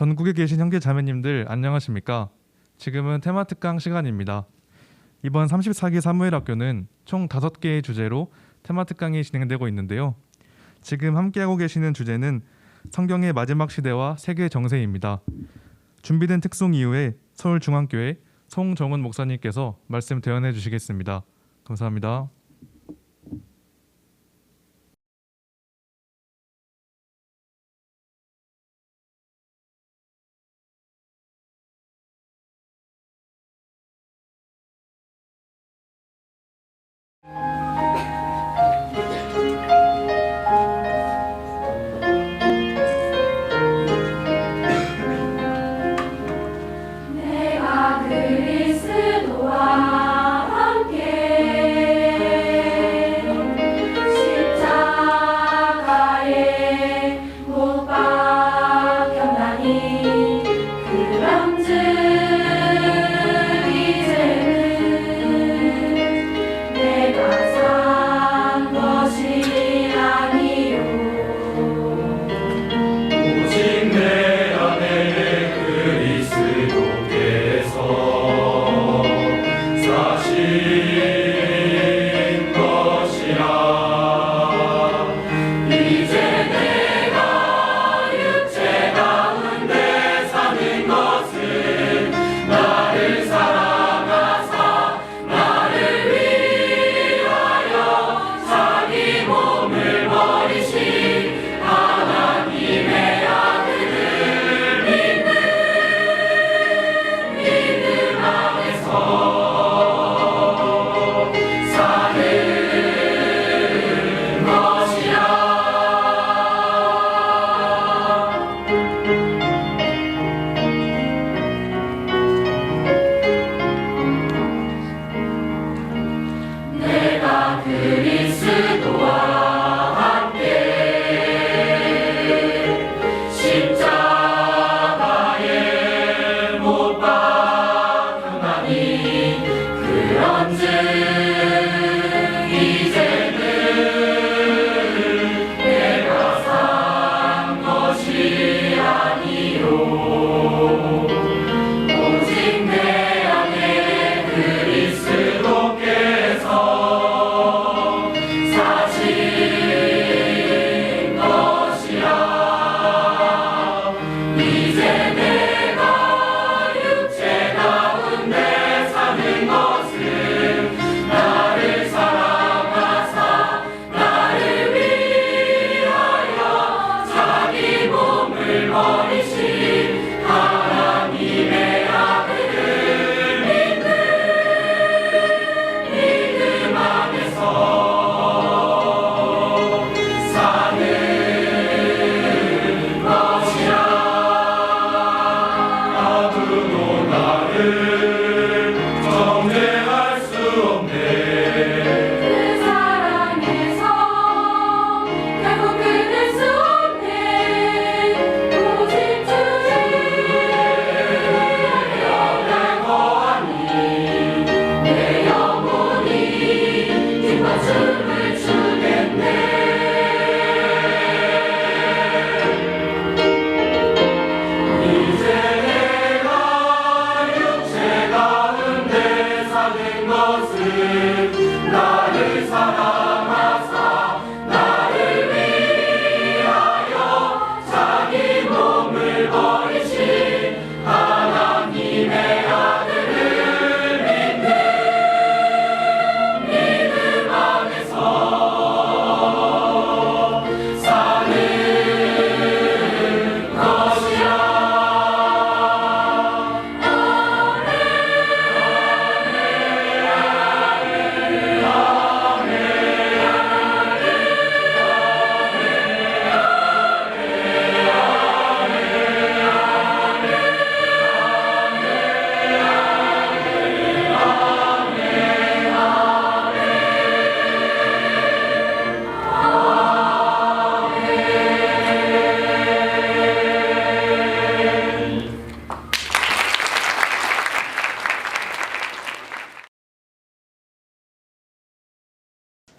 전국에 계신 형제 자매님들 안녕하십니까? 지금은 테마 특강 시간입니다. 이번 34기 사무엘학교는 총 5개의 주제로 테마 특강이 진행되고 있는데요. 지금 함께하고 계시는 주제는 성경의 마지막 시대와 세계 정세입니다. 준비된 특송 이후에 서울중앙교회 송정훈 목사님께서 말씀 대언해 주시겠습니다. 감사합니다. 내가 그리스도와 함께 십자가에 못 박혔나니 그런즉 이제는 내가 산 것이 아니요 오직 내 안에 그리스도께서 사신 것이라. 이제 내가 육체 가운데 사는 것은 나를 사랑하사 나를 위하여 자기 몸을 버리신 하나님의 아들을 믿는 믿음 안에서 사는 것이라. 내가 그리스도와 함께 십자가에 못 박혔나니 그런즉 이제는 내가 산 것이 아니요 오직 내 안에 그리스도께서 사신 것이라. 이제 내가 육체 가운데 사는 것은 나를 사랑하사 나를 위하여 자기 몸을 버리신 하나님의 아들을 믿는 믿음 안에서 사는 것이라. 아무도 나를 정죄할 수 없네. 그 사랑에서 결국 끊을 수 없네. 오직 주의 영에 거하니 내 영혼이 기뻐 춤을 추겠네. 이제 내가 육체 가운데 사는 것은 나를 사랑하사 나를 위하여 자기 몸을 버리신 하나님의 아들을 믿는 믿음 안에서 사는 것이라.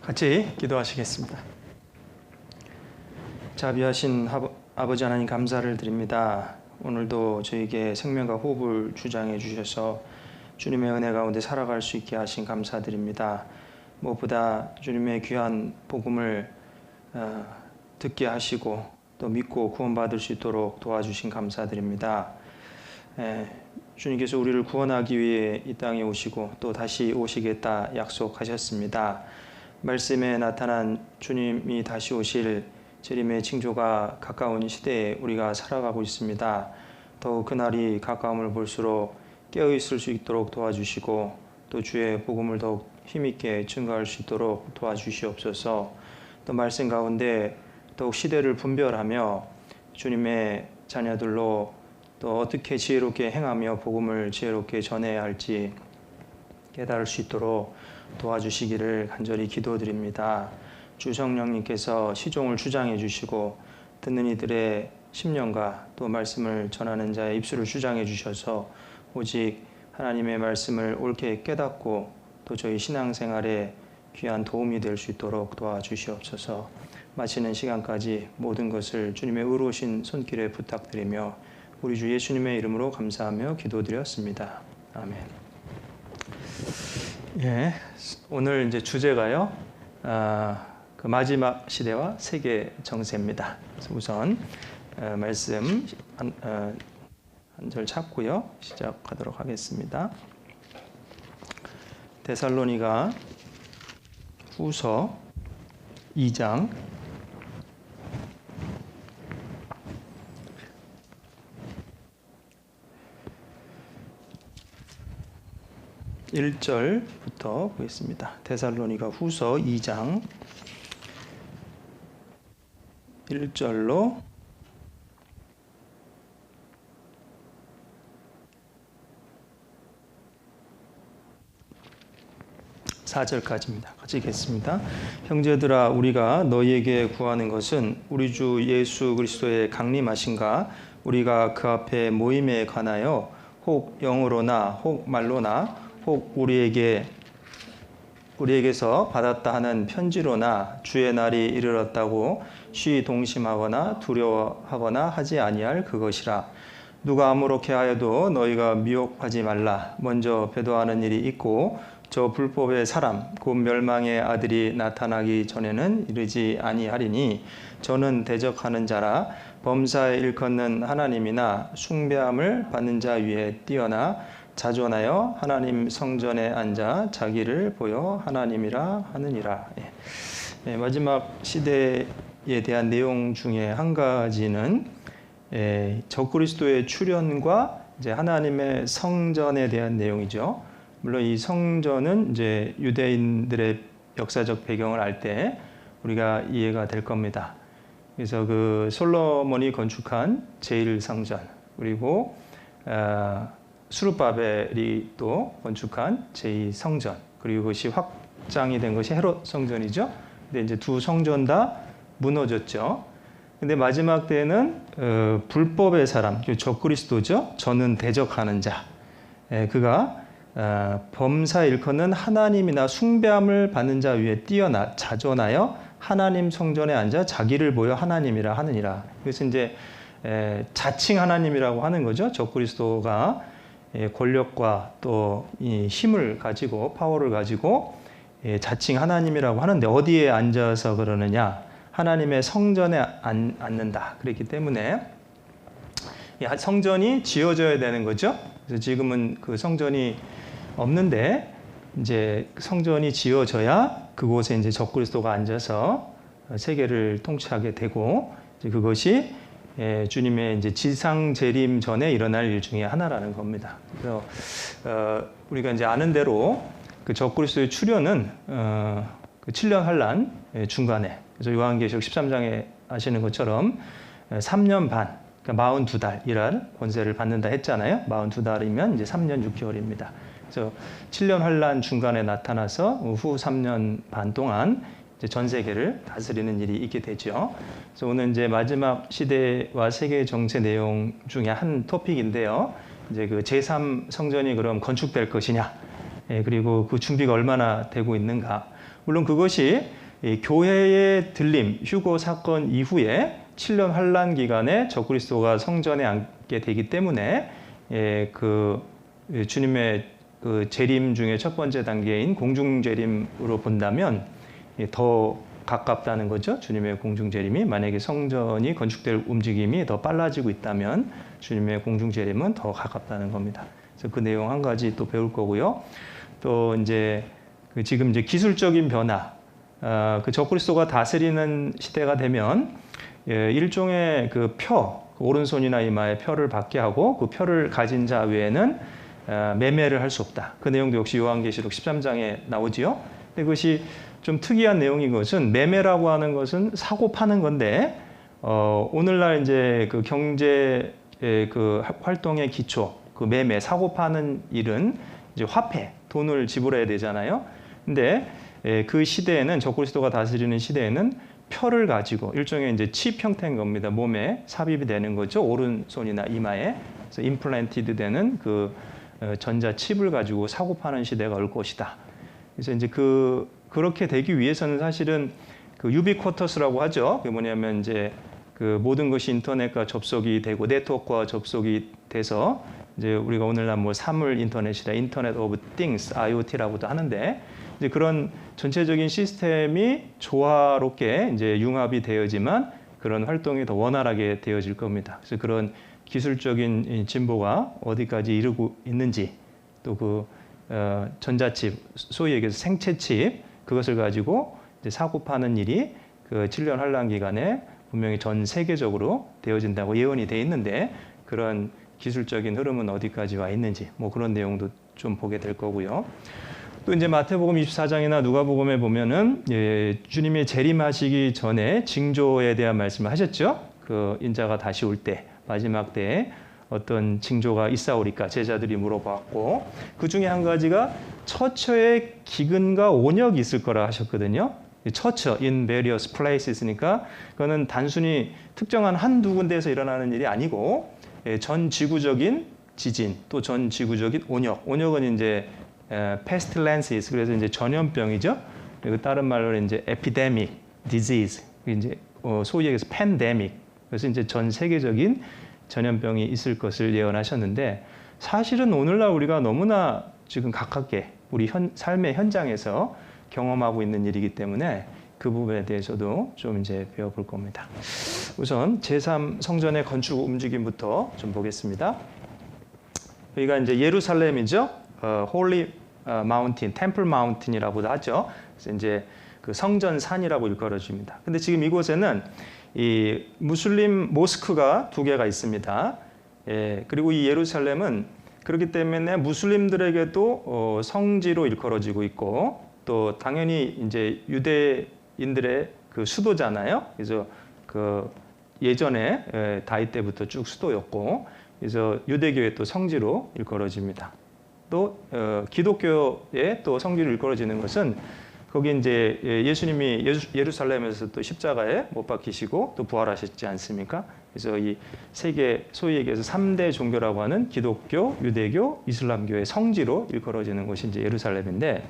같이 기도하시겠습니다. 자비하신 아버지 하나님 감사를 드립니다. 오늘도 저에게 생명과 호흡을 주장해 주셔서 주님의 은혜 가운데 살아갈 수 있게 하신 감사드립니다. 무엇보다 주님의 귀한 복음을 듣게 하시고 또 믿고 구원받을 수 있도록 도와주신 감사드립니다. 주님께서 우리를 구원하기 위해 이 땅에 오시고 또 다시 오시겠다 약속하셨습니다. 말씀에 나타난 주님이 다시 오실 재림의 징조가 가까운 시대에 우리가 살아가고 있습니다. 더욱 그날이 가까움을 볼수록 깨어있을 수 있도록 도와주시고 또 주의 복음을 더욱 힘있게 증거할 수 있도록 도와주시옵소서. 또 말씀 가운데 더욱 시대를 분별하며 주님의 자녀들로 또 어떻게 지혜롭게 행하며 복음을 지혜롭게 전해야 할지 깨달을 수 있도록 도와주시기를 간절히 기도드립니다. 주 성령님께서 시종을 주장해 주시고 듣는 이들의 심령과 또 말씀을 전하는 자의 입술을 주장해 주셔서 오직 하나님의 말씀을 옳게 깨닫고 또 저희 신앙생활에 귀한 도움이 될 수 있도록 도와주시옵소서. 마치는 시간까지 모든 것을 주님의 의로우신 손길에 부탁드리며 우리 주 예수님의 이름으로 감사하며 기도드렸습니다. 아멘. 예, 오늘 이제 주제가요. 그 마지막 시대와 세계 정세입니다. 그래서 우선 말씀 한 절 찾고요. 시작하도록 하겠습니다. 데살로니가 후서 2장 1절부터 보겠습니다. 데살로니가 후서 2장 1절로 4절까지입니다. 같이 읽겠습니다. 형제들아 우리가 너희에게 구하는 것은 우리 주 예수 그리스도의 강림하심과 우리가 그 앞에 모임에 관하여 혹 영으로나 혹 말로나 혹 우리에게서 받았다 하는 편지로나 주의 날이 이르렀다고 쉬 동심하거나 두려워하거나 하지 아니할 그것이라. 누가 아무렇게 하여도 너희가 미혹하지 말라. 먼저 배도하는 일이 있고 저 불법의 사람 곧 멸망의 아들이 나타나기 전에는 이르지 아니하리니 저는 대적하는 자라. 범사에 일컫는 하나님이나 숭배함을 받는 자 위에 뛰어나 자존하여 하나님 성전에 앉아 자기를 보여 하나님이라 하느니라. 마지막 시대에 대한 내용 중에 한 가지는 적그리스도의 출현과 이제 하나님의 성전에 대한 내용이죠. 물론 이 성전은 이제 유대인들의 역사적 배경을 알 때 우리가 이해가 될 겁니다. 그래서 그 솔로몬이 건축한 제1성전 그리고 수르바벨이 또 건축한 제2성전 그리고 그것이 확장이 된 것이 헤롯 성전이죠. 근데 이제 두 성전 다 무너졌죠. 근데 마지막 때는 불법의 사람, 적그리스도죠. 저는 대적하는 자. 그가 범사 일컫는 하나님이나 숭배함을 받는 자 위에 뛰어나 자존하여 하나님 성전에 앉아 자기를 보여 하나님이라 하느니라. 그래서 이제 자칭 하나님이라고 하는 거죠. 적그리스도가 권력과 또 이 힘을 가지고 파워를 가지고 자칭 하나님이라고 하는데 어디에 앉아서 그러느냐? 하나님의 성전에 앉는다. 그렇기 때문에 성전이 지어져야 되는 거죠. 그래서 지금은 그 성전이 없는데 이제 성전이 지어져야 그곳에 이제 적그리스도가 앉아서 세계를 통치하게 되고 이제 그것이 주님의 이제 지상 재림 전에 일어날 일 중에 하나라는 겁니다. 그래서 우리가 이제 아는 대로 그 적그리스도의 출현은 그 7년 환란 중간에 그래서 요한계시록 13장에 아시는 것처럼 3년 반 그러니까 42달 일할 권세를 받는다 했잖아요. 42달이면 이제 3년 6개월입니다. 그래서 7년 환란 중간에 나타나서 후 3년 반 동안 이제 전 세계를 다스리는 일이 있게 되죠. 그래서 오늘 이제 마지막 시대와 세계 정세 내용 중에 한 토픽인데요. 이제 그 제3 성전이 그럼 건축될 것이냐, 그리고 그 준비가 얼마나 되고 있는가. 물론 그것이 교회의 들림, 휴거 사건 이후에 7년 환란 기간에 적그리스도가 성전에 받게 되기 때문에 주님의 그 재림 중에 첫 번째 단계인 공중 재림으로 본다면 더 가깝다는 거죠. 주님의 공중 재림이 만약에 성전이 건축될 움직임이 더 빨라지고 있다면 주님의 공중 재림은 더 가깝다는 겁니다. 그래서 그 내용 한 가지 또 배울 거고요. 또 이제 지금 이제 기술적인 변화, 그 적그리스도가 다스리는 시대가 되면 일종의 그 오른손이나 이마에 표를 받게 하고 그 표를 가진 자 외에는 매매를 할 수 없다. 그 내용도 역시 요한계시록 13장에 나오지요. 근데 그것이 좀 특이한 내용인 것은 매매라고 하는 것은 사고 파는 건데 오늘날 이제 그 경제 그 활동의 기초, 그 매매, 사고 파는 일은 이제 화폐, 돈을 지불해야 되잖아요. 근데 그 시대에는 적그리스도가 다스리는 시대에는 표를 가지고 일종의 이제 칩 형태인 겁니다. 몸에 삽입이 되는 거죠. 오른손이나 이마에. 그래서 임플란티드 되는 그 전자 칩을 가지고 사고 파는 시대가 올 것이다. 그래서 이제 그렇게 되기 위해서는 사실은 그 유비쿼터스라고 하죠. 그게 뭐냐면 이제 그 모든 것이 인터넷과 접속이 되고 네트워크와 접속이 돼서 이제 우리가 오늘날 뭐 사물 인터넷이라 인터넷 오브 띵스 IoT라고도 하는데 이제 그런 전체적인 시스템이 조화롭게 이제 융합이 되어지만 그런 활동이 더 원활하게 되어질 겁니다. 그래서 그런 기술적인 진보가 어디까지 이르고 있는지 또 그 전자칩, 소위 얘기해서 생체칩 그것을 가지고 이제 사고 파는 일이 그 7년 환란 기간에 분명히 전 세계적으로 되어진다고 예언이 돼 있는데 그런 기술적인 흐름은 어디까지 와 있는지 뭐 그런 내용도 좀 보게 될 거고요. 또 이제 마태복음 24장이나 누가복음에 보면은 주님이 재림하시기 전에 징조에 대한 말씀을 하셨죠. 그 인자가 다시 올 때 마지막 때에 어떤 징조가 있사오리까 제자들이 물어봤고 그 중에 한 가지가 처처에 기근과 온역이 있을 거라 하셨거든요. 처처 in various places니까 그거는 단순히 특정한 한두 군데에서 일어나는 일이 아니고 전 지구적인 지진 또 전 지구적인 온역은 이제 pestilence 그래서 이제 전염병이죠. 그리고 다른 말로 이제 epidemic disease 이제 소위 얘기해서 pandemic 그래서 이제 전 세계적인 전염병이 있을 것을 예언하셨는데 사실은 오늘날 우리가 너무나 지금 가깝게 우리 삶의 현장에서 경험하고 있는 일이기 때문에 그 부분에 대해서도 좀 이제 배워볼 겁니다. 우선 제3 성전의 건축 움직임부터 좀 보겠습니다. 여기가 이제 예루살렘이죠. 홀리 마운틴, 템플 마운틴이라고도 하죠. 그래서 이제 그 성전산이라고 일컬어집니다. 근데 지금 이곳에는 이 무슬림 모스크가 2개가 있습니다. 그리고 이 예루살렘은 그렇기 때문에 무슬림들에게도 성지로 일컬어지고 있고 또 당연히 이제 유대인들의 그 수도잖아요. 그래서 그 예전에 다윗 때부터 쭉 수도였고 그래서 유대교의 또 성지로 일컬어집니다. 또 기독교의 또 성지로 일컬어지는 것은 거기 이제 예수님이 예루살렘에서 또 십자가에 못 박히시고 또 부활하셨지 않습니까? 그래서 이 세계 소위 얘기해서 3대 종교라고 하는 기독교, 유대교, 이슬람교의 성지로 일컬어지는 곳이 이제 예루살렘인데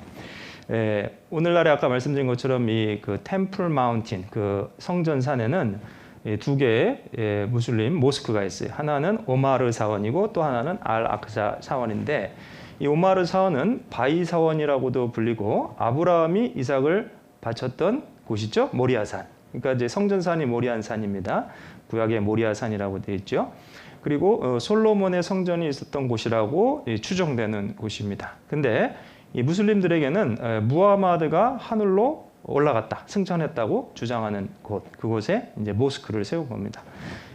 오늘날에 아까 말씀드린 것처럼 이 그 템플 마운틴 그 성전산에는 2개의 무슬림 모스크가 있어요. 하나는 오마르 사원이고 또 하나는 알 아크사 사원인데 이 오마르 사원은 바이 사원이라고도 불리고 아브라함이 이삭을 바쳤던 곳이죠. 모리아산. 그러니까 이제 성전산이 모리아산입니다. 구약의 모리아산이라고 되어 있죠. 그리고 솔로몬의 성전이 있었던 곳이라고 추정되는 곳입니다. 근데 이 무슬림들에게는 무하마드가 하늘로 올라갔다, 승천했다고 주장하는 곳, 그곳에 이제 모스크를 세운 겁니다.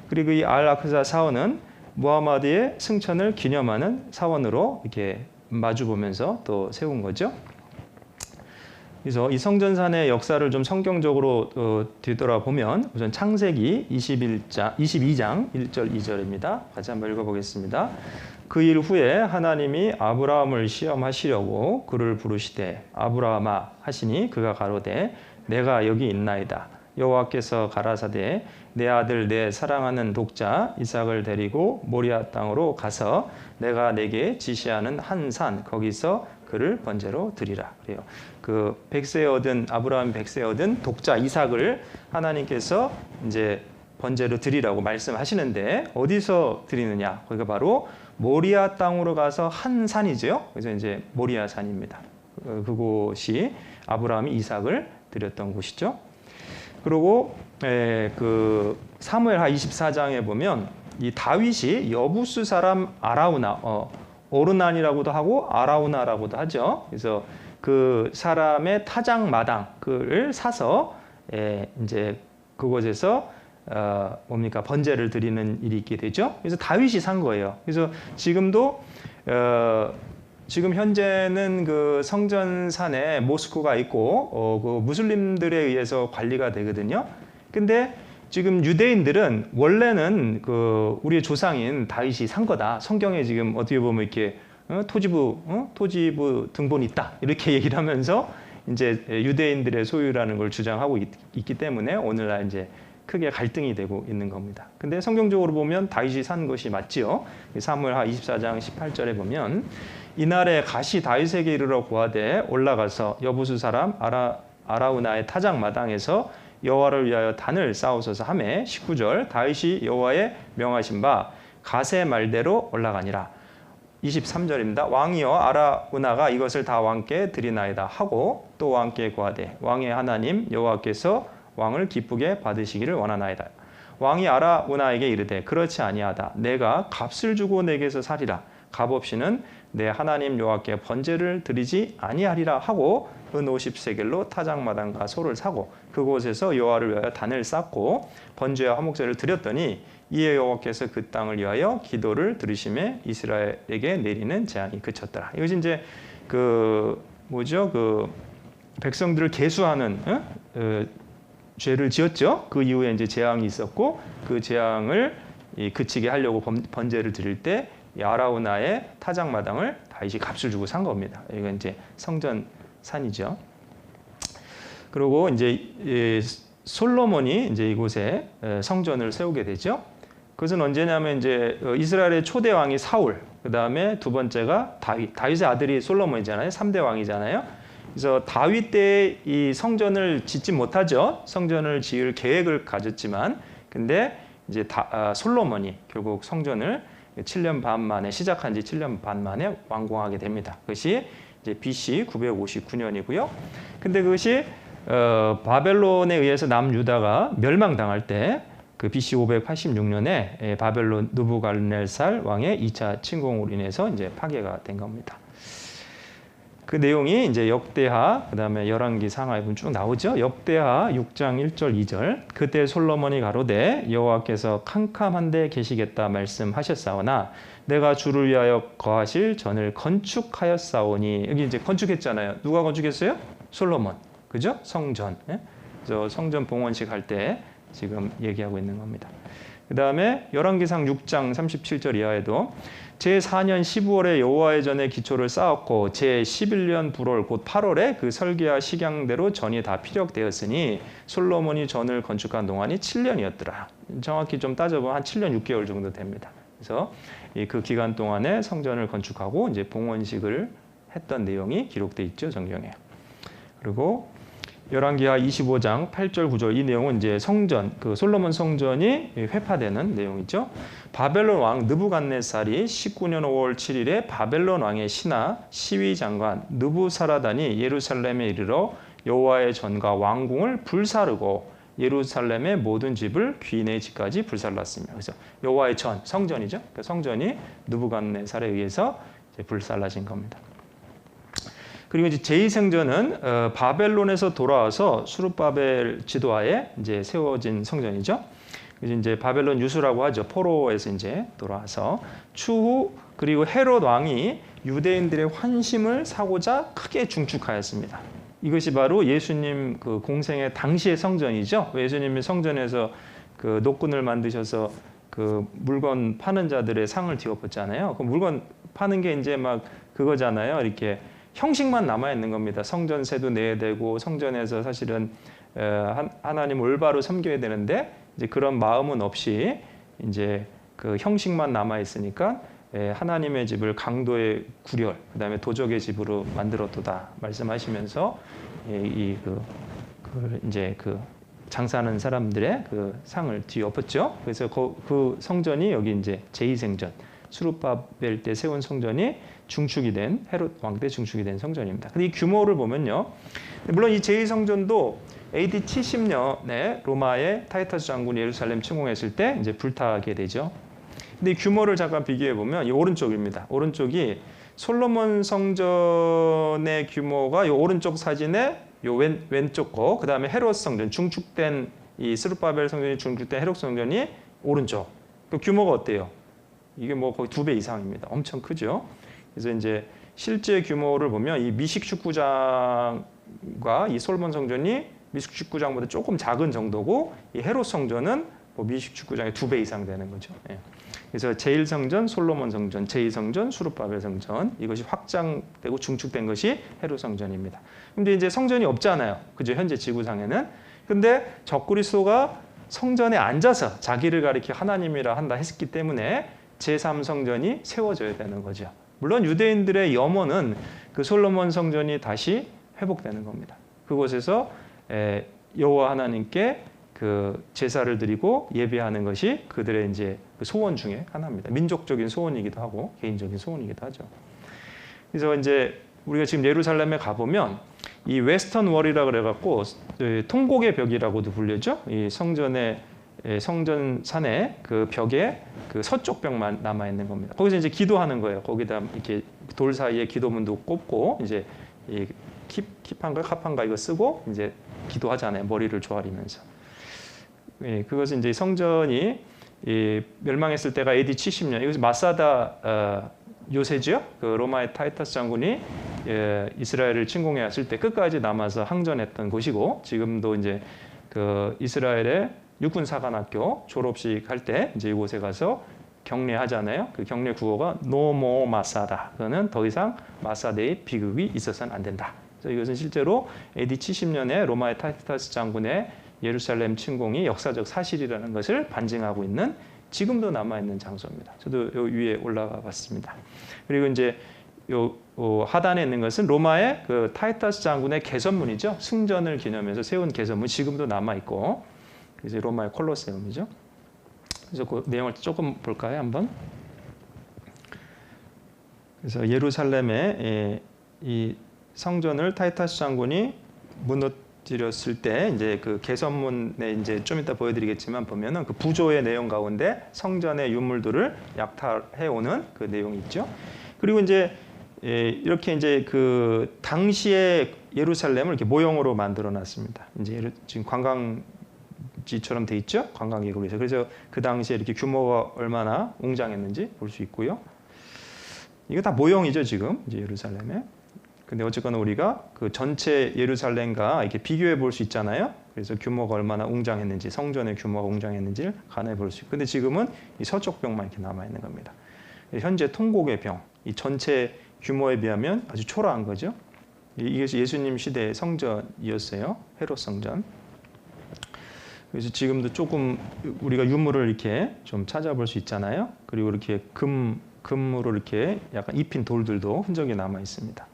그리고 이 알 아크사 사원은 무하마드의 승천을 기념하는 사원으로 이렇게 마주보면서 또 세운 거죠. 그래서 이 성전산의 역사를 좀 성경적으로 뒤돌아보면 우선 창세기 22장 1절 2절입니다. 같이 한번 읽어보겠습니다. 그 일 후에 하나님이 아브라함을 시험하시려고 그를 부르시되 아브라함아 하시니 그가 가로되 내가 여기 있나이다. 여호와께서 가라사대 내 아들 내 사랑하는 독자 이삭을 데리고 모리아 땅으로 가서 내가 내게 지시하는 한 산 거기서 그를 번제로 드리라. 그래요. 그 아브라함이 100세 얻은 독자 이삭을 하나님께서 이제 번제로 드리라고 말씀하시는데 어디서 드리느냐? 거기가 바로 모리아 땅으로 가서 한 산이죠. 그래서 이제 모리아 산입니다. 그곳이 아브라함이 이삭을 드렸던 곳이죠. 그리고 그 사무엘하 24장에 보면 이 다윗이 여부스 사람 아라우나, 오르난이라고도 하고 아라우나라고도 하죠. 그래서 그 사람의 타작 마당을 사서 이제 그곳에서 뭡니까 번제를 드리는 일이 있게 되죠. 그래서 다윗이 산 거예요. 그래서 지금도 지금 현재는 그 성전산에 모스크가 있고 그 무슬림들에 의해서 관리가 되거든요. 근데 지금 유대인들은 원래는 그 우리의 조상인 다윗이 산 거다. 성경에 지금 어떻게 보면 이렇게 토지부 등본이 있다. 이렇게 얘기를 하면서 이제 유대인들의 소유라는 걸 주장하고 있기 때문에 오늘날 이제 크게 갈등이 되고 있는 겁니다. 근데 성경적으로 보면 다윗이 산 것이 맞지요. 사무엘하 24장 18절에 보면 이날에 가시 다윗에게 이르러 고하되 올라가서 여부수 사람 아라우나의 타작 마당에서 여호와를 위하여 단을 쌓으소서 하매 19절 다윗이 여호와의 명하신 바 가세 말대로 올라가니라. 23절입니다. 왕이여 아라우나가 이것을 다 왕께 드리나이다 하고 또 왕께 고하되 왕의 하나님 여호와께서 왕을 기쁘게 받으시기를 원하나이다. 왕이 아라우나에게 이르되 그렇지 아니하다. 내가 값을 주고 내게서 사리라. 값 없이는 내 하나님 여호와께 번제를 드리지 아니하리라 하고 은 50세겔로 타작마당과 소를 사고 그곳에서 여호와를 위하여 단을 쌓고 번제와 화목제를 드렸더니 이에 여호와께서 그 땅을 위하여 기도를 들으심에 이스라엘에게 내리는 재앙이 그쳤더라. 이것이 이제 그 뭐죠? 그 백성들을 계수하는 죄를 지었죠. 그 이후에 이제 재앙이 있었고 그 재앙을 그치게 하려고 번제를 드릴 때 아라우나의 타작마당을 다윗이 값을 주고 산 겁니다. 이건 이제 성전산이죠. 그리고 이제 솔로몬이 이제 이곳에 성전을 세우게 되죠. 그것은 언제냐면 이제 이스라엘의 초대 왕이 사울, 그 다음에 두 번째가 다윗. 다윗의 아들이 솔로몬이잖아요. 3대 왕이잖아요. 그래서 다윗 때 이 성전을 짓지 못하죠. 성전을 지을 계획을 가졌지만, 근데 이제 솔로몬이 결국 성전을 7년 반 만에 시작한 지 7년 반 만에 완공하게 됩니다. 그것이 이제 BC 959년이고요. 근데 그것이 바벨론에 의해서 남유다가 멸망당할 때 그 BC 586년에 바벨론 느부갓네살 왕의 2차 침공으로 인해서 이제 파괴가 된 겁니다. 그 내용이 이제 역대하 그다음에 열왕기 상하에 보면 쭉 나오죠. 역대하 6장 1절 2절 그때 솔로몬이 가로되 여호와께서 캄캄한데 계시겠다 말씀하셨사오나 내가 주를 위하여 거하실 전을 건축하였사오니 여기 이제 건축했잖아요. 누가 건축했어요? 솔로몬. 그죠? 성전. 그래서 성전 봉헌식 할 때 지금 얘기하고 있는 겁니다. 그 다음에 열왕기상 6장 37절 이하에도 제4년 15월에 여호와의 전에 기초를 쌓았고 제11년 불월 곧 8월에 그 설계와 식양대로 전이 다 피력되었으니 솔로몬이 전을 건축한 동안이 7년이었더라. 정확히 좀 따져보면 한 7년 6개월 정도 됩니다. 그래서 그 기간 동안에 성전을 건축하고 이제 봉헌식을 했던 내용이 기록돼 있죠, 성경에. 그리고 열왕기하 25장 8절 9절 이 내용은 이제 성전 그 솔로몬 성전이 회파되는 내용이죠. 바벨론 왕 느부갓네살이 19년 5월 7일에 바벨론 왕의 신하 시위 장관 느부사라단이 예루살렘에 이르러 여호와의 전과 왕궁을 불사르고 예루살렘의 모든 집을 귀인의 집까지 불살랐으며 그래서 여호와의 전 성전이죠. 그 성전이 느부갓네살에 의해서 이제 불살라진 겁니다. 그리고 이제 제2성전은 바벨론에서 돌아와서 수룹바벨 지도하에 이제 세워진 성전이죠. 이제 바벨론 유수라고 하죠. 포로에서 이제 돌아와서 추후 그리고 헤롯 왕이 유대인들의 환심을 사고자 크게 중축하였습니다. 이것이 바로 예수님 그 공생의 당시의 성전이죠. 예수님이 성전에서 그 노끈을 만드셔서 그 물건 파는 자들의 상을 뒤엎었잖아요. 그 물건 파는 게 이제 막 그거잖아요. 이렇게 형식만 남아 있는 겁니다. 성전세도 내야 되고 성전에서 사실은 하나님 올바로 섬겨야 되는데 이제 그런 마음은 없이 이제 그 형식만 남아 있으니까 하나님의 집을 강도의 구렬, 그다음에 도적의 집으로 만들었도다 말씀하시면서 이제 그 장사하는 사람들의 그 상을 뒤엎었죠. 그래서 그 성전이 여기 이제 제2성전, 수르바벨 때 세운 성전이 중축이 된 헤롯 왕 때 중축이 된 성전입니다. 근데 이 규모를 보면요, 물론 이 제2성전도 AD 70년에 로마의 타이터스 장군이 예루살렘 침공했을 때 이제 불타게 되죠. 근데 이 규모를 잠깐 비교해 보면 이 오른쪽입니다. 오른쪽이 솔로몬 성전의 규모가 이 오른쪽 사진에 요 왼쪽 거, 그 다음에 헤롯 성전, 중축된 이 스룹바벨 성전이 중축된 헤롯 성전이 오른쪽. 그 규모가 어때요? 이게 뭐 거의 2배 이상입니다. 엄청 크죠. 그래서 이제 실제 규모를 보면 이 미식 축구장과 이 솔로몬 성전이 미식 축구장보다 조금 작은 정도고, 이 헤롯 성전은 뭐 미식 축구장의 2배 이상 되는 거죠. 예. 그래서 제1성전, 솔로몬 성전, 제2성전, 수룹바벨 성전, 이것이 확장되고 중축된 것이 헤롯 성전입니다. 근데 이제 성전이 없잖아요. 그죠? 현재 지구상에는. 근데 적그리스도가 성전에 앉아서 자기를 가리켜 하나님이라 한다 했기 때문에 제3성전이 세워져야 되는 거죠. 물론 유대인들의 염원은 그 솔로몬 성전이 다시 회복되는 겁니다. 그곳에서 여호와 하나님께 그 제사를 드리고 예배하는 것이 그들의 이제 그 소원 중에 하나입니다. 민족적인 소원이기도 하고 개인적인 소원이기도 하죠. 그래서 이제 우리가 지금 예루살렘에 가보면 이 웨스턴 월이라 그래갖고 통곡의 벽이라고도 불리죠. 이 성전의 성전산의 그 벽에 그 서쪽 벽만 남아 있는 겁니다. 거기서 이제 기도하는 거예요. 거기다 이렇게 돌 사이에 기도문도 꼽고 이제 이 킵한가 카판가 이거 쓰고 이제 기도하잖아요. 머리를 조아리면서. 예, 그것은 이제 성전이 멸망했을 때가 AD 70년. 이것이 마사다 요새죠. 그 로마의 타이터스 장군이 이스라엘을 침공해 왔을 때 끝까지 남아서 항전했던 곳이고, 지금도 이제 그 이스라엘의 육군 사관학교 졸업식 할 때 이제 이곳에 가서 경례하잖아요. 그 경례 구호가 No more 마사다. 그거는 더 이상 마사대의 비극이 있어서는 안 된다. 그래서 이것은 실제로 AD 70년에 로마의 타이터스 장군의 예루살렘 침공이 역사적 사실이라는 것을 반증하고 있는, 지금도 남아있는 장소입니다. 저도 요 위에 올라가 봤습니다. 그리고 이제 요 하단에 있는 것은 로마의 그 타이터스 장군의 개선문이죠. 승전을 기념해서 세운 개선문, 지금도 남아있고, 이제 로마의 콜로세움이죠. 그래서 그 내용을 조금 볼까요, 한번? 그래서 예루살렘의 이 성전을 타이터스 장군이 무너뜨렸을 때 이제 그 개선문에 이제 좀 이따 보여드리겠지만 보면은 그 부조의 내용 가운데 성전의 유물들을 약탈해 오는 그 내용이 있죠. 그리고 이제 이렇게 이제 그 당시에 예루살렘을 이렇게 모형으로 만들어 놨습니다. 이제 지금 관광지처럼 돼 있죠. 관광객으로. 그래서 그 당시에 이렇게 규모가 얼마나 웅장했는지 볼 수 있고요. 이거 다 모형이죠, 지금 이제 예루살렘에. 근데 어쨌거나 우리가 그 전체 예루살렘과 이렇게 비교해 볼 수 있잖아요. 그래서 규모가 얼마나 웅장했는지, 성전의 규모가 웅장했는지를 가늠해 볼 수 있고. 근데 지금은 이 서쪽 벽만 이렇게 남아 있는 겁니다. 현재 통곡의 벽, 이 전체 규모에 비하면 아주 초라한 거죠. 이게 예수님 시대의 성전이었어요. 헤롯 성전. 그래서 지금도 조금 우리가 유물을 이렇게 좀 찾아볼 수 있잖아요. 그리고 이렇게 금으로 이렇게 약간 입힌 돌들도 흔적이 남아 있습니다.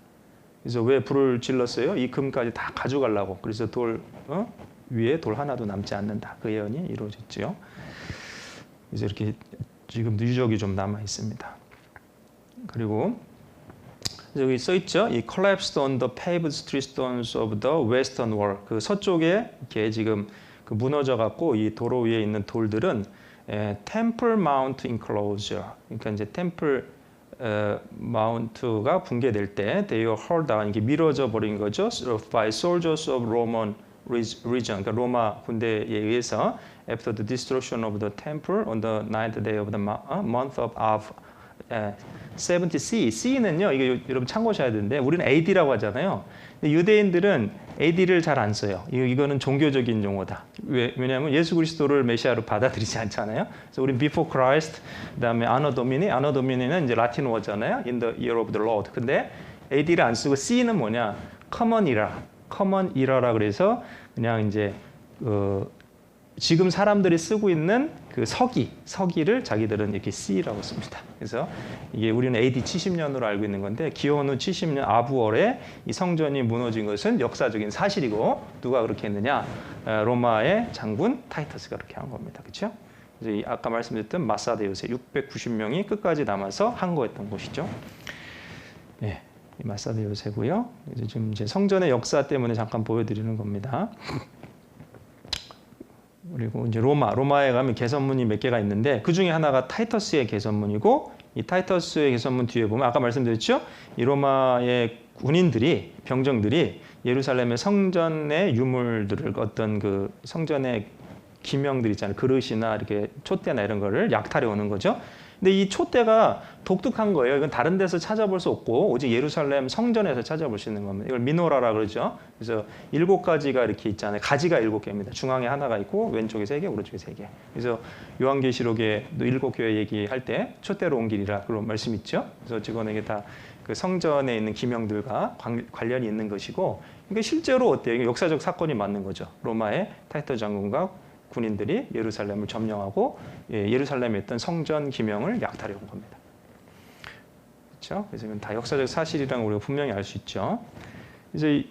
그래서 왜 불을 질렀어요? 이 금까지 다 가져가려고. 그래서 돌 위에 돌 하나도 남지 않는다. 그 예언이 이루어졌죠. 그래서 이렇게 지금도 유적이 좀 남아 있습니다. 그리고 여기 써 있죠. 이 collapsed on the paved street stones of the western wall. 그 서쪽에 이렇게 지금 그 무너져 갖고 이 도로 위에 있는 돌들은 Temple Mount enclosure. 그러니까 이제 템플 마운트가 붕괴될 때 they were hurled down, 이게 밀어져 버린 거죠. by soldiers of Roman region. 그러니까 로마 군대에 의해서 after the destruction of the temple on the ninth day of the month of Av. 70C. C는요, 이거 여러분 참고하셔야 되는데 우리는 AD라고 하잖아요. 근데 유대인들은 AD를 잘 안 써요. 이거는 종교적인 용어다. 왜냐하면 예수 그리스도를 메시아로 받아들이지 않잖아요. 그래서 우리는 before Christ, 그다음에 Anno Domini. Anno Domini는 이제 라틴어잖아요. In the year of the Lord. 근데 AD를 안 쓰고 C는 뭐냐? Common era. Common era라 그래서 그냥 이제 지금 사람들이 쓰고 있는 그 서기를 자기들은 이렇게 C라고 씁니다. 그래서 이게 우리는 AD 70년으로 알고 있는 건데 기원 후 70년 아부월에 이 성전이 무너진 것은 역사적인 사실이고 누가 그렇게 했느냐? 로마의 장군 타이터스가 그렇게 한 겁니다. 그렇죠? 그래서 이 아까 말씀드렸던 마사데 요새 690명이 끝까지 남아서 항거했던 곳이죠. 예, 이 마사데 요새고요. 이제 지금 이제 성전의 역사 때문에 잠깐 보여드리는 겁니다. 그리고 이제 로마에 가면 개선문이 몇 개가 있는데 그 중에 하나가 타이터스의 개선문이고 이 타이터스의 개선문 뒤에 보면 아까 말씀드렸죠? 이 로마의 군인들이 병정들이 예루살렘의 성전의 유물들을 어떤 그 성전의 기명들 있잖아요. 그릇이나 이렇게 촛대나 이런 거를 약탈해 오는 거죠. 근데 이 촛대가 독특한 거예요. 이건 다른 데서 찾아볼 수 없고 오직 예루살렘 성전에서 찾아볼 수 있는 겁니다. 이걸 미노라라 그러죠. 그래서 7가지가 이렇게 있잖아요. 가지가 7개입니다. 중앙에 하나가 있고 왼쪽에 3개, 오른쪽에 3개. 그래서 요한계시록에 7교회 얘기할 때 촛대로 온 길이라 그런 말씀 있죠. 그래서 어쨌거나 이게 다 그 성전에 있는 기명들과 관련이 있는 것이고 이게 실제로 어때요? 이게 역사적 사건이 맞는 거죠. 로마의 타이터 장군과 군인들이 예루살렘을 점령하고 예루살렘에 있던 성전 기명을 약탈해 온 겁니다. 그렇죠? 그래서 이건 다 역사적 사실이라는 우리가 분명히 알 수 있죠. 이제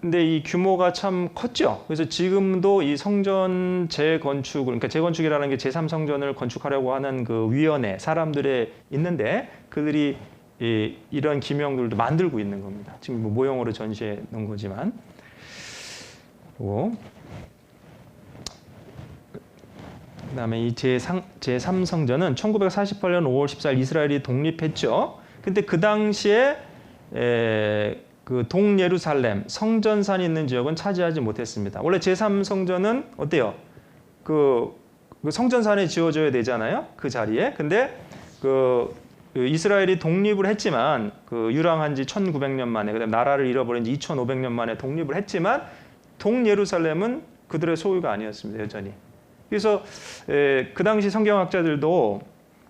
근데 이 규모가 참 컸죠. 그래서 지금도 이 성전 재건축을 그러니까 재건축이라는 게 제3성전을 건축하려고 하는 그 위원회 사람들에 있는데 그들이 이런 기명들도 만들고 있는 겁니다. 지금 뭐 모형으로 전시해 놓은 거지만. 그다음에 이 제3성전은 1948년 5월 14일 이스라엘이 독립했죠. 근데 그 당시에 그 동예루살렘 성전산이 있는 지역은 차지하지 못했습니다. 원래 제3성전은 어때요? 그 성전산이 지어져야 되잖아요. 그 자리에. 근데 그 이스라엘이 독립을 했지만 그 유랑한 지 1900년 만에 그다음에 나라를 잃어버린 지 2500년 만에 독립을 했지만 동예루살렘은 그들의 소유가 아니었습니다. 여전히. 그래서 그 당시 성경학자들도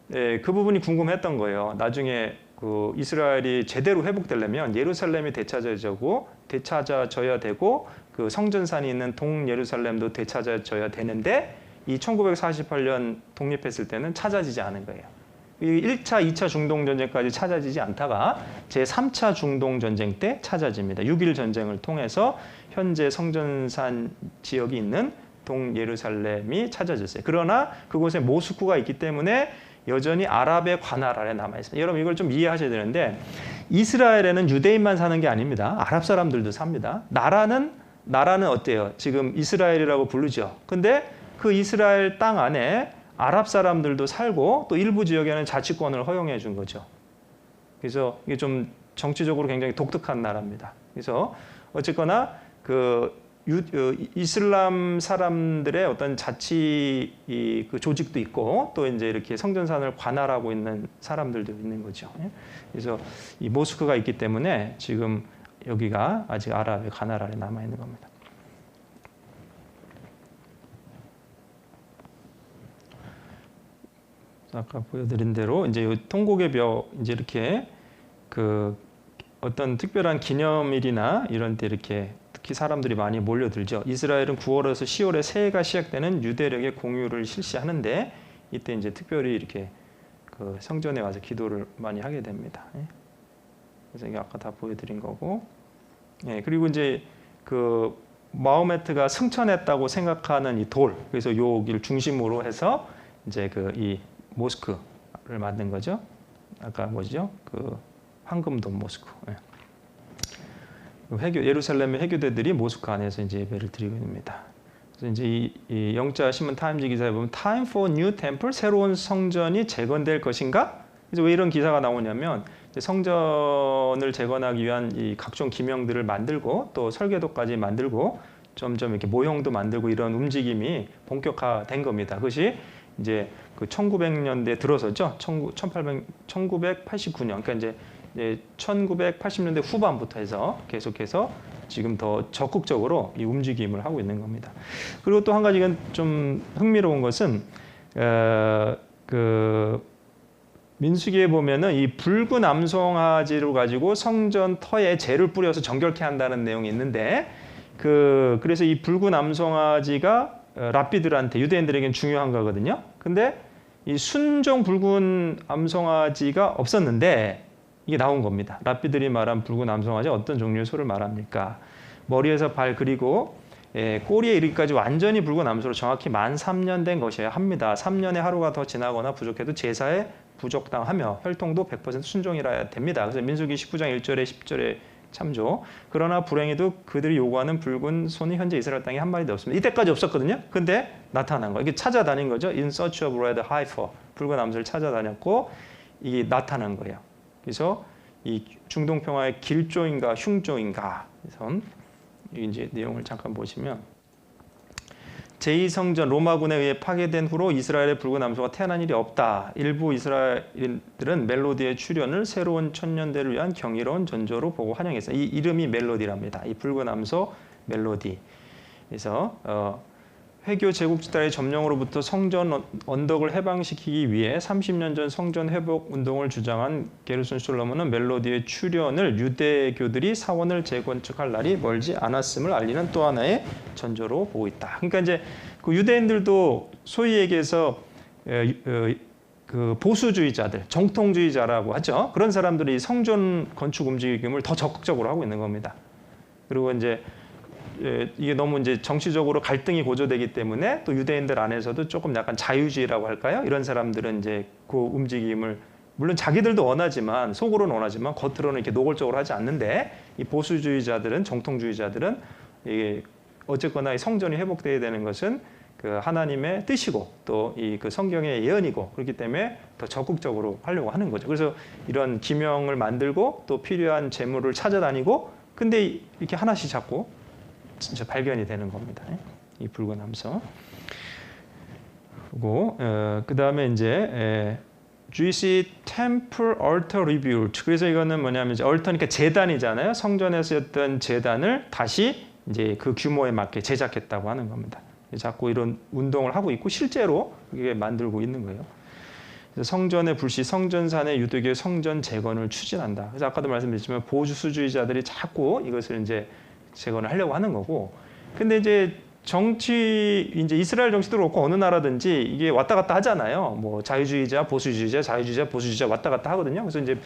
그 부분이 궁금했던 거예요. 나중에 그 이스라엘이 제대로 회복되려면 예루살렘이 되찾아져야 되고 그 성전산이 있는 동예루살렘도 되찾아져야 되는데 이 1948년 독립했을 때는 찾아지지 않은 거예요. 1차, 2차 중동전쟁까지 찾아지지 않다가 제3차 중동전쟁 때 찾아집니다. 6.1 전쟁을 통해서 현재 성전산 지역이 있는 동예루살렘이 찾아졌어요. 그러나 그곳에 모스크가 있기 때문에 여전히 아랍의 관할 아래 남아있습니다. 여러분 이걸 좀 이해하셔야 되는데 이스라엘에는 유대인만 사는 게 아닙니다. 아랍 사람들도 삽니다. 나라는 어때요? 지금 이스라엘이라고 부르죠. 근데 그 이스라엘 땅 안에 아랍 사람들도 살고 또 일부 지역에는 자치권을 허용해 준 거죠. 그래서 이게 좀 정치적으로 굉장히 독특한 나라입니다. 그래서 어쨌거나 그 이슬람 사람들의 어떤 자치 그 조직도 있고 또 이제 이렇게 성전산을 관할하고 있는 사람들도 있는 거죠. 그래서 이 모스크가 있기 때문에 지금 여기가 아직 아랍의 관할 아래 남아 있는 겁니다. 아까 보여드린 대로 이제 통곡의 벽 이제 이렇게 그 어떤 특별한 기념일이나 이런 때 이렇게 특히 사람들이 많이 몰려들죠. 이스라엘은 9월에서 10월에 새해가 시작되는 유대력의 공휴를 실시하는데 이때 이제 특별히 이렇게 그 성전에 와서 기도를 많이 하게 됩니다. 그래서 이게 아까 다 보여드린 거고, 그리고 이제 그 마호메트가 승천했다고 생각하는 이 돌, 그래서 여기를 중심으로 해서 이제 그 이 모스크를 만든 거죠. 아까 뭐죠? 그 황금돔 모스크. 예루살렘의 해교대들이 모스크 안에서 이제 예배를 드리고 있습니다. 그래서 이제 이 영자 신문 타임즈 기사에 보면 Time for New Temple, 새로운 성전이 재건될 것인가? 그래서 왜 이런 기사가 나오냐면 성전을 재건하기 위한 이 각종 기명들을 만들고 또 설계도까지 만들고 점점 이렇게 모형도 만들고 이런 움직임이 본격화된 겁니다. 그것이 이제 그 1900년대 들어서죠. 1989년, 그러니까 이제 1980년대 후반부터 해서 계속해서 지금 더 적극적으로 이 움직임을 하고 있는 겁니다. 그리고 또 한 가지 이건 좀 흥미로운 것은 그 민수기에 보면은 이 붉은 암송아지를 가지고 성전 터에 재를 뿌려서 정결케 한다는 내용이 있는데 그래서 이 붉은 암송아지가 랍비들한테 유대인들에겐 중요한 거거든요. 근데 이 순종 붉은 암송아지가 없었는데 이게 나온 겁니다. 랍비들이 말한 붉은 암송아지 어떤 종류의 소를 말합니까? 머리에서 발 그리고 꼬리에 이르기까지 완전히 붉은 암소로 정확히 만 3년 된 것이어야 합니다. 3년의 하루가 더 지나거나 부족해도 제사에 부적당하며 혈통도 100% 순종이라야 됩니다. 그래서 민수기 19장 1절에 10절에 참조. 그러나 불행히도 그들이 요구하는 붉은 손이 현재 이스라엘 땅에 한 마리도 없습니다. 이때까지 없었거든요. 근데 나타난 거. 이게 찾아다닌 거죠. In search of red heifer. 붉은 암소를 찾아다녔고 이게 나타난 거예요. 그래서 이 중동 평화의 길조인가 흉조인가. 그래서 이제 내용을 잠깐 보시면 제2성전 로마군에 의해 파괴된 후로 이스라엘의 붉은 암소가 태어난 일이 없다. 일부 이스라엘들은 멜로디의 출현을 새로운 천년대를 위한 경이로운 전조로 보고 환영했어요. 이 이름이 멜로디랍니다. 이 붉은 암소 멜로디. 그래서 회교 제국지단의 점령으로부터 성전 언덕을 해방시키기 위해 30년 전 성전 회복 운동을 주장한 게르손 솔로몬은 멜로디의 출현을 유대교들이 사원을 재건축할 날이 멀지 않았음을 알리는 또 하나의 전조로 보고 있다. 그러니까 이제 그 유대인들도 소위 얘기해서 그 보수주의자들, 정통주의자라고 하죠. 그런 사람들이 성전 건축 움직임을 더 적극적으로 하고 있는 겁니다. 그리고 이제 이게 너무 이제 정치적으로 갈등이 고조되기 때문에 또 유대인들 안에서도 조금 약간 자유주의라고 할까요? 이런 사람들은 이제 그 움직임을 물론 자기들도 원하지만 속으로는 원하지만 겉으로는 이렇게 노골적으로 하지 않는데 이 보수주의자들은 정통주의자들은 이게 어쨌거나 이 성전이 회복돼야 되는 것은 그 하나님의 뜻이고 또 이 그 성경의 예언이고 그렇기 때문에 더 적극적으로 하려고 하는 거죠. 그래서 이런 기명을 만들고 또 필요한 재물을 찾아다니고 근데 이렇게 하나씩 잡고 진짜 발견이 되는 겁니다. 이 붉은 암소. 그리고 그 다음에 이제 Jewish Temple Altar Rebuilt. 그래서 이거는 뭐냐면 이제 altar니까 제단이잖아요. 성전에서 했던 제단을 다시 이제 그 규모에 맞게 제작했다고 하는 겁니다. 자꾸 이런 운동을 하고 있고 실제로 그게 만들고 있는 거예요. 그래서 성전의 불씨, 성전산의 유대교의 성전 재건을 추진한다. 그래서 아까도 말씀드렸지만 보수주의자들이 자꾸 이것을 이제 재건을 하려고 하는 거고. 근데 이제 이제 이스라엘 정치도 그렇고 어느 나라든지 이게 왔다 갔다 하잖아요. 뭐 자유주의자, 보수주의자, 자유주의자, 보수주의자 왔다 갔다 하거든요. 그래서 이제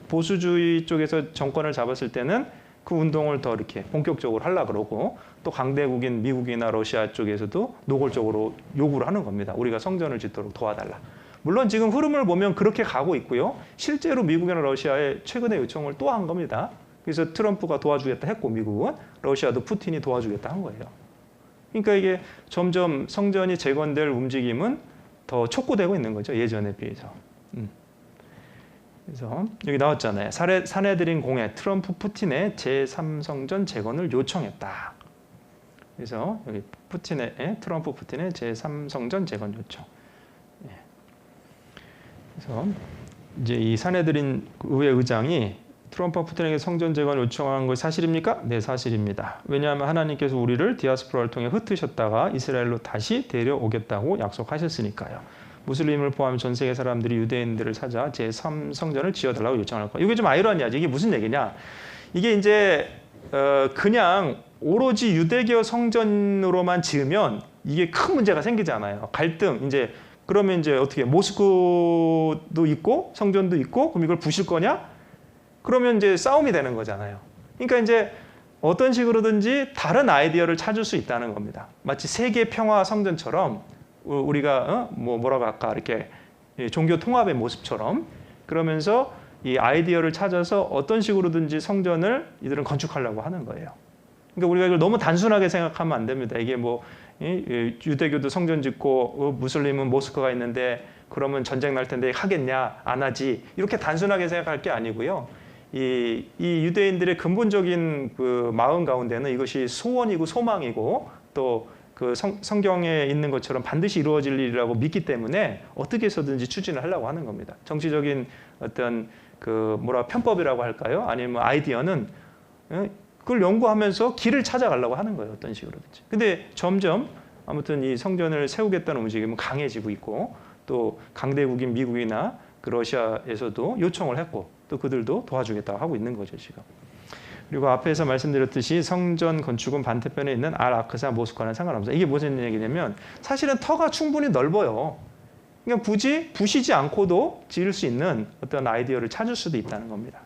보수주의 쪽에서 정권을 잡았을 때는 그 운동을 더 이렇게 본격적으로 하려고 그러고 또 강대국인 미국이나 러시아 쪽에서도 노골적으로 요구를 하는 겁니다. 우리가 성전을 짓도록 도와달라. 물론 지금 흐름을 보면 그렇게 가고 있고요. 실제로 미국이나 러시아에 최근에 요청을 또 한 겁니다. 그래서 트럼프가 도와주겠다 했고 미국은 러시아도 푸틴이 도와주겠다 한 거예요. 그러니까 이게 점점 성전이 재건될 움직임은 더 촉구되고 있는 거죠. 예전에 비해서. 그래서 여기 나왔잖아요. 사내들인 공회 트럼프 푸틴의 제3성전 재건을 요청했다. 그래서 여기 트럼프 푸틴의 제3성전 재건 요청. 그래서 이제 이 사내들인 의회 의장이 트럼프 푸틴에게 성전 재건을 요청한 것이 사실입니까? 네, 사실입니다. 왜냐하면 하나님께서 우리를 디아스포라를 통해 흩으셨다가 이스라엘로 다시 데려오겠다고 약속하셨으니까요. 무슬림을 포함해 전 세계 사람들이 유대인들을 찾아 제3성전을 지어달라고 요청할 거예요. 이게 좀 아이러니하죠. 이게 무슨 얘기냐? 이게 이제 그냥 오로지 유대교 성전으로만 지으면 이게 큰 문제가 생기잖아요. 갈등 이제 그러면 이제 어떻게 모스크도 있고 성전도 있고 그럼 이걸 부실 거냐? 그러면 이제 싸움이 되는 거잖아요. 그러니까 이제 어떤 식으로든지 다른 아이디어를 찾을 수 있다는 겁니다. 마치 세계 평화 성전처럼 우리가 뭐라고 할까 이렇게 종교 통합의 모습처럼 그러면서 이 아이디어를 찾아서 어떤 식으로든지 성전을 이들은 건축하려고 하는 거예요. 그러니까 우리가 이걸 너무 단순하게 생각하면 안 됩니다. 이게 뭐 유대교도 성전 짓고 무슬림은 모스크가 있는데 그러면 전쟁 날 텐데 하겠냐 안 하지 이렇게 단순하게 생각할 게 아니고요. 이 유대인들의 근본적인 그 마음 가운데는 이것이 소원이고 소망이고 또 그 성경에 있는 것처럼 반드시 이루어질 일이라고 믿기 때문에 어떻게 해서든지 추진을 하려고 하는 겁니다. 정치적인 어떤 그 편법이라고 할까요? 아니면 아이디어는 그걸 연구하면서 길을 찾아가려고 하는 거예요. 어떤 식으로든지. 근데 점점 아무튼 이 성전을 세우겠다는 움직임은 강해지고 있고 또 강대국인 미국이나 그 러시아에서도 요청을 했고 또 그들도 도와주겠다고 하고 있는 거죠 지금. 그리고 앞에서 말씀드렸듯이 성전 건축은 반대편에 있는 알-아크사 모스크와는 상관없어요. 이게 무슨 얘기냐면 사실은 터가 충분히 넓어요. 그러니까 굳이 부시지 않고도 지을 수 있는 어떤 아이디어를 찾을 수도 있다는 겁니다.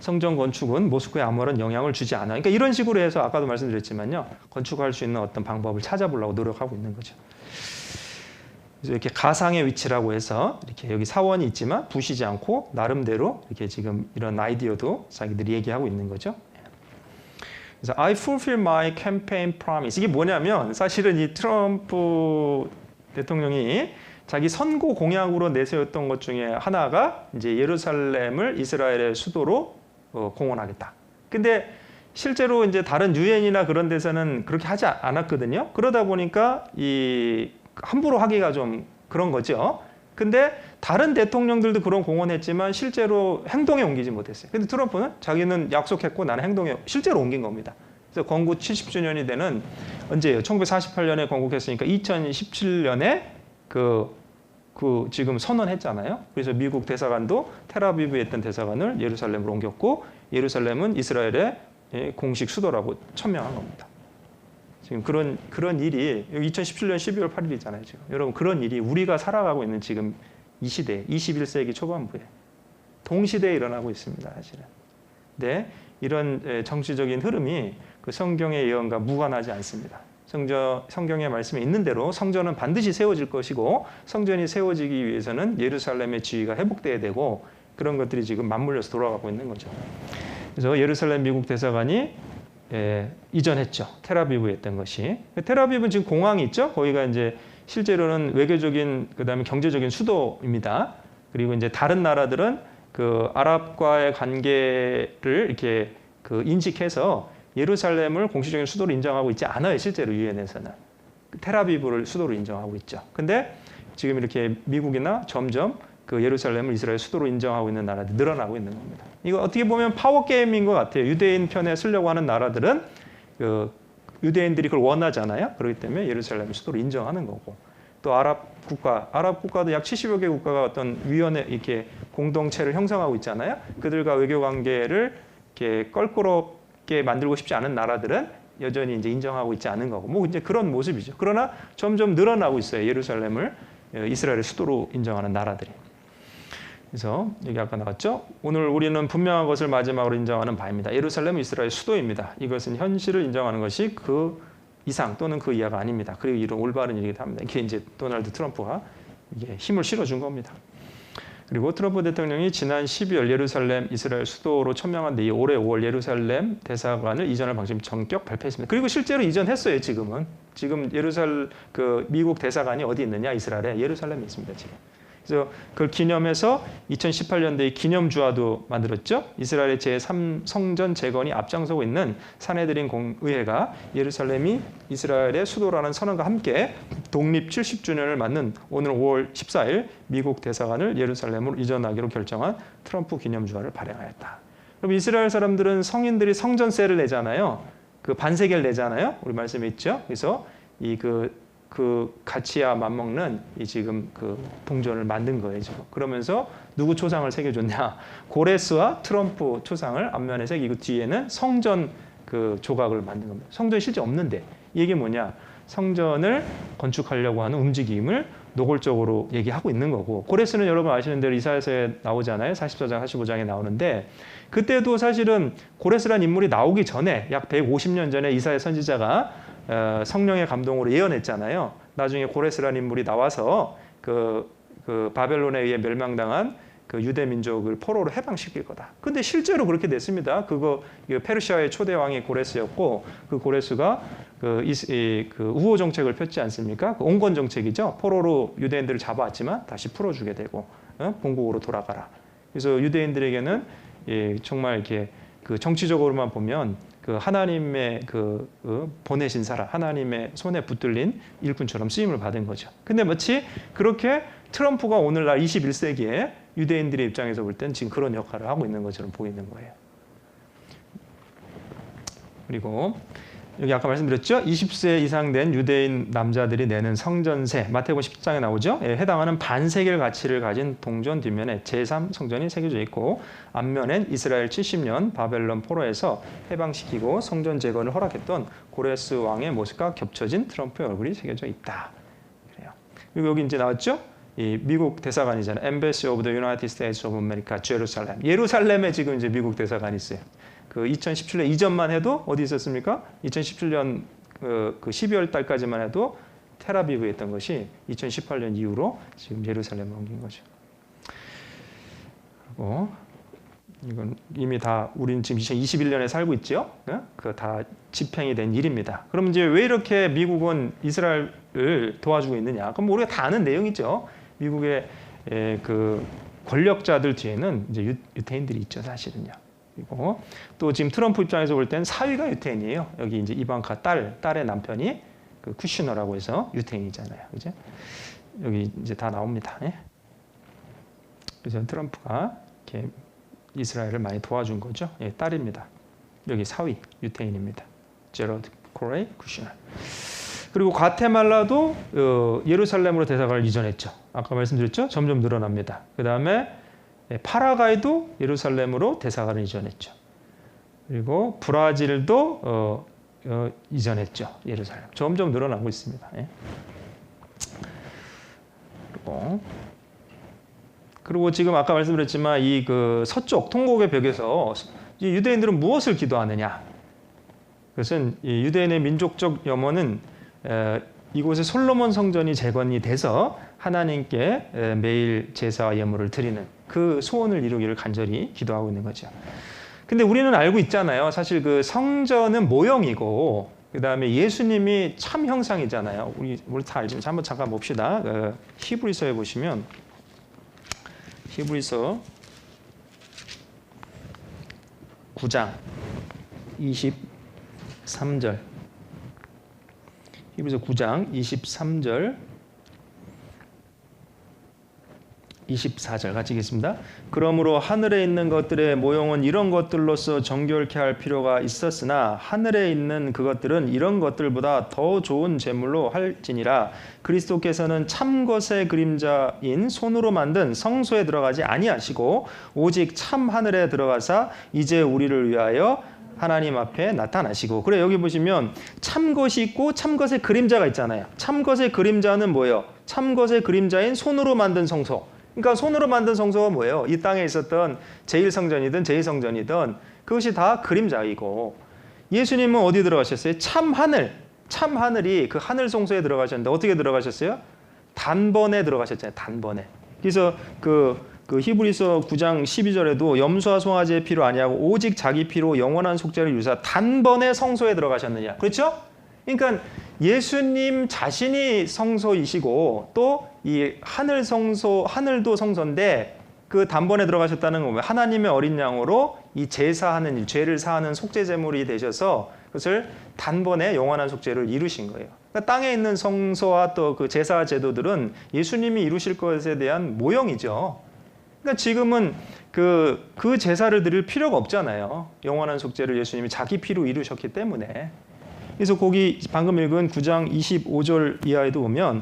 성전 건축은 모스크에 아무런 영향을 주지 않아. 그러니까 이런 식으로 해서 아까도 말씀드렸지만요. 건축할 수 있는 어떤 방법을 찾아보려고 노력하고 있는 거죠. 그래서 이렇게 가상의 위치라고 해서 이렇게 여기 사원이 있지만 부시지 않고 나름대로 이렇게 지금 이런 아이디어도 자기들이 얘기하고 있는 거죠. 그래서 I fulfill my campaign promise. 이게 뭐냐면 사실은 이 트럼프 대통령이 자기 선거 공약으로 내세웠던 것 중에 하나가 이제 예루살렘을 이스라엘의 수도로 공헌하겠다. 근데 실제로 이제 다른 유엔이나 그런 데서는 그렇게 하지 않았거든요. 그러다 보니까 이 함부로 하기가 좀 그런 거죠. 근데 다른 대통령들도 그런 공헌했지만 실제로 행동에 옮기지 못했어요. 근데 트럼프는 자기는 약속했고 나는 행동에 실제로 옮긴 겁니다. 그래서 건국 70주년이 되는 언제예요? 1948년에 건국했으니까 2017년에 그 지금 선언했잖아요. 그래서 미국 대사관도 텔아비브에 있던 대사관을 예루살렘으로 옮겼고 예루살렘은 이스라엘의 공식 수도라고 천명한 겁니다. 지금 그런 일이 2017년 12월 8일이잖아요. 지금 여러분 그런 일이 우리가 살아가고 있는 지금 이 시대, 21세기 초반부에 동시대에 일어나고 있습니다. 사실은. 네, 이런 정치적인 흐름이 그 성경의 예언과 무관하지 않습니다. 성경의 말씀에 있는 대로 성전은 반드시 세워질 것이고 성전이 세워지기 위해서는 예루살렘의 지위가 회복돼야 되고 그런 것들이 지금 맞물려서 돌아가고 있는 거죠. 그래서 예루살렘 미국 대사관이 이전했죠. 텔아비브에 있던 것이. 텔아비브는 지금 공항이 있죠. 거기가 이제 실제로는 외교적인 그다음에 경제적인 수도입니다. 그리고 이제 다른 나라들은 그 아랍과의 관계를 이렇게 그 인식해서 예루살렘을 공식적인 수도로 인정하고 있지 않아요. 실제로 유엔에서는 텔아비브를 수도로 인정하고 있죠. 근데 지금 이렇게 미국이나 점점 그 예루살렘을 이스라엘 수도로 인정하고 있는 나라들이 늘어나고 있는 겁니다. 이거 어떻게 보면 파워 게임인 것 같아요. 유대인 편에 서려고 하는 나라들은 그 유대인들이 그걸 원하잖아요. 그렇기 때문에 예루살렘을 수도로 인정하는 거고 또 아랍 국가도 약 70여 개 국가가 어떤 위원회 이렇게 공동체를 형성하고 있잖아요. 그들과 외교 관계를 이렇게 껄끄럽게 만들고 싶지 않은 나라들은 여전히 이제 인정하고 있지 않은 거고 뭐 이제 그런 모습이죠. 그러나 점점 늘어나고 있어요. 예루살렘을 이스라엘의 수도로 인정하는 나라들이. 그래서 여기 아까 나왔죠. 오늘 우리는 분명한 것을 마지막으로 인정하는 바입니다. 예루살렘은 이스라엘 수도입니다. 이것은 현실을 인정하는 것이 그 이상 또는 그 이하가 아닙니다. 그리고 이런 올바른 일이기도 합니다. 이게 이제 도널드 트럼프가 이게 힘을 실어준 겁니다. 그리고 트럼프 대통령이 지난 12월 예루살렘 이스라엘 수도로 천명한 뒤 올해 5월 예루살렘 대사관을 이전할 방침 전격 발표했습니다. 그리고 실제로 이전했어요. 지금 그 미국 대사관이 어디 있느냐? 이스라엘에 예루살렘에 있습니다. 지금. 그래서 그걸 기념해서 2018년도에 기념주화도 만들었죠. 이스라엘의 제3성전 재건이 앞장서고 있는 산헤드린 공의회가 예루살렘이 이스라엘의 수도라는 선언과 함께 독립 70주년을 맞는 오늘 5월 14일 미국 대사관을 예루살렘으로 이전하기로 결정한 트럼프 기념주화를 발행하였다. 그럼 이스라엘 사람들은 성인들이 성전세를 내잖아요. 그 반세겔 내잖아요. 우리 말씀에 있죠. 그래서 그 가치와 맞먹는 이 지금 그 동전을 만든 거예요. 지금. 그러면서 누구 초상을 새겨줬냐? 고레스와 트럼프 초상을 앞면에 새기고 뒤에는 성전 그 조각을 만든 겁니다. 성전이 실제 없는데 이게 뭐냐? 성전을 건축하려고 하는 움직임을 노골적으로 얘기하고 있는 거고 고레스는 여러분 아시는 대로 이사야서에 나오잖아요. 44장, 45장에 나오는데 그때도 사실은 고레스라는 인물이 나오기 전에 약 150년 전에 이사야 선지자가 성령의 감동으로 예언했잖아요. 나중에 고레스라는 인물이 나와서 그 바벨론에 의해 멸망당한 그 유대 민족을 포로로 해방시킬 거다. 근데 실제로 그렇게 됐습니다. 페르시아의 초대 왕이 고레스였고 그 고레스가 그 우호 정책을 폈지 않습니까? 그 온건 정책이죠. 포로로 유대인들을 잡아왔지만 다시 풀어주게 되고 본국으로 돌아가라. 그래서 유대인들에게는 정말 이렇게 그 정치적으로만 보면 그 하나님의 보내신 사람, 하나님의 손에 붙들린 일꾼처럼 쓰임을 받은 거죠. 근데 마치 그렇게 트럼프가 오늘날 21세기에 유대인들의 입장에서 볼 땐 지금 그런 역할을 하고 있는 것처럼 보이는 거예요. 그리고 여기 아까 말씀드렸죠? 20세 이상 된 유대인 남자들이 내는 성전세, 마태복음 10장에 나오죠? 예, 해당하는 반세겔 가치를 가진 동전 뒷면에 제3성전이 새겨져 있고 앞면엔 이스라엘 70년 바벨론 포로에서 해방시키고 성전 재건을 허락했던 고레스 왕의 모습과 겹쳐진 트럼프의 얼굴이 새겨져 있다. 그래요. 그리고 여기 이제 나왔죠? 이 미국 대사관이잖아요. Embassy of the United States of America, Jerusalem. 예루살렘에 지금 이제 미국 대사관이 있어요. 그 2017년 이전만 해도 어디 있었습니까? 2017년 그 12월 달까지만 해도 텔아비브에 있던 것이 2018년 이후로 지금 예루살렘에 옮긴 거죠. 그리고 이건 이미 다 우리는 지금 2021년에 살고 있죠. 그 다 집행이 된 일입니다. 그럼 이제 왜 이렇게 미국은 이스라엘을 도와주고 있느냐? 그럼 우리가 다 아는 내용이죠. 미국의 그 권력자들 뒤에는 이제 유태인들이 있죠, 사실은요. 그리고 또 지금 트럼프 입장에서 볼 때는 사위가 유태인이에요. 여기 이제 이방카 딸의 남편이 그 쿠슈너라고 해서 유태인이잖아요. 그죠? 여기 이제 다 나옵니다. 예? 그래서 트럼프가 이렇게 이스라엘을 많이 도와준 거죠. 예, 딸입니다. 여기 사위 유태인입니다. 제러드 코레이 쿠슈너. 그리고 과테말라도 예루살렘으로 대사관을 이전했죠. 아까 말씀드렸죠. 점점 늘어납니다. 그 다음에 파라과이도 예루살렘으로 대사관을 이전했죠. 그리고 브라질도 이전했죠. 예루살렘. 점점 늘어나고 있습니다. 예. 그리고 지금 아까 말씀드렸지만 이 그 서쪽 통곡의 벽에서 이 유대인들은 무엇을 기도하느냐? 그것은 이 유대인의 민족적 염원은 이곳에 솔로몬 성전이 재건이 돼서 하나님께 매일 제사와 예물을 드리는 그 소원을 이루기를 간절히 기도하고 있는 거죠. 근데 우리는 알고 있잖아요. 사실 그 성전은 모형이고 그 다음에 예수님이 참 형상이잖아요. 우리 다 알지만 한번 잠깐 봅시다. 히브리서에 보시면 히브리서 9장 23절 히브리서 9장 23절 24절 같이 읽겠습니다. 그러므로 하늘에 있는 것들의 모형은 이런 것들로서 정결케 할 필요가 있었으나 하늘에 있는 그것들은 이런 것들보다 더 좋은 제물로 할지니라. 그리스도께서는 참 것의 그림자인 손으로 만든 성소에 들어가지 아니하시고 오직 참 하늘에 들어가사 이제 우리를 위하여 하나님 앞에 나타나시고. 그래 여기 보시면 참 것이 있고 참 것의 그림자가 있잖아요. 참 것의 그림자는 뭐예요? 참 것의 그림자인 손으로 만든 성소. 그러니까 손으로 만든 성소가 뭐예요? 이 땅에 있었던 제1성전이든 제2성전이든 그것이 다 그림자이고 예수님은 어디 들어가셨어요? 참 하늘이 그 하늘 성소에 들어가셨는데 어떻게 들어가셨어요? 단번에 들어가셨잖아요. 단번에. 그래서 그 히브리서 9장 12절에도 염소와 송아지의 피로 아니하고 오직 자기 피로 영원한 속죄를 이루사 단번에 성소에 들어가셨느냐. 그렇죠? 그러니까 예수님 자신이 성소이시고 또 이 하늘도 성소인데 그 단번에 들어가셨다는 건 뭐예요? 하나님의 어린 양으로 이 제사하는 일, 죄를 사하는 속죄 제물이 되셔서 그것을 단번에 영원한 속죄를 이루신 거예요. 그러니까 땅에 있는 성소와 또 그 제사 제도들은 예수님이 이루실 것에 대한 모형이죠. 그러니까 지금은 그 제사를 드릴 필요가 없잖아요. 영원한 속죄를 예수님이 자기 피로 이루셨기 때문에. 그래서 거기 방금 읽은 9장 25절 이하에도 보면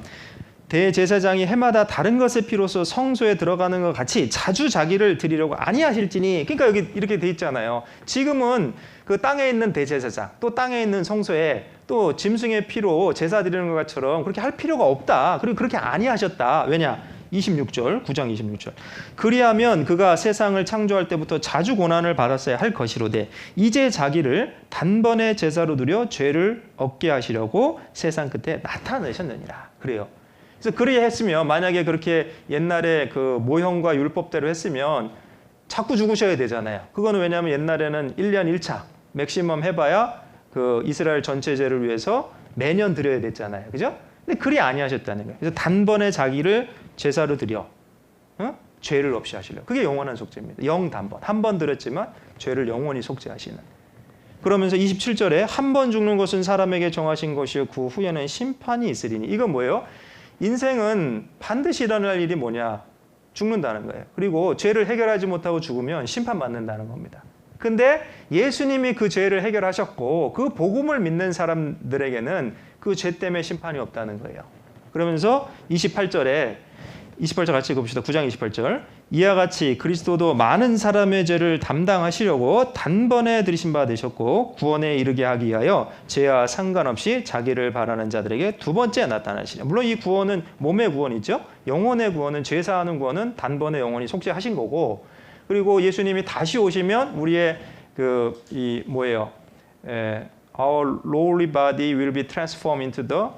대제사장이 해마다 다른 것의 피로서 성소에 들어가는 것 같이 자주 자기를 드리려고 아니하실지니. 그러니까 여기 이렇게 돼 있잖아요. 지금은 그 땅에 있는 대제사장 또 땅에 있는 성소에 또 짐승의 피로 제사 드리는 것처럼 그렇게 할 필요가 없다. 그리고 그렇게 아니하셨다. 왜냐? 26절, 9장 26절. 그리하면 그가 세상을 창조할 때부터 자주 고난을 받았어야 할 것이로되 이제 자기를 단번에 제사로 드려 죄를 없게 하시려고 세상 끝에 나타내셨느니라. 그래요. 그래서 그리 했으면 만약에 그렇게 옛날에 그 모형과 율법대로 했으면 자꾸 죽으셔야 되잖아요. 그거는 왜냐하면 옛날에는 1년 1차 맥시멈 해봐야 그 이스라엘 전체 죄를 위해서 매년 드려야 됐잖아요. 그죠? 근데 그리 아니하셨다는 거예요. 그래서 단번에 자기를 제사로 드려 죄를 없이 하시려고. 그게 영원한 속죄입니다. 영단번. 한 번 드렸지만 죄를 영원히 속죄하시는. 그러면서 27절에 한 번 죽는 것은 사람에게 정하신 것이요 그 후에는 심판이 있으리니. 이건 뭐예요? 인생은 반드시 일어날 일이 뭐냐? 죽는다는 거예요. 그리고 죄를 해결하지 못하고 죽으면 심판받는다는 겁니다. 근데 예수님이 그 죄를 해결하셨고 그 복음을 믿는 사람들에게는 그 죄 때문에 심판이 없다는 거예요. 그러면서 28절 같이 읽어봅시다. 9장 28절. 이와 같이 그리스도도 많은 사람의 죄를 담당하시려고 단번에 들이신 바 되셨고 구원에 이르게 하기 위하여 죄와 상관없이 자기를 바라는 자들에게 두 번째 나타나시려. 물론 이 구원은 몸의 구원이죠. 영혼의 구원은, 죄 사하는 구원은 단번에 영원히 속죄하신 거고, 그리고 예수님이 다시 오시면 우리의 Our lowly body will be transformed into the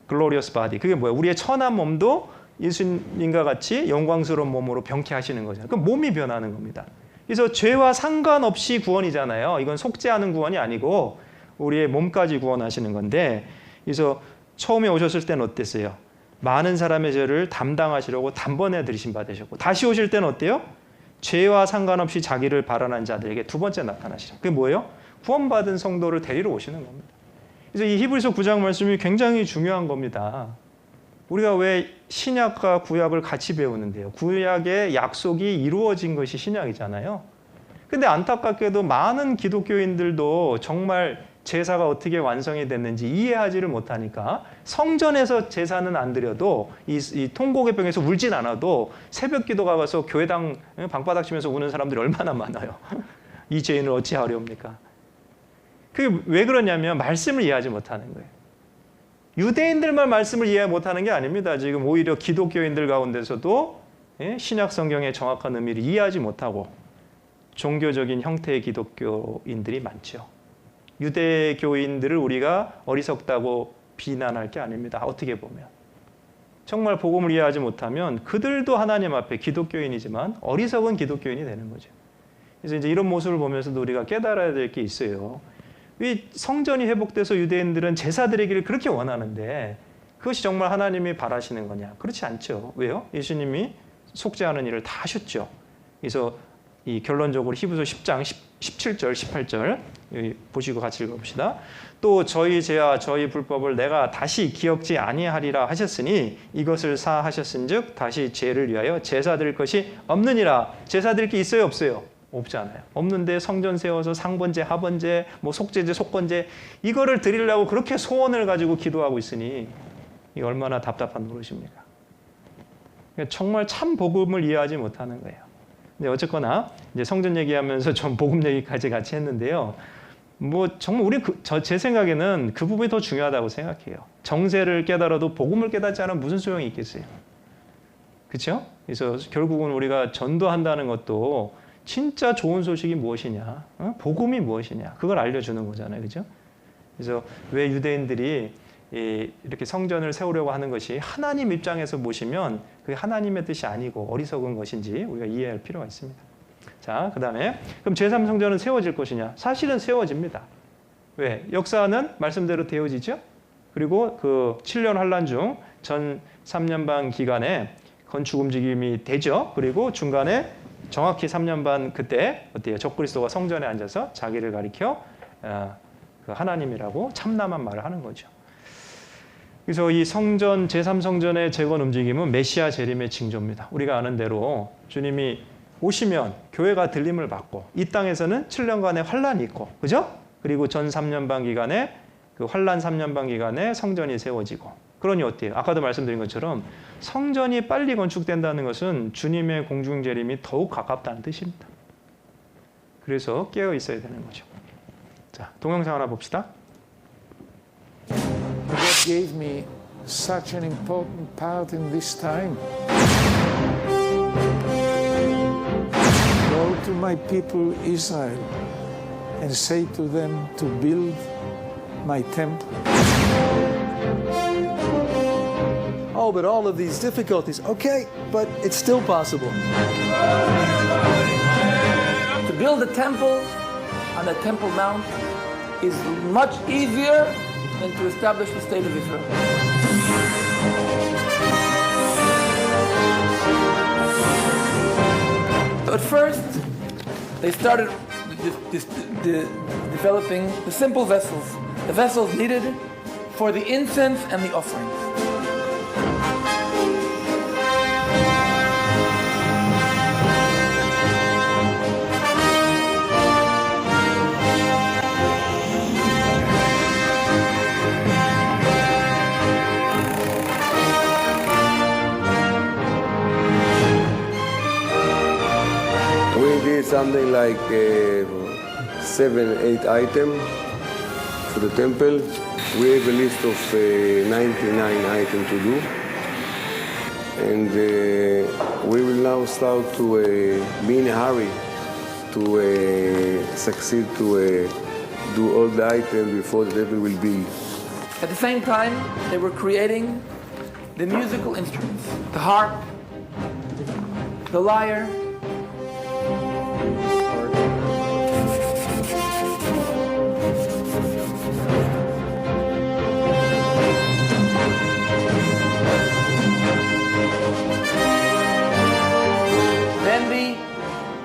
glorious body. 그게 뭐예요? 우리의 천한 몸도 예수님과 같이 영광스러운 몸으로 변케 하시는 거죠. 그럼 몸이 변하는 겁니다. 그래서 죄와 상관없이 구원이잖아요. 이건 속죄하는 구원이 아니고 우리의 몸까지 구원하시는 건데, 그래서 처음에 오셨을 때는 어땠어요? 많은 사람의 죄를 담당하시려고 단번에 들이신 바 되셨고, 다시 오실 때는 어때요? 죄와 상관없이 자기를 바라는 자들에게 두 번째 나타나시죠. 그게 뭐예요? 구원받은 성도를 데리러 오시는 겁니다. 그래서 이 히브리서 9장 말씀이 굉장히 중요한 겁니다. 우리가 왜 신약과 구약을 같이 배우는데요? 구약의 약속이 이루어진 것이 신약이잖아요. 근데 안타깝게도 많은 기독교인들도 정말 제사가 어떻게 완성이 됐는지 이해하지를 못하니까 성전에서 제사는 안 드려도 이 통곡의병에서 울진 않아도 새벽 기도 가서 교회당 방바닥 치면서 우는 사람들이 얼마나 많아요. 이 죄인을 어찌하려옵니까? 그게 왜 그러냐면 말씀을 이해하지 못하는 거예요. 유대인들만 말씀을 이해 못하는 게 아닙니다. 지금 오히려 기독교인들 가운데서도 신약 성경의 정확한 의미를 이해하지 못하고 종교적인 형태의 기독교인들이 많죠. 유대교인들을 우리가 어리석다고 비난할 게 아닙니다. 어떻게 보면 정말 복음을 이해하지 못하면 그들도 하나님 앞에 기독교인이지만 어리석은 기독교인이 되는 거죠. 그래서 이제 이런 모습을 보면서도 우리가 깨달아야 될 게 있어요. 이 성전이 회복돼서 유대인들은 제사 드리기를 그렇게 원하는데 그것이 정말 하나님이 바라시는 거냐? 그렇지 않죠. 왜요? 예수님이 속죄하는 일을 다 하셨죠. 그래서 이 결론적으로 히브리서 10장 17절, 18절 보시고 같이 읽어봅시다. 또 저희 죄와 저희 불법을 내가 다시 기억지 아니하리라 하셨으니 이것을 사하셨은즉 다시 죄를 위하여 제사 드릴 것이 없느니라. 제사 드릴 게 있어요, 없어요? 없잖아요. 없는데 성전 세워서 상번제, 하번제, 뭐 속죄제, 속건제 이거를 드리려고 그렇게 소원을 가지고 기도하고 있으니 이 얼마나 답답한 노릇입니까? 정말 참 복음을 이해하지 못하는 거예요. 근데 어쨌거나 이제 성전 얘기하면서 좀 복음 얘기까지 같이 했는데요. 뭐 정말 제 생각에는 그 부분이 더 중요하다고 생각해요. 정세를 깨달아도 복음을 깨닫지 않으면 무슨 소용이 있겠어요? 그렇죠? 그래서 결국은 우리가 전도한다는 것도 진짜 좋은 소식이 무엇이냐, 복음이 무엇이냐, 그걸 알려주는 거잖아요, 그렇죠? 그래서 왜 유대인들이 이렇게 성전을 세우려고 하는 것이 하나님 입장에서 보시면 그게 하나님의 뜻이 아니고 어리석은 것인지 우리가 이해할 필요가 있습니다. 자, 그 다음에 그럼 제3성전은 세워질 것이냐? 사실은 세워집니다. 왜? 역사는 말씀대로 되어지죠? 그리고 그 7년 환란 중 전 3년 반 기간에 건축 움직임이 되죠. 그리고 중간에 정확히 3년 반 그때 어때요? 적그리스도가 성전에 앉아서 자기를 가리켜 그 하나님이라고 참남한 말을 하는 거죠. 그래서 이 성전 제3성전의 재건 움직임은 메시아 재림의 징조입니다. 우리가 아는 대로 주님이 오시면 교회가 들림을 받고 이 땅에서는 7년간의 환란이 있고, 그죠? 그리고 전 3년 반 기간에 그 환란 3년 반 기간에 성전이 세워지고, 그러니 어때요? 아까도 말씀드린 것처럼 성전이 빨리 건축된다는 것은 주님의 공중 재림이 더욱 가깝다는 뜻입니다. 그래서 깨어 있어야 되는 거죠. 자, 동영상 하나 봅시다. God gave me such an important part in this time. Go to my people Israel and say to them to build my temple. Oh, but all of these difficulties. Okay, but it's still possible. To build a temple on the Temple Mount is much easier than to establish the state of Israel. So at first, they started developing the simple vessels, the vessels needed for the incense and the offerings. something like 7, 8 items for the temple. We have a list of 99 items to do. And we will now start to be in a hurry to succeed to do all the items before the temple will be. At the same time, they were creating the musical instruments, the harp, the lyre. Then the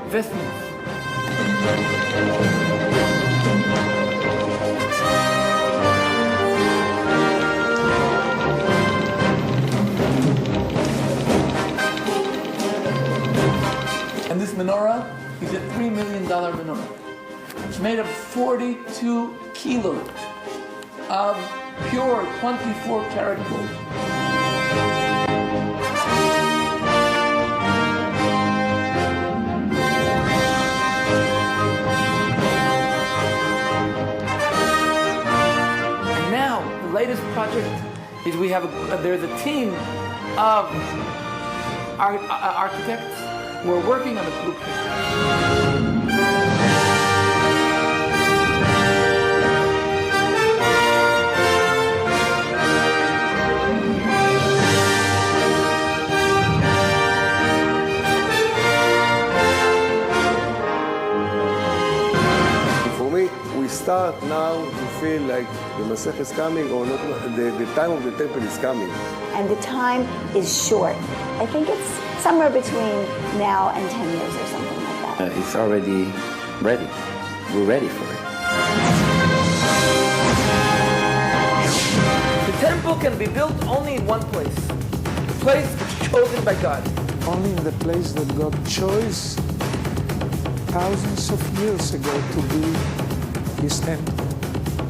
vestments. And this menorah is a $3 million menorah. It's made of 42 kilos of pure 24 karat gold. And now the latest project is there's a team of architects. We're working on the blueprint. For me, we start now to feel like the Masech is coming, or not, the time of the temple is coming. And the time is short. I think it's somewhere between now and 10 years or something like that. It's already ready. We're ready for it. The temple can be built only in one place. The place chosen by God. Only in the place that God chose thousands of years ago to build His temple.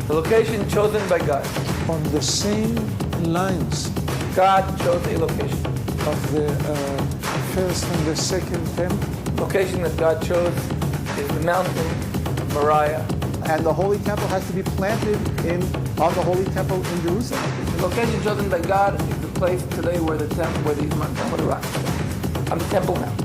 The location chosen by God. On the same lines God chose a location. of the first and the second temple. Location that God chose is the mountain Moriah. And the Holy Temple has to be planted on the Holy Temple in Jerusalem. The location chosen by God is the place today where the Temple Rock is. On the Temple Mount.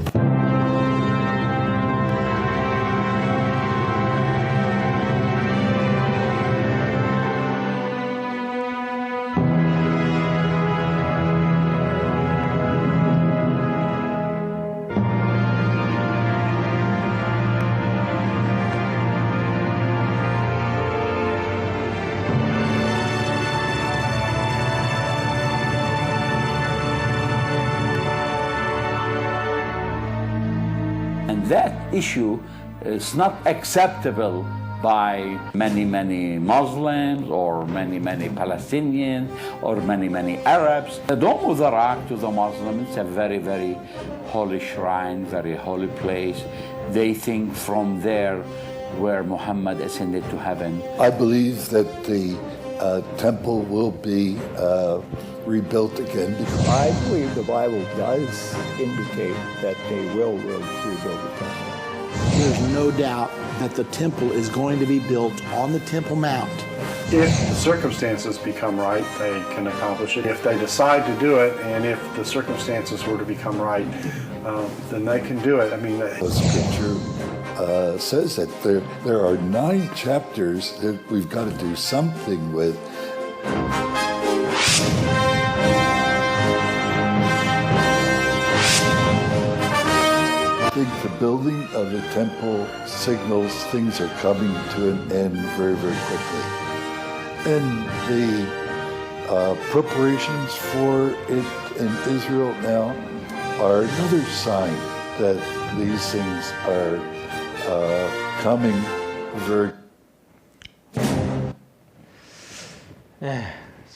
And that issue is not acceptable by many Muslims or many Palestinians or many Arabs. The Dome of the Rock to the Muslims is a very holy shrine, very holy place. They think from there where Muhammad ascended to heaven. I believe that the temple will be rebuilt again. I believe the Bible does indicate that they will rebuild the temple. There's no doubt that the temple is going to be built on the Temple Mount. If the circumstances become right, they can accomplish it. If they decide to do it, and if the circumstances were to become right, then they can do it. I mean, the scripture says that there are 9 chapters that we've got to do something with. I think the building of the temple signals things are coming to an end very quickly. And the preparations for it in Israel now are another sign that these things are coming very.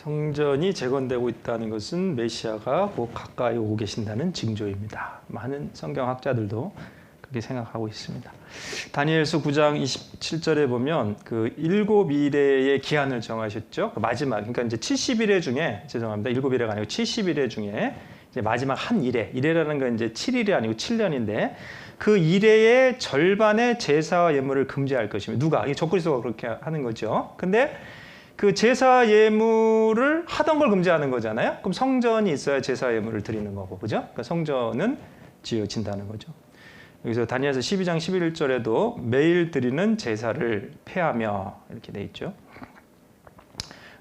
성전이 재건되고 있다는 것은 메시아가 곧 가까이 오고 계신다는 징조입니다. 많은 성경학자들도 그렇게 생각하고 있습니다. 다니엘서 9장 27절에 보면 그 7일의 기한을 정하셨죠. 그 마지막, 그러니까 이제 70일의 중에, 죄송합니다. 7일회가 아니고 70일의 중에 이제 마지막 한 일회라는 건 이제 7일이 아니고 7년인데 그 일회의 절반의 제사와 예물을 금지할 것입니다. 누가? 이 적그리스도가 그렇게 하는 거죠. 근데 그 제사 예물을 하던 걸 금지하는 거잖아요. 그럼 성전이 있어야 제사 예물을 드리는 거고, 그죠? 그러니까 성전은 지어진다는 거죠. 여기서 다니엘서 12장 11절에도 매일 드리는 제사를 폐하며 이렇게 돼 있죠.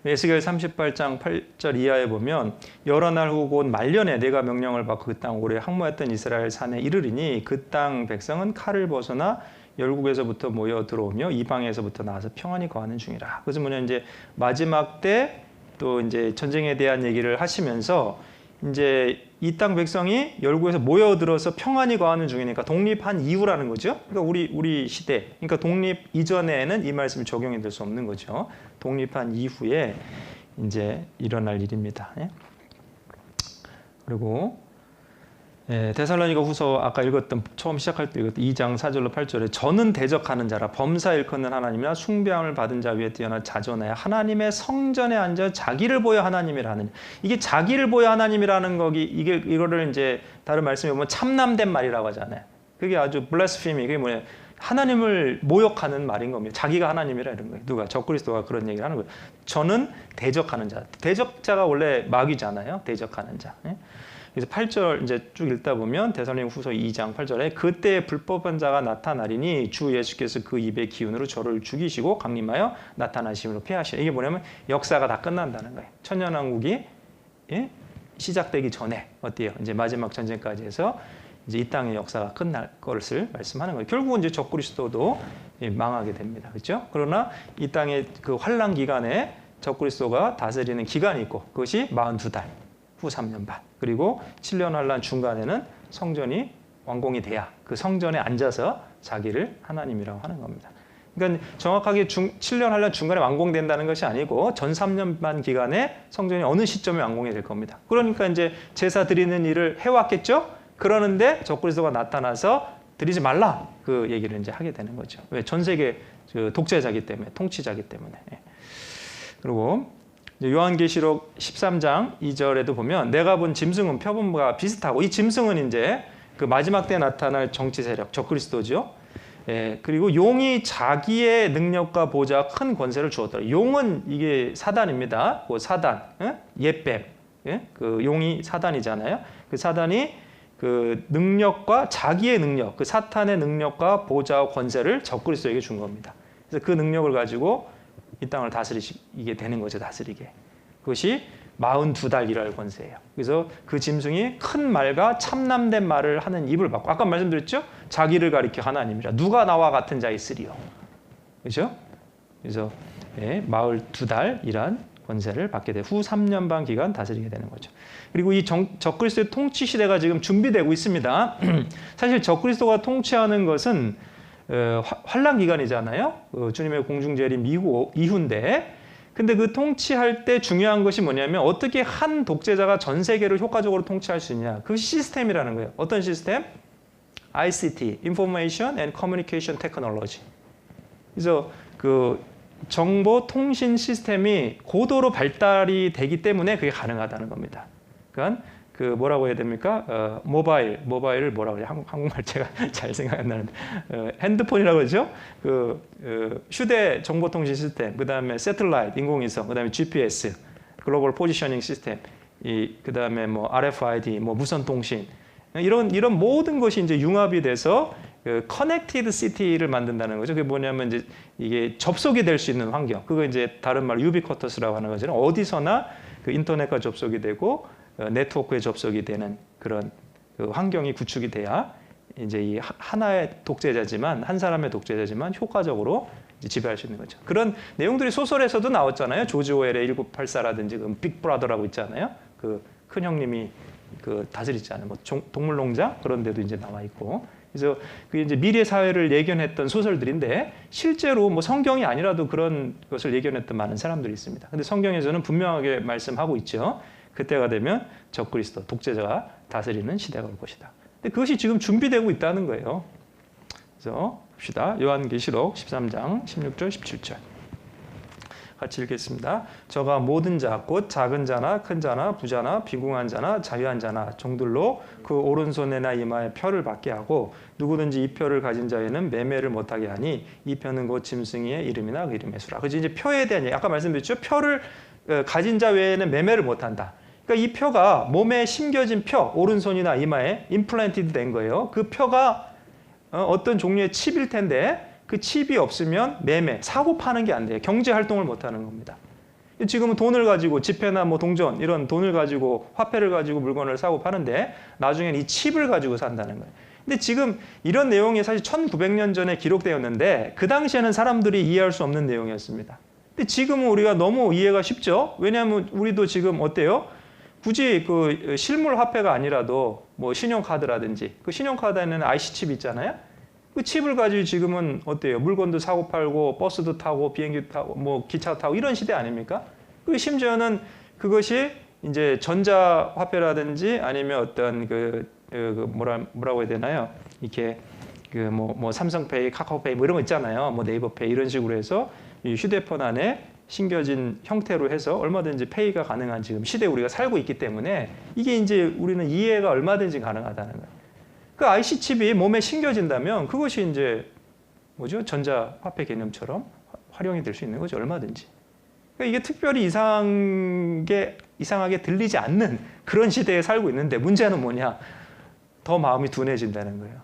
에스겔 38장 8절 이하에 보면 여러 날 후 곧 말년에 내가 명령을 받고 그 땅 오래 항모했던 이스라엘 산에 이르리니 그 땅 백성은 칼을 벗어나 열국에서부터 모여 들어오며 이방에서부터 나와서 평안히 거하는 중이라. 그래서 뭐냐 이제 마지막 때 또 이제 전쟁에 대한 얘기를 하시면서 이제 이 땅 백성이 열국에서 모여들어서 평안히 거하는 중이니까 독립한 이후라는 거죠. 그러니까 우리 시대, 그러니까 독립 이전에는 이 말씀이 적용이 될 수 없는 거죠. 독립한 이후에 이제 일어날 일입니다. 그리고 데살로니가 후서 아까 읽었던 처음 시작할 때 읽었던 2장 4절로 8절에 저는 대적하는 자라 범사 일컫는 하나님이나 숭배함을 받은 자 위에 뛰어나 자존하여 하나님의 성전에 앉아 자기를 보여 하나님이라 하느니 이게 자기를 보여 하나님이라는 거기 이거를 이제 다른 말씀에 보면 참남된 말이라고 하잖아요. 그게 아주 블라스피미 그게 뭐냐 하나님을 모욕하는 말인 겁니다. 자기가 하나님이라 이런 거예요. 누가 적그리스도가 그런 얘기를 하는 거예요. 저는 대적하는 자. 대적자가 원래 마귀잖아요. 대적하는 자. 그래서 8절 이제 쭉 읽다 보면 데살로니가 후서 2장 8절에 그때 불법한 자가 나타나리니 주 예수께서 그 입의 기운으로 저를 죽이시고 강림하여 나타나심으로 폐하시라. 이게 뭐냐면 역사가 다 끝난다는 거예요. 천년왕국이 시작되기 전에 어때요? 이제 마지막 전쟁까지 해서 이제 이 땅의 역사가 끝날 것을 말씀하는 거예요. 결국은 이제 적그리스도도 망하게 됩니다. 그렇죠? 그러나 이 땅의 그 환란 기간에 적그리스도가 다스리는 기간이 있고 그것이 42달 후 3년 반. 그리고 7년 환란 중간에는 성전이 완공이 돼야 그 성전에 앉아서 자기를 하나님이라고 하는 겁니다. 그러니까 정확하게 7년 환란 중간에 완공된다는 것이 아니고 전 3년 반 기간에 성전이 어느 시점에 완공이 될 겁니다. 그러니까 이제 제사 드리는 일을 해왔겠죠? 그러는데 적그리스도가 나타나서 드리지 말라 그 얘기를 이제 하게 되는 거죠. 왜? 전 세계 독재자기 때문에, 통치자기 때문에. 그리고 요한계시록 13장 2절에도 보면 내가 본 짐승은 표범과 비슷하고 이 짐승은 이제 그 마지막 때 나타날 정치 세력 적그리스도죠. 그리고 용이 자기의 능력과 보좌 큰 권세를 주었더라. 용은 이게 사단입니다. 그 사단, 옛뱀, 그 용이 사단이잖아요. 그 사단이 그 능력과 자기의 능력, 그 사탄의 능력과 보좌와 권세를 적그리스도에게 준 겁니다. 그래서 그 능력을 가지고 이 땅을 다스리게 되는 거죠. 다스리게. 그것이 42달 일할 권세예요. 그래서 그 짐승이 큰 말과 참남된 말을 하는 입을 받고 아까 말씀드렸죠? 자기를 가리켜 하나님이라 누가 나와 같은 자 있으리요. 그렇죠? 그래서 42달 일한 권세를 받게 돼 후 3년 반 기간 다스리게 되는 거죠. 그리고 이 적그리스도의 통치 시대가 지금 준비되고 있습니다. 사실 적그리스도가 통치하는 것은 환란 기간이잖아요. 주님의 공중재림 이후인데 근데 그 통치할 때 중요한 것이 뭐냐면 어떻게 한 독재자가 전 세계를 효과적으로 통치할 수 있냐. 그 시스템이라는 거예요. 어떤 시스템? ICT, Information and Communication Technology. 그래서 그 정보 통신 시스템이 고도로 발달이 되기 때문에 그게 가능하다는 겁니다. 그러니까 그 뭐라고 해야 됩니까? 모바일을 뭐라고 해요? 한국말 제가 잘 생각 안 나는데 핸드폰이라고 그러죠? 휴대 정보통신 시스템, 그 다음에 새틀라이트 인공위성, 그 다음에 GPS, 글로벌 포지셔닝 시스템, 그 다음에 뭐 RFID, 뭐 무선 통신 이런 모든 것이 이제 융합이 돼서 커넥티드 시티를 만든다는 거죠. 그게 뭐냐면 이제 이게 접속이 될 수 있는 환경. 그거 이제 다른 말로 유비쿼터스라고 하는 거죠. 어디서나 그 인터넷과 접속이 되고 네트워크에 접속이 되는 그런 그 환경이 구축이 돼야 이제 이 하나의 독재자지만 한 사람의 독재자지만 효과적으로 이제 지배할 수 있는 거죠. 그런 내용들이 소설에서도 나왔잖아요. 조지 오웰의 1984라든지 그 빅브라더라고 있잖아요. 그 큰 형님이 그 다스리잖아요. 뭐 동물농장 그런 데도 이제 나와 있고. 그래서 그게 이제 미래 사회를 예견했던 소설들인데 실제로 뭐 성경이 아니라도 그런 것을 예견했던 많은 사람들이 있습니다. 근데 성경에서는 분명하게 말씀하고 있죠. 그때가 되면 적그리스도 독재자가 다스리는 시대가 올 것이다. 근데 그것이 지금 준비되고 있다는 거예요. 그래서 봅시다. 요한계시록 13장 16절 17절. 같이 읽겠습니다. 저가 모든 자, 곧 작은 자나 큰 자나 부자나 빈궁한 자나 자유한 자나 종들로 그 오른손에나 이마에 표를 받게 하고 누구든지 이 표를 가진 자에는 매매를 못하게 하니 이 표는 곧 짐승의 이름이나 그 이름의 수라. 그래서 이제 표에 대한 얘기, 아까 말씀드렸죠. 표를 가진 자 외에는 매매를 못한다. 그러니까 이 표가 몸에 심겨진 표, 오른손이나 이마에 임플란티드 된 거예요. 그 표가 어떤 종류의 칩일 텐데 그 칩이 없으면 매매, 사고 파는 게 안 돼요. 경제 활동을 못 하는 겁니다. 지금은 돈을 가지고 지폐나 뭐 동전 이런 돈을 가지고 화폐를 가지고 물건을 사고 파는데 나중에는 이 칩을 가지고 산다는 거예요. 근데 지금 이런 내용이 사실 1900년 전에 기록되었는데 그 당시에는 사람들이 이해할 수 없는 내용이었습니다. 근데 지금은 우리가 너무 이해가 쉽죠. 왜냐하면 우리도 지금 어때요? 굳이 그 실물 화폐가 아니라도 뭐 신용카드라든지 그 신용카드에는 IC 칩 있잖아요. 그 칩을 가지고 지금은 어때요? 물건도 사고 팔고 버스도 타고 비행기 타고 뭐 기차 타고 이런 시대 아닙니까? 그 심지어는 그것이 이제 전자 화폐라든지 아니면 어떤 뭐라고 해야 되나요? 이렇게 뭐 삼성페이, 카카오페이 뭐 이런 거 있잖아요. 뭐 네이버페이 이런 식으로 해서 이 휴대폰 안에 심겨진 형태로 해서 얼마든지 페이가 가능한 지금 시대에 우리가 살고 있기 때문에 이게 이제 우리는 이해가 얼마든지 가능하다는 거예요. 그 IC 칩이 몸에 심겨진다면 그것이 이제 뭐죠? 전자 화폐 개념처럼 활용이 될 수 있는 거죠. 얼마든지. 그러니까 이게 특별히 이상하게 들리지 않는 그런 시대에 살고 있는데 문제는 뭐냐? 더 마음이 둔해진다는 거예요.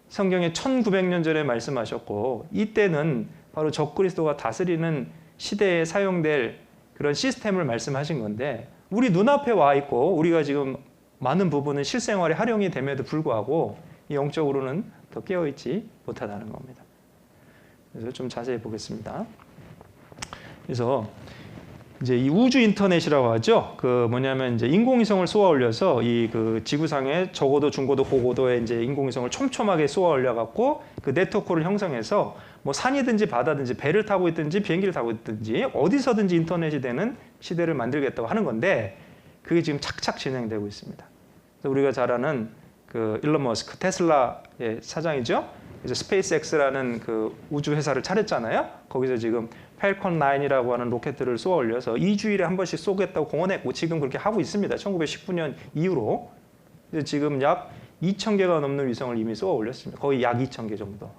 성경에 1900년 전에 말씀하셨고 이때는 바로 적그리스도가 다스리는 시대에 사용될 그런 시스템을 말씀하신 건데 우리 눈앞에 와 있고 우리가 지금 많은 부분은 실생활에 활용이 됨에도 불구하고 영적으로는 더 깨어있지 못하다는 겁니다. 그래서 좀 자세히 보겠습니다. 그래서 이제 이 우주 인터넷이라고 하죠. 그 뭐냐면 이제 인공위성을 쏘아 올려서 이 그 지구상에 저고도 중고도 고고도의 이제 인공위성을 촘촘하게 쏘아 올려 갖고 그 네트워크를 형성해서 뭐 산이든지 바다든지 배를 타고 있든지 비행기를 타고 있든지 어디서든지 인터넷이 되는 시대를 만들겠다고 하는 건데 그게 지금 착착 진행되고 있습니다. 그래서 우리가 잘 아는 그 일론 머스크 테슬라의 사장이죠. 그래서 스페이스X라는 그 우주 회사를 차렸잖아요. 거기서 지금 팰컨 9이라고 하는 로켓들을 쏘아 올려서 2주일에 한 번씩 쏘겠다고 공언했고 지금 그렇게 하고 있습니다. 1919년 이후로. 그래서 지금 약 2,000개가 넘는 위성을 이미 쏘아 올렸습니다. 거의 약 2,000개 정도.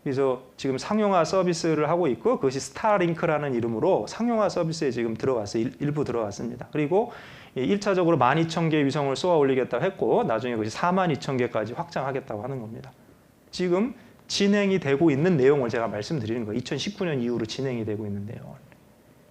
그래서 지금 상용화 서비스를 하고 있고 그것이 스타링크라는 이름으로 상용화 서비스에 지금 들어갔어요. 일부 들어갔습니다. 그리고 1차적으로 12,000개 위성을 쏘아 올리겠다고 했고 나중에 그것이 42,000개까지 확장하겠다고 하는 겁니다. 지금 진행이 되고 있는 내용을 제가 말씀드리는 거예요. 2019년 이후로 진행이 되고 있는 내용을.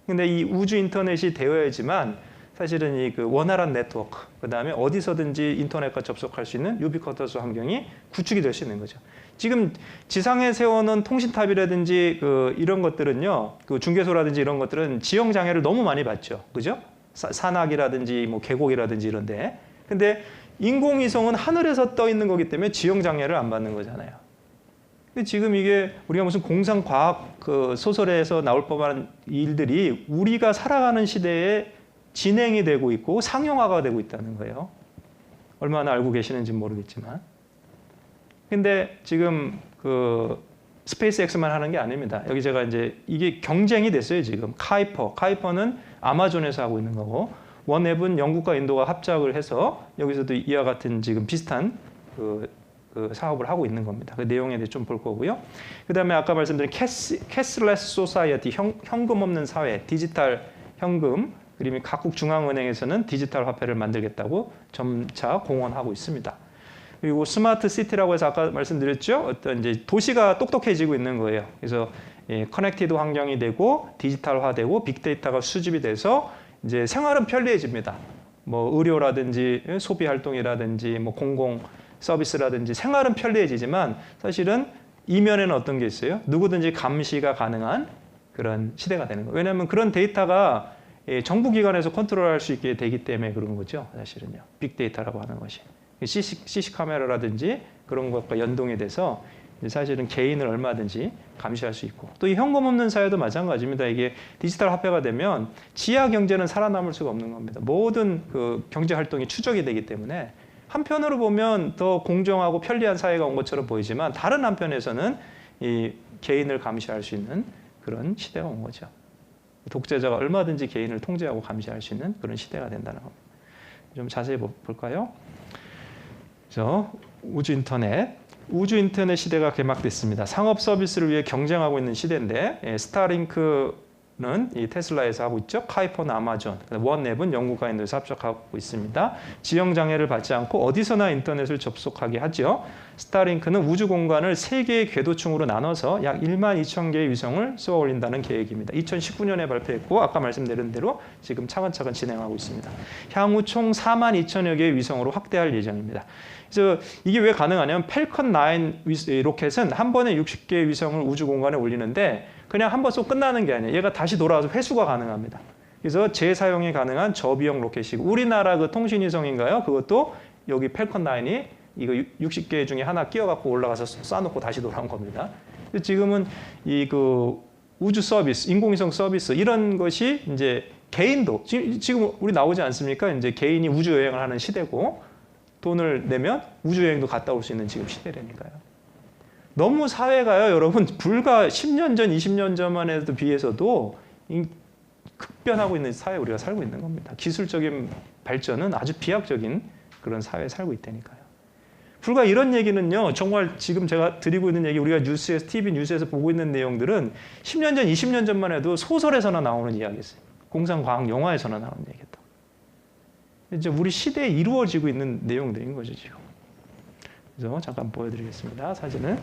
근데 이 우주 인터넷이 되어야지만 사실은 이 그 원활한 네트워크, 그다음에 어디서든지 인터넷과 접속할 수 있는 유비쿼터스 환경이 구축이 될 수 있는 거죠. 지금 지상에 세워놓은 통신탑이라든지 그 이런 것들은요, 그 중계소라든지 이런 것들은 지형 장애를 너무 많이 받죠, 그죠? 산악이라든지 뭐 계곡이라든지 이런데. 근데 인공위성은 하늘에서 떠 있는 거기 때문에 지형 장애를 안 받는 거잖아요. 근데 지금 이게 우리가 무슨 공상과학 그 소설에서 나올 법한 일들이 우리가 살아가는 시대에 진행이 되고 있고 상용화가 되고 있다는 거예요. 얼마나 알고 계시는지 모르겠지만. 근데 지금 그 스페이스X만 하는 게 아닙니다. 여기 제가 이제 이게 경쟁이 됐어요, 지금. 카이퍼는 아마존에서 하고 있는 거고, 원앱은 영국과 인도가 합작을 해서 여기서도 이와 같은 지금 비슷한 그 사업을 하고 있는 겁니다. 그 내용에 대해 좀 볼 거고요. 그 다음에 아까 말씀드린 캐슬레스 소사이어티, 현금 없는 사회, 디지털 현금, 그리고 각국 중앙은행에서는 디지털 화폐를 만들겠다고 점차 공언하고 있습니다. 그리고 스마트 시티라고 해서 아까 말씀드렸죠. 어떤 이제 도시가 똑똑해지고 있는 거예요. 그래서 커넥티드 환경이 되고 디지털화되고 빅데이터가 수집이 돼서 이제 생활은 편리해집니다. 뭐 의료라든지 소비 활동이라든지 뭐 공공 서비스라든지 생활은 편리해지지만 사실은 이면에는 어떤 게 있어요? 누구든지 감시가 가능한 그런 시대가 되는 거예요. 왜냐하면 그런 데이터가 정부기관에서 컨트롤할 수 있게 되기 때문에 그런 거죠. 사실은요. 빅데이터라고 하는 것이. CC 카메라라든지 그런 것과 연동이 돼서 사실은 개인을 얼마든지 감시할 수 있고 또 이 현금 없는 사회도 마찬가지입니다. 이게 디지털 화폐가 되면 지하 경제는 살아남을 수가 없는 겁니다. 모든 그 경제 활동이 추적이 되기 때문에 한편으로 보면 더 공정하고 편리한 사회가 온 것처럼 보이지만 다른 한편에서는 이 개인을 감시할 수 있는 그런 시대가 온 거죠. 독재자가 얼마든지 개인을 통제하고 감시할 수 있는 그런 시대가 된다는 겁니다. 좀 자세히 볼까요? 우주 인터넷 시대가 개막됐습니다. 상업 서비스를 위해 경쟁하고 있는 시대인데 스타링크는 이 테슬라에서 하고 있죠. 카이퍼는 아마존, 원앱은 영국 가인도에서 합작하고 있습니다. 지형 장애를 받지 않고 어디서나 인터넷을 접속하게 하죠. 스타링크는 우주 공간을 3개의 궤도층으로 나눠서 약 1만 2천 개의 위성을 쏘아 올린다는 계획입니다. 2019년에 발표했고 아까 말씀드린 대로 지금 차근차근 진행하고 있습니다. 향후 총 4만 2천여 개의 위성으로 확대할 예정입니다. 그래서 이게 왜 가능하냐면 펠컨 9 로켓은 한 번에 60개의 위성을 우주 공간에 올리는데 그냥 한 번 쏘고 끝나는 게 아니에요. 얘가 다시 돌아와서 회수가 가능합니다. 그래서 재사용이 가능한 저비용 로켓이고 우리나라 그 통신위성인가요? 그것도 여기 펠컨 9이 이거 60개 중에 하나 끼워갖고 올라가서 쏴놓고 다시 돌아온 겁니다. 지금은 이 그 우주 서비스, 인공위성 서비스 이런 것이 이제 개인도 지금 우리 나오지 않습니까? 이제 개인이 우주 여행을 하는 시대고 돈을 내면 우주 여행도 갔다 올 수 있는 지금 시대라니까요. 너무 사회가요, 여러분 불과 10년 전, 20년 전만 해도 비해서도 급변하고 있는 사회에 우리가 살고 있는 겁니다. 기술적인 발전은 아주 비약적인 그런 사회에 살고 있다니까요. 불과 이런 얘기는요, 정말 지금 제가 드리고 있는 얘기, 우리가 뉴스에서, TV 뉴스에서 보고 있는 내용들은 10년 전, 20년 전만 해도 소설에서나 나오는 이야기였어요. 공상과학 영화에서나 나오는 얘기였다. 이제 우리 시대에 이루어지고 있는 내용들인 거죠, 지금. 그래서 잠깐 보여드리겠습니다, 사진을.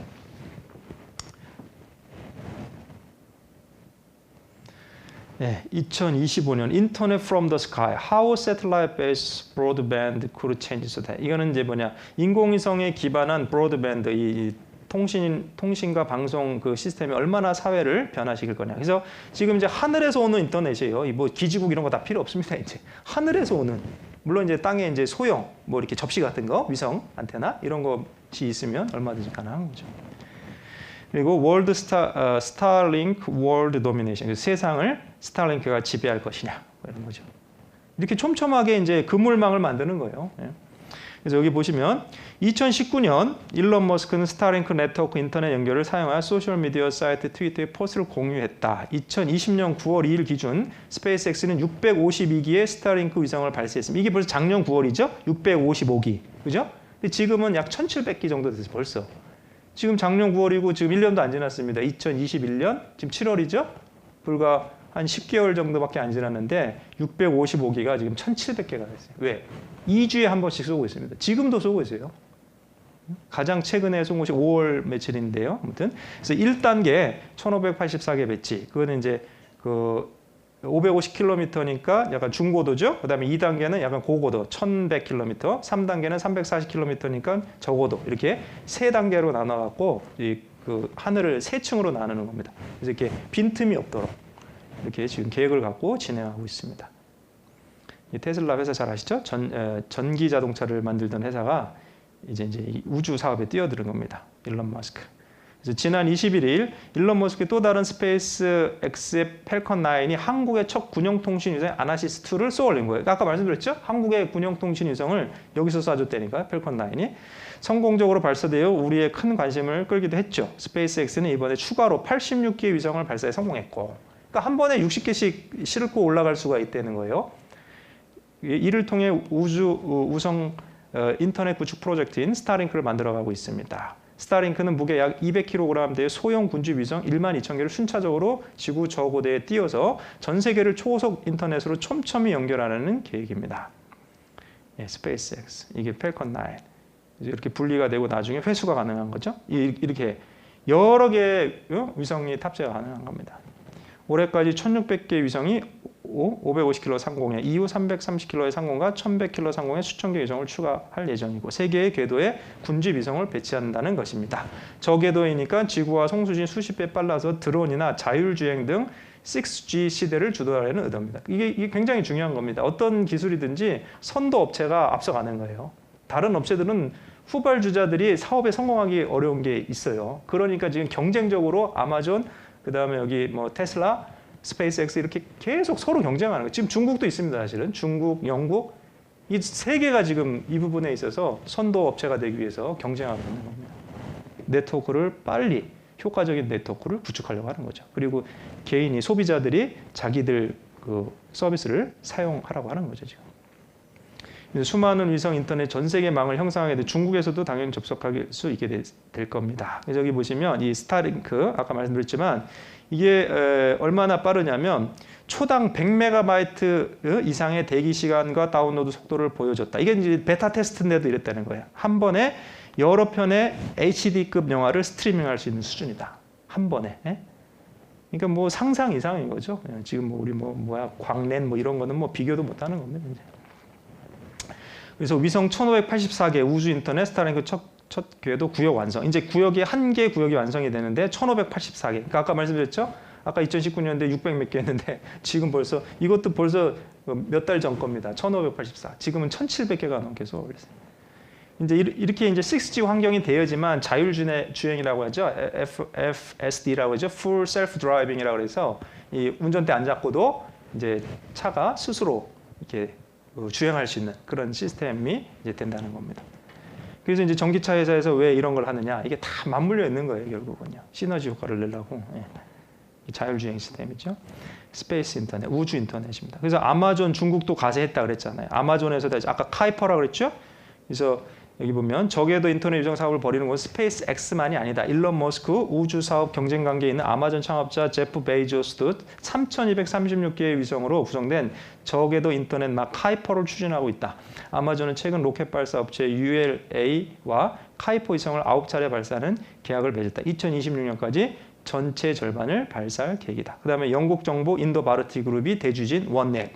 네, 2025년 Internet from the Sky, How Satellite-Based Broadband Could Change Society. 이거는 이제 뭐냐, 인공위성에 기반한 브로드밴드, 이 통신과 방송 그 시스템이 얼마나 사회를 변화시킬 거냐. 그래서 지금 이제 하늘에서 오는 인터넷이에요. 뭐 기지국 이런 거 다 필요 없습니다. 이제 하늘에서 오는, 물론 이제 땅에 이제 소형 뭐 이렇게 접시 같은 거, 위성 안테나 이런 것이 있으면 얼마든지 가능한 거죠. 그리고 스타링크 월드 도미네이션, 세상을 스타링크가 지배할 것이냐 이런 거죠. 이렇게 촘촘하게 이제 그물망을 만드는 거예요. 그래서 여기 보시면 2019년 일론 머스크는 스타링크 네트워크 인터넷 연결을 사용하여 소셜 미디어 사이트 트위터에 포스트를 공유했다. 2020년 9월 2일 기준 스페이스X는 652기의 스타링크 위성을 발사했습니다. 이게 벌써 작년 9월이죠? 655기. 그죠? 근데 지금은 약 1700기 정도 됐어요, 벌써. 지금 작년 9월이고 지금 1년도 안 지났습니다. 2021년, 지금 7월이죠? 불과 한 10개월 정도밖에 안 지났는데 655기가 지금 1700개가 됐어요. 왜? 2주에 한 번씩 쏘고 있습니다. 지금도 쏘고 있어요. 가장 최근에 쏜 것이 5월 며칠인데요. 아무튼 그래서 1단계 1584개 배치. 그거는 이제 그 550km니까 약간 중고도죠. 그다음에 2단계는 약간 고고도 1100km, 3단계는 340km니까 저고도. 이렇게 세 단계로 나눠 갖고 그 하늘을 세 층으로 나누는 겁니다. 그래서 이렇게 빈틈이 없도록 이렇게 지금 계획을 갖고 진행하고 있습니다. 이 테슬라 회사 잘 아시죠? 전기 자동차를 만들던 회사가 이제 우주 사업에 뛰어드는 겁니다. 일론 머스크. 그래서 지난 21일 일론 머스크의 또 다른 스페이스 X의 펠컨 9이 한국의 첫 군용 통신 위성 아나시스 2를 쏘아 올린 거예요. 아까 말씀드렸죠? 한국의 군용 통신 위성을 여기서 쏴줬다니까, 펠컨 9이. 성공적으로 발사되어 우리의 큰 관심을 끌기도 했죠. 스페이스 X는 이번에 추가로 86개의 위성을 발사에 성공했고, 그러니까 한 번에 60개씩 싣고 올라갈 수가 있다는 거예요. 이를 통해 우성 인터넷 구축 프로젝트인 스타링크를 만들어가고 있습니다. 스타링크는 무게 약 200kg대의 소형 군주 위성 1만 2천 개를 순차적으로 지구 저고대에 띄워서 전 세계를 초고속 인터넷으로 촘촘히 연결하는 계획입니다. 스페이스X, 이게 펠컨 9. 이렇게 분리가 되고 나중에 회수가 가능한 거죠. 이렇게 여러 개의 위성이 탑재가 가능한 겁니다. 올해까지 1600개의 위성이 550km 상공에, 이후 330km의 상공과 1100km 상공에 수천 개의 위성을 추가할 예정이고 3개의 궤도에 군주 위성을 배치한다는 것입니다. 저궤도이니까 지구와 송수진 수십 배 빨라서 드론이나 자율주행 등 6G 시대를 주도하려는 의도입니다. 이게 굉장히 중요한 겁니다. 어떤 기술이든지 선도 업체가 앞서가는 거예요. 다른 업체들은 후발주자들이 사업에 성공하기 어려운 게 있어요. 그러니까 지금 경쟁적으로 아마존, 그 다음에 여기 뭐 테슬라, 스페이스X 이렇게 계속 서로 경쟁하는 거예요. 지금 중국도 있습니다, 사실은. 중국, 영국, 이 세 개가 지금 이 부분에 있어서 선도 업체가 되기 위해서 경쟁하고 있는 겁니다. 네트워크를 빨리 효과적인 네트워크를 구축하려고 하는 거죠. 그리고 개인이 소비자들이 자기들 그 서비스를 사용하라고 하는 거죠 지금. 수많은 위성 인터넷 전 세계 망을 형성하게 돼 중국에서도 당연히 접속할 수 있게 될 겁니다. 그래서 여기 보시면 이 스타링크 아까 말씀드렸지만 이게 얼마나 빠르냐면 초당 100MB 이상의 대기 시간과 다운로드 속도를 보여줬다. 이게 이제 베타 테스트인데도 이랬다는 거예요. 한 번에 여러 편의 HD급 영화를 스트리밍할 수 있는 수준이다. 한 번에. 그러니까 뭐 상상 이상인 거죠. 지금 뭐 우리 광랜 뭐 이런 거는 뭐 비교도 못하는 겁니다. 이제. 그래서 위성 1584개 우주 인터넷 스타링크 첫 궤도 구역 완성. 이제 구역이 한 개 구역이 완성이 되는데 1584개. 그러니까 아까 말씀드렸죠? 아까 2019년도에 600 몇 개 했는데 지금 벌써 이것도 벌써 몇 달 전 겁니다. 1584. 지금은 1700개가 넘게 쏘아올렸어요. 이제 이렇게 이제 6G 환경이 되어지만 자율주행이라고 하죠. FSD라고 하죠. Full Self Driving이라고 해서 이 운전대 안 잡고도 이제 차가 스스로 이렇게 주행할 수 있는 그런 시스템이 이제 된다는 겁니다. 그래서 이제 전기차 회사에서 왜 이런 걸 하느냐? 이게 다 맞물려 있는 거예요, 결국은요. 시너지 효과를 내려고. 자율주행 시스템이죠. 스페이스 인터넷, 우주 인터넷입니다. 그래서 아마존 중국도 가세했다 그랬잖아요. 아마존에서도 아까 카이퍼라고 그랬죠? 그래서 여기 보면 저궤도 인터넷 유정 사업을 벌이는 건 스페이스 X만이 아니다. 일론 머스크 우주 사업 경쟁 관계에 있는 아마존 창업자 제프 베이조스도 3,236개의 위성으로 구성된 저궤도 인터넷 막 카이퍼를 추진하고 있다. 아마존은 최근 로켓 발사 업체 ULA와 카이퍼 위성을 9차례 발사하는 계약을 맺었다. 2026년까지 전체 절반을 발사할 계획이다. 그 다음에 영국 정부 인도 바르티 그룹이 대주진 원넷.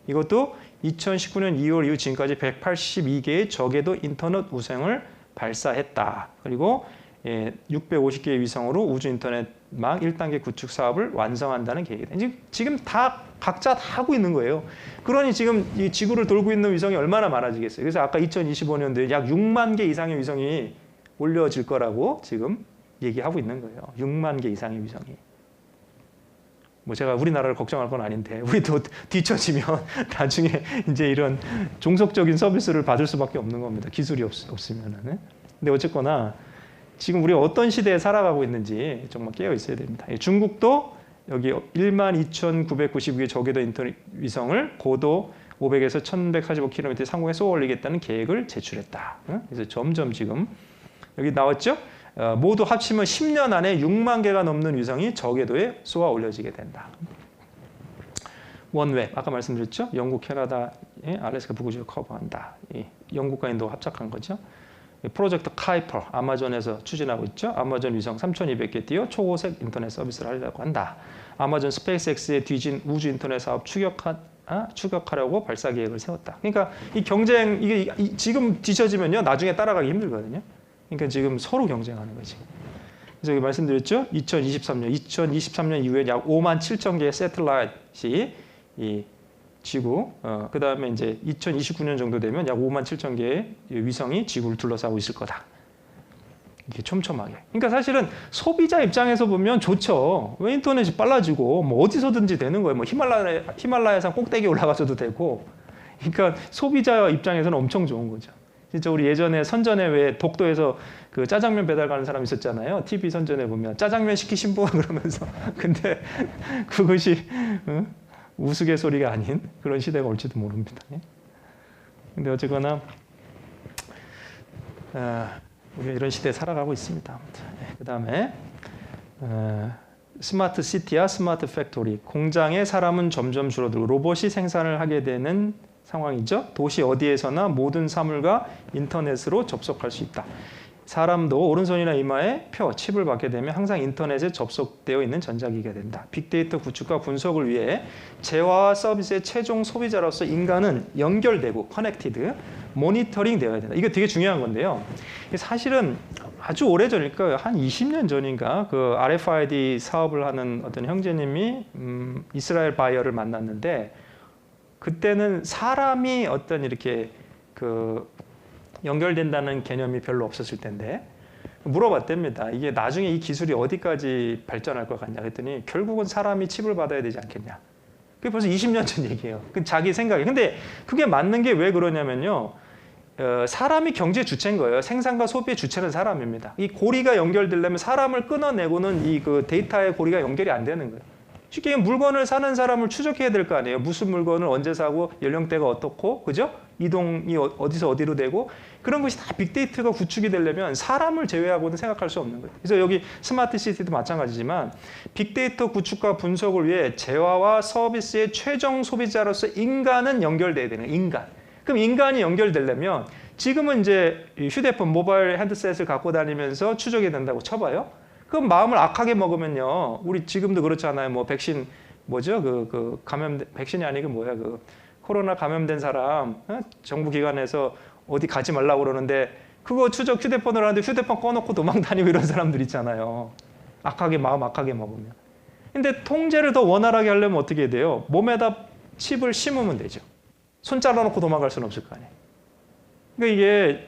이것도 2019년 2월 이후 지금까지 182개의 저궤도 인터넷 우생을 발사했다. 그리고 650개의 위성으로 우주 인터넷망 1단계 구축 사업을 완성한다는 계획이다. 지금 다 각자 다 하고 있는 거예요. 그러니 지금 이 지구를 돌고 있는 위성이 얼마나 많아지겠어요. 그래서 아까 2025년도에 약 6만 개 이상의 위성이 올려질 거라고 지금 얘기하고 있는 거예요. 6만 개 이상의 위성이. 뭐 제가 우리나라를 걱정할 건 아닌데 우리도 뒤처지면 나중에 이제 이런 종속적인 서비스를 받을 수밖에 없는 겁니다. 기술이 없으면은. 근데 어쨌거나 지금 우리가 어떤 시대에 살아가고 있는지 정말 깨어 있어야 됩니다. 중국도 여기 12,992개 저궤도 인터넷 위성을 고도 500에서 1,145km 상공에 쏘아 올리겠다는 계획을 제출했다. 그래서 점점 지금 여기 나왔죠? 모두 합치면 10년 안에 6만 개가 넘는 위성이 저궤도에 쏘아 올려지게 된다. 원웹, 아까 말씀드렸죠? 영국, 캐나다의 알래스카 북부 지역을 커버한다. 영국과 인도가 합작한 거죠. 프로젝트 카이퍼, 아마존에서 추진하고 있죠. 아마존 위성 3,200개 띄워 초고색 인터넷 서비스를 하려고 한다. 아마존 스페이스X의 뒤진 우주 인터넷 사업 추격하려고 발사 계획을 세웠다. 그러니까 이 경쟁, 이게 지금 뒤처지면요, 나중에 따라가기 힘들거든요. 그러니까 지금 서로 경쟁하는 거지. 그래서 여기 말씀드렸죠? 2023년 이후에 약 5만 7천 개의 새틀라이트이 이 지구, 그 다음에 이제 2029년 정도 되면 약 5만 7천 개의 위성이 지구를 둘러싸고 있을 거다. 이렇게 촘촘하게. 그러니까 사실은 소비자 입장에서 보면 좋죠. 왜 인터넷이 빨라지고 뭐 어디서든지 되는 거예요. 뭐 히말라야산 꼭대기 올라가서도 되고. 그러니까 소비자 입장에서는 엄청 좋은 거죠. 진짜 우리 예전에 선전에 왜 독도에서 그 짜장면 배달 가는 사람 있었잖아요. TV 선전에 보면 짜장면 시키신 분 그러면서 근데 그것이 우스갯소리가 아닌 그런 시대가 올지도 모릅니다. 근데 어쨌거나 우리가 이런 시대에 살아가고 있습니다. 그 다음에 스마트 시티와 스마트 팩토리, 공장의 사람은 점점 줄어들고 로봇이 생산을 하게 되는 상황이죠. 도시 어디에서나 모든 사물과 인터넷으로 접속할 수 있다. 사람도 오른손이나 이마에 칩을 받게 되면 항상 인터넷에 접속되어 있는 전자기기가 된다. 빅데이터 구축과 분석을 위해 재화와 서비스의 최종 소비자로서 인간은 연결되고 커넥티드, 모니터링 되어야 된다. 이거 되게 중요한 건데요. 사실은 아주 오래전일 거예요. 한 20년 전인가 그 RFID 사업을 하는 어떤 형제님이 이스라엘 바이어를 만났는데 그때는 사람이 어떤 이렇게 그 연결된다는 개념이 별로 없었을 텐데 물어봤답니다. 이게 나중에 이 기술이 어디까지 발전할 것 같냐 그랬더니 결국은 사람이 칩을 받아야 되지 않겠냐. 그게 벌써 20년 전 얘기예요. 그 자기 생각이. 근데 그게 맞는 게 왜 그러냐면요. 사람이 경제 주체인 거예요. 생산과 소비의 주체는 사람입니다. 이 고리가 연결되려면 사람을 끊어내고는 이 그 데이터의 고리가 연결이 안 되는 거예요. 쉽게 얘기하면 물건을 사는 사람을 추적해야 될 거 아니에요. 무슨 물건을 언제 사고 연령대가 어떻고, 그죠? 이동이 어디서 어디로 되고, 그런 것이 다 빅데이터가 구축이 되려면 사람을 제외하고는 생각할 수 없는 거예요. 그래서 여기 스마트 시티도 마찬가지지만 빅데이터 구축과 분석을 위해 재화와 서비스의 최종 소비자로서 인간은 연결돼야 되는 거예요. 인간. 그럼 인간이 연결되려면 지금은 이제 휴대폰, 모바일 핸드셋을 갖고 다니면서 추적이 된다고 쳐봐요. 그럼 마음을 악하게 먹으면요. 우리 지금도 그렇잖아요. 뭐 백신 뭐죠? 그 감염 백신이 아니고 뭐야? 그 코로나 감염된 사람 정부 기관에서 어디 가지 말라고 그러는데 그거 추적 휴대폰으로 하는데 휴대폰 꺼놓고 도망 다니고 이런 사람들 있잖아요. 악하게 마음 악하게 먹으면. 근데 통제를 더 원활하게 하려면 어떻게 해야 돼요? 몸에다 칩을 심으면 되죠. 손 잘라놓고 도망갈 수는 없을 거 아니에요. 그러니까 이게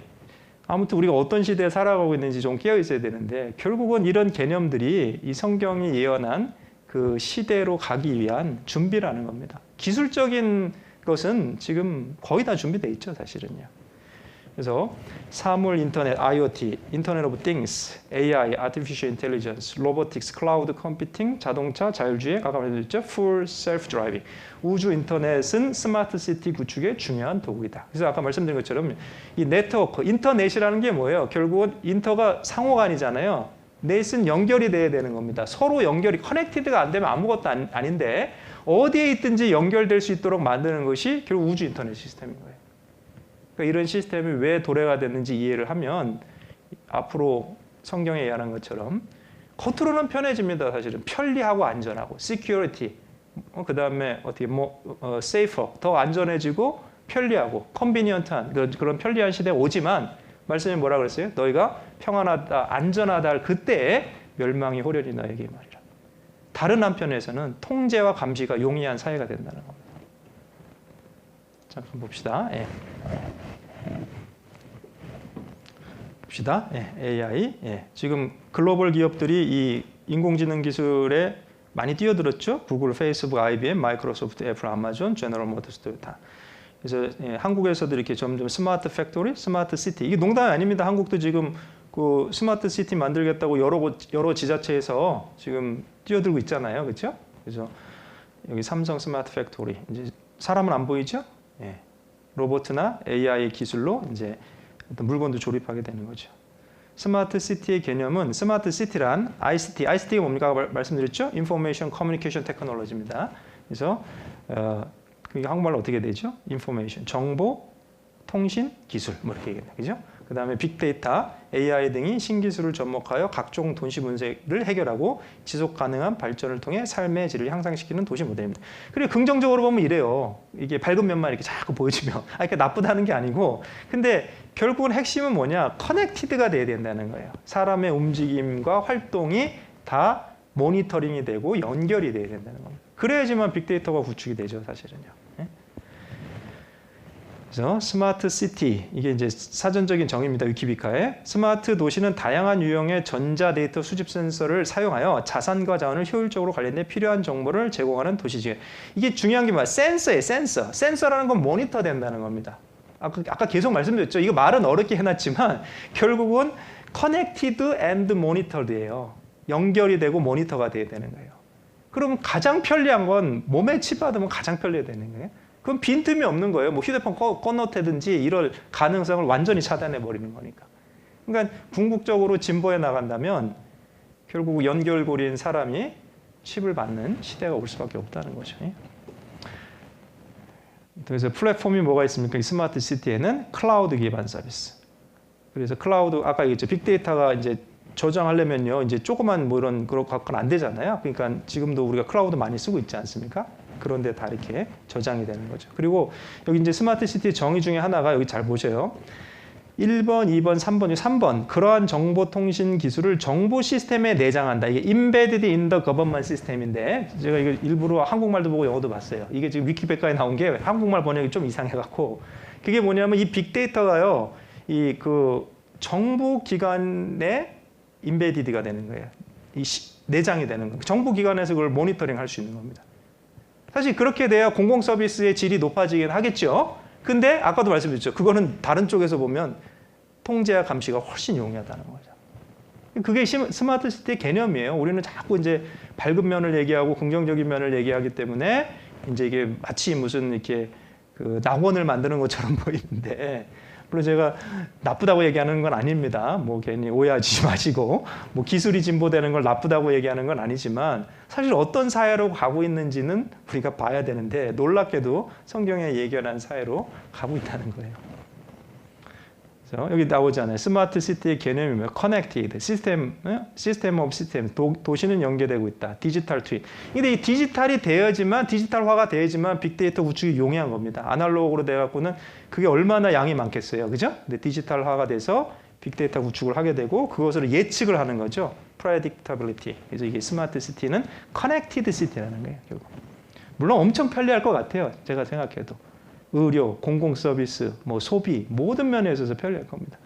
아무튼 우리가 어떤 시대에 살아가고 있는지 좀 깨어 있어야 되는데 결국은 이런 개념들이 이 성경이 예언한 그 시대로 가기 위한 준비라는 겁니다. 기술적인 것은 지금 거의 다 준비되어 있죠, 사실은요. 그래서 사물, 인터넷, IoT, 인터넷 오브 띵스, AI, Artificial Intelligence, Robotics, Cloud Computing, 자동차, 자율주행, 아까 말씀드렸죠, Full Self Driving. 우주 인터넷은 스마트 시티 구축의 중요한 도구이다. 그래서 아까 말씀드린 것처럼 이 네트워크, 인터넷이라는 게 뭐예요? 결국은 인터가 상호간이잖아요. 넷은 연결이 돼야 되는 겁니다. 서로 연결이 커넥티드가 안 되면 아무것도 아닌데 어디에 있든지 연결될 수 있도록 만드는 것이 결국 우주 인터넷 시스템인 거예요. 그러니까 이런 시스템이 왜 도래가 됐는지 이해를 하면 앞으로 성경에 예언한 것처럼 겉으로는 편해집니다. 사실은 편리하고 안전하고 security, 그 다음에 어떻게 safer, 더 안전해지고 편리하고 convenient한 그런 편리한 시대에 오지만 말씀이 뭐라 그랬어요? 너희가 평안하다, 안전하다 할 그때에 멸망이 호련히 너에게 말이라. 다른 한편에서는 통제와 감시가 용이한 사회가 된다는 겁니다. 잠깐 봅시다. 예. 봅시다. 예. AI. 예. 지금 글로벌 기업들이 이 인공지능 기술에 많이 뛰어들었죠. 구글, 페이스북, IBM, 마이크로소프트, 애플, 아마존, 제너럴 모터스, 토요타. 그래서 예, 한국에서도 이렇게 점점 스마트 팩토리, 스마트 시티. 이게 농담이 아닙니다. 한국도 지금 그 스마트 시티 만들겠다고 여러 지자체에서 지금 뛰어들고 있잖아요. 그렇죠? 그래서 여기 삼성 스마트 팩토리. 이제 사람은 안 보이죠? 예. 로봇이나 AI 기술로 이제 어떤 물건도 조립하게 되는 거죠. 스마트 시티의 개념은 스마트 시티란 ICT가 뭡니까? 말씀드렸죠? Information Communication Technology입니다. 그래서 그게 한국말로 어떻게 되죠? Information, 정보, 통신, 기술 뭐 이렇게 얘기해요. 그죠? 그 다음에 빅데이터, AI 등이 신기술을 접목하여 각종 도시 문제를 해결하고 지속 가능한 발전을 통해 삶의 질을 향상시키는 도시 모델입니다. 그리고 긍정적으로 보면 이래요. 이게 밝은 면만 이렇게 자꾸 보여주면 이렇게 나쁘다는 게 아니고 근데 결국은 핵심은 뭐냐? 커넥티드가 돼야 된다는 거예요. 사람의 움직임과 활동이 다 모니터링이 되고 연결이 돼야 된다는 겁니다. 그래야지만 빅데이터가 구축이 되죠, 사실은요. 그래서 스마트 시티, 이게 이제 사전적인 정의입니다. 위키비카에. 스마트 도시는 다양한 유형의 전자 데이터 수집 센서를 사용하여 자산과 자원을 효율적으로 관련해 필요한 정보를 제공하는 도시지. 이게 중요한 게 뭐야? 센서예요, 센서. 센서라는 건 모니터 된다는 겁니다. 아까 계속 말씀드렸죠. 이거 말은 어렵게 해놨지만 결국은 connected and monitored예요. 연결이 되고 모니터가 돼야 되는 거예요. 그럼 가장 편리한 건 몸에 칩 받으면 가장 편리해야 되는 거예요. 그럼 빈틈이 없는 거예요. 뭐 휴대폰 꺼놓다든지 이럴 가능성을 완전히 차단해 버리는 거니까. 그러니까 궁극적으로 진보해 나간다면 결국 연결고리인 사람이 칩을 받는 시대가 올 수밖에 없다는 거죠. 그래서 플랫폼이 뭐가 있습니까? 이 스마트 시티에는 클라우드 기반 서비스. 그래서 클라우드 아까 얘기했죠. 빅데이터가 이제 저장하려면요, 이제 조그만 뭐 이런 그런 갖고는 안 되잖아요. 그러니까 지금도 우리가 클라우드 많이 쓰고 있지 않습니까? 그런데 다 이렇게 저장이 되는 거죠. 그리고 여기 이제 스마트 시티 정의 중에 하나가 여기 잘 보세요. 1번, 2번, 3번, 3번. 그러한 정보통신 기술을 정보 시스템에 내장한다. 이게 embedded in the government system인데 제가 이거 일부러 한국말도 보고 영어도 봤어요. 이게 지금 위키백과에 나온 게 한국말 번역이 좀 이상해갖고 그게 뭐냐면 이 빅데이터가요, 이 그 정부 기관에 embedded가 되는 거예요. 내장이 되는 거예요. 정부 기관에서 그걸 모니터링 할 수 있는 겁니다. 사실 그렇게 돼야 공공 서비스의 질이 높아지긴 하겠죠. 근데 아까도 말씀드렸죠. 그거는 다른 쪽에서 보면 통제와 감시가 훨씬 용이하다는 거죠. 그게 스마트 시티의 개념이에요. 우리는 자꾸 이제 밝은 면을 얘기하고 긍정적인 면을 얘기하기 때문에 이제 이게 마치 무슨 이렇게 그 낙원을 만드는 것처럼 보이는데, 물론 제가 나쁘다고 얘기하는 건 아닙니다. 뭐 괜히 오해하지 마시고, 뭐 기술이 진보되는 걸 나쁘다고 얘기하는 건 아니지만 사실 어떤 사회로 가고 있는지는 우리가 봐야 되는데 놀랍게도 성경에 예견한 사회로 가고 있다는 거예요. 그래서 여기 나오잖아요. 스마트 시티의 개념이 뭐예요? 커넥티드, 시스템 오브 시스템, 도시는 연계되고 있다. 디지털 트윈. 근데 이 디지털이 되어야지만, 디지털화가 되어야지만 빅데이터 구축이 용이한 겁니다. 아날로그로 돼갖고는 그게 얼마나 양이 많겠어요, 그죠? 근데 디지털화가 돼서 빅데이터 구축을 하게 되고 그것을 예측을 하는 거죠. predictability. 그래서 이게 스마트 시티는 커넥티드 시티라는 거예요, 결국. 물론 엄청 편리할 것 같아요, 제가 생각해도. 의료, 공공 서비스, 뭐 소비 모든 면에 있어서 편리할 겁니다.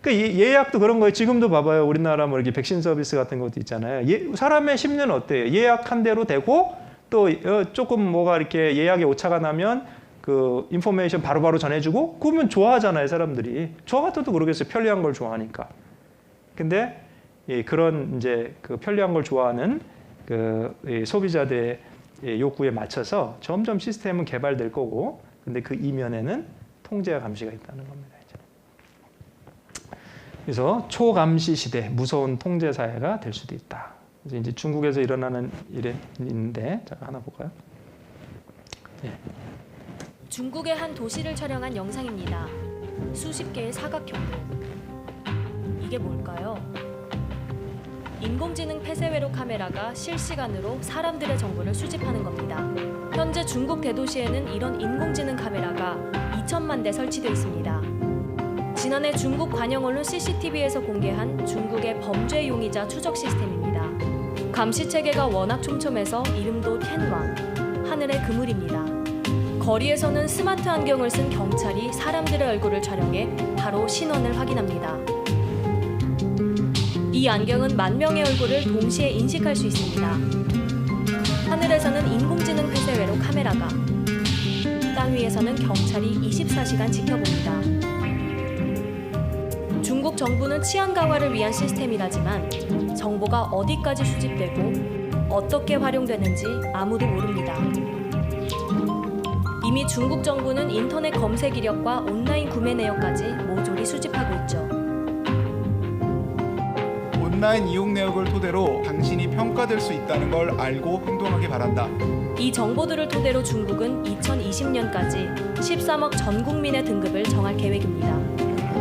그러니까 예약도 그런 거예요. 지금도 봐봐요. 우리나라 뭐 이렇게 백신 서비스 같은 것도 있잖아요. 사람의 심리는 어때요? 예약한 대로 되고 또 조금 뭐가 이렇게 예약에 오차가 나면 그 인포메이션 바로바로 전해주고 그러면 좋아하잖아요, 사람들이. 저 같아도 그러겠어요. 편리한 걸 좋아하니까. 근데 그런 이제 그 편리한 걸 좋아하는 그 소비자들의 욕구에 맞춰서 점점 시스템은 개발될 거고, 근데 그 이면에는 통제와 감시가 있다는 겁니다. 이제. 그래서 초감시 시대, 무서운 통제 사회가 될 수도 있다. 그래서 이제 중국에서 일어나는 일이 있는데, 자 하나 볼까요? 네. 중국의 한 도시를 촬영한 영상입니다. 수십 개의 사각형. 이게 뭘까요? 인공지능 폐쇄회로 카메라가 실시간으로 사람들의 정보를 수집하는 겁니다. 현재 중국 대도시에는 이런 인공지능 카메라가 2천만 대 설치되어 있습니다. 지난해 중국 관영 언론 CCTV에서 공개한 중국의 범죄 용의자 추적 시스템입니다. 감시 체계가 워낙 촘촘해서 이름도 텐왕, 하늘의 그물입니다. 거리에서는 스마트 안경을 쓴 경찰이 사람들의 얼굴을 촬영해 바로 신원을 확인합니다. 이 안경은 1만 명의 얼굴을 동시에 인식할 수 있습니다. 하늘에서는 인공지능 폐쇄회로 카메라가, 땅 위에서는 경찰이 24시간 지켜봅니다. 중국 정부는 치안 강화를 위한 시스템이라지만 정보가 어디까지 수집되고 어떻게 활용되는지 아무도 모릅니다. 이미 중국 정부는 인터넷 검색 이력과 온라인 구매 내역까지 모조리 수집하고 있죠. 온라인 이용 내역을 토대로 당신이 평가될 수 있다는 걸 알고 행동하기 바란다. 이 정보들을 토대로 중국은 2020년까지 13억 전 국민의 등급을 정할 계획입니다.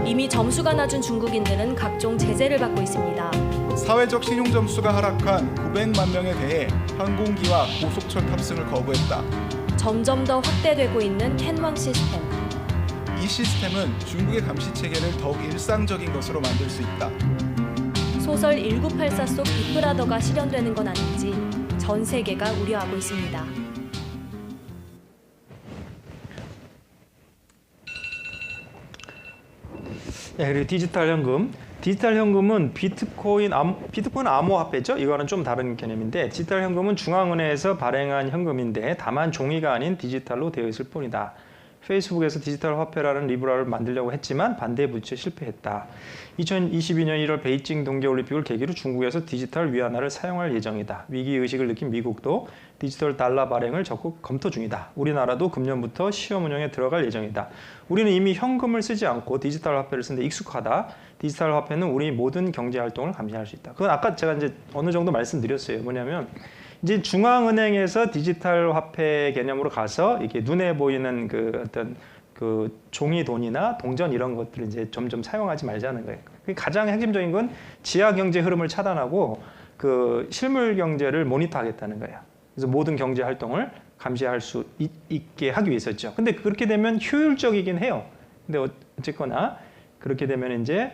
이미 점수가 낮은 중국인들은 각종 제재를 받고 있습니다. 사회적 신용 점수가 하락한 900만 명에 대해 항공기와 고속철 탑승을 거부했다. 점점 더 확대되고 있는 텐왕 시스템. 이 시스템은 중국의 감시 체계를 더욱 일상적인 것으로 만들 수 있다. 소설 1984 속 빅브라더가 실현되는 건 아닌지 전 세계가 우려하고 있습니다. 네, 그리고 디지털 현금. 디지털 현금은 비트코인 암호화폐죠. 이거는 좀 다른 개념인데, 디지털 현금은 중앙은행에서 발행한 현금인데 다만 종이가 아닌 디지털로 되어 있을 뿐이다. 페이스북에서 디지털 화폐라는 리브라를 만들려고 했지만 반대에 부딪혀 실패했다. 2022년 1월 베이징 동계올림픽을 계기로 중국에서 디지털 위안화를 사용할 예정이다. 위기의식을 느낀 미국도 디지털 달러 발행을 적극 검토 중이다. 우리나라도 금년부터 시험 운영에 들어갈 예정이다. 우리는 이미 현금을 쓰지 않고 디지털 화폐를 쓰는데 익숙하다. 디지털 화폐는 우리 모든 경제 활동을 감시할 수 있다. 그건 아까 제가 이제 어느 정도 말씀드렸어요. 뭐냐면 이제 중앙은행에서 디지털 화폐 개념으로 가서 이렇게 눈에 보이는 그 어떤 그 종이 돈이나 동전 이런 것들을 이제 점점 사용하지 말자는 거예요. 가장 핵심적인 건 지하 경제 흐름을 차단하고 그 실물 경제를 모니터하겠다는 거예요. 그래서 모든 경제 활동을 감시할 수 있게 하기 위해서죠. 근데 그렇게 되면 효율적이긴 해요. 근데 어쨌거나 그렇게 되면 이제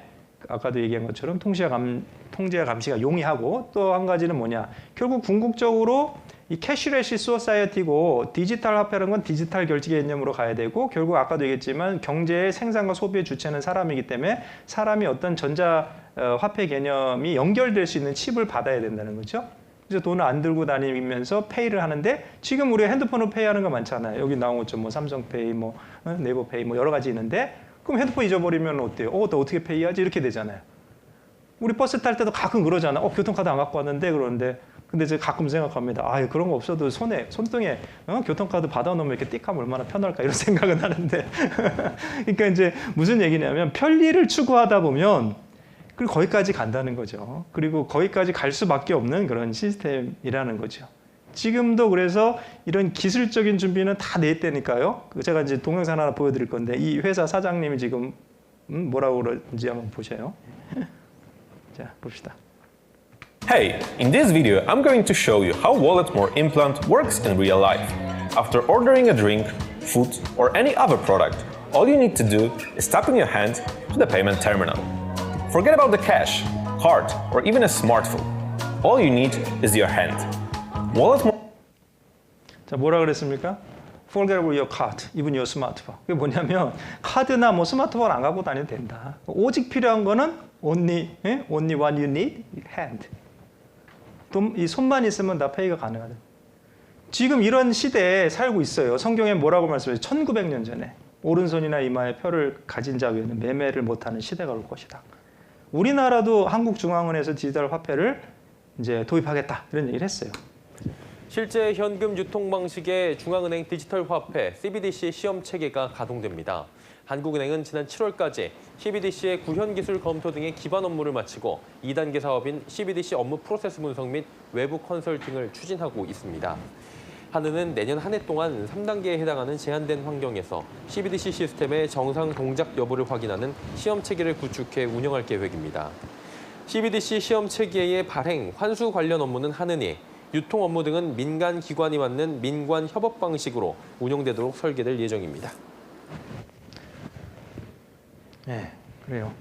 아까도 얘기한 것처럼 통제와 감시가 용이하고, 또 한 가지는 뭐냐, 결국 궁극적으로 이 캐시레시 소사이어티고 디지털 화폐라는 건 디지털 결제 개념으로 가야 되고, 결국 아까도 얘기했지만 경제의 생산과 소비의 주체는 사람이기 때문에 사람이 어떤 전자 화폐 개념이 연결될 수 있는 칩을 받아야 된다는 거죠. 그래서 돈을 안 들고 다니면서 페이를 하는데 지금 우리가 핸드폰으로 페이하는 거 많잖아요. 여기 나온 것처럼 뭐 삼성페이, 뭐 네이버페이 뭐 여러 가지 있는데 그럼 핸드폰 잊어버리면 어때요? 너 어떻게 페이하지? 이렇게 되잖아요. 우리 버스 탈 때도 가끔 그러잖아. 교통카드 안 갖고 왔는데 그러는데 근데 이제 가끔 생각합니다. 그런 거 없어도 손등에 교통카드 받아놓으면 이렇게 띡하면 얼마나 편할까 이런 생각은 하는데 그러니까 이제 무슨 얘기냐면 편리를 추구하다 보면 그리고 거기까지 간다는 거죠. 그리고 거기까지 갈 수밖에 없는 그런 시스템이라는 거죠. 지금도 그래서 이런 기술적인 준비는 다 돼 있다니까요. 제가 이제 동영상 하나 보여드릴 건데 이 회사 사장님이 지금 뭐라고 그러는지 한번 보셔요. 자, 봅시다. Hey, in this video I'm going to show you how WalletMore implant works in real life. After ordering a drink, food or any other product, all you need to do is tap in your hand to the payment terminal. Forget about the cash, card or even a smartphone. All you need is your hand. WalletMore. 자, 뭐라 그랬습니까? Forget about your card, even your smartphone. 그게 뭐냐면 카드나 뭐 스마트폰 안 갖고 다녀도 된다. 오직 필요한 거는 only what you need, hand. 이 손만 있으면 다 페이가 가능하다. 지금 이런 시대에 살고 있어요. 성경에 뭐라고 말씀해요? 1900년 전에 오른손이나 이마에 표를 가진 자 외에는 매매를 못하는 시대가 올 것이다. 우리나라도 한국중앙은행에서 디지털 화폐를 이제 도입하겠다 이런 얘기를 했어요. 실제 현금 유통 방식의 중앙은행 디지털 화폐 CBDC 시험 체계가 가동됩니다. 한국은행은 지난 7월까지 CBDC의 구현 기술 검토 등의 기반 업무를 마치고 2단계 사업인 CBDC 업무 프로세스 분석 및 외부 컨설팅을 추진하고 있습니다. 한은은 내년 한 해 동안 3단계에 해당하는 제한된 환경에서 CBDC 시스템의 정상 동작 여부를 확인하는 시험 체계를 구축해 운영할 계획입니다. CBDC 시험 체계의 발행, 환수 관련 업무는 한은이, 유통 업무 등은 민간 기관이 맡는 민관 협업 방식으로 운영되도록 설계될 예정입니다. 네, 그래요.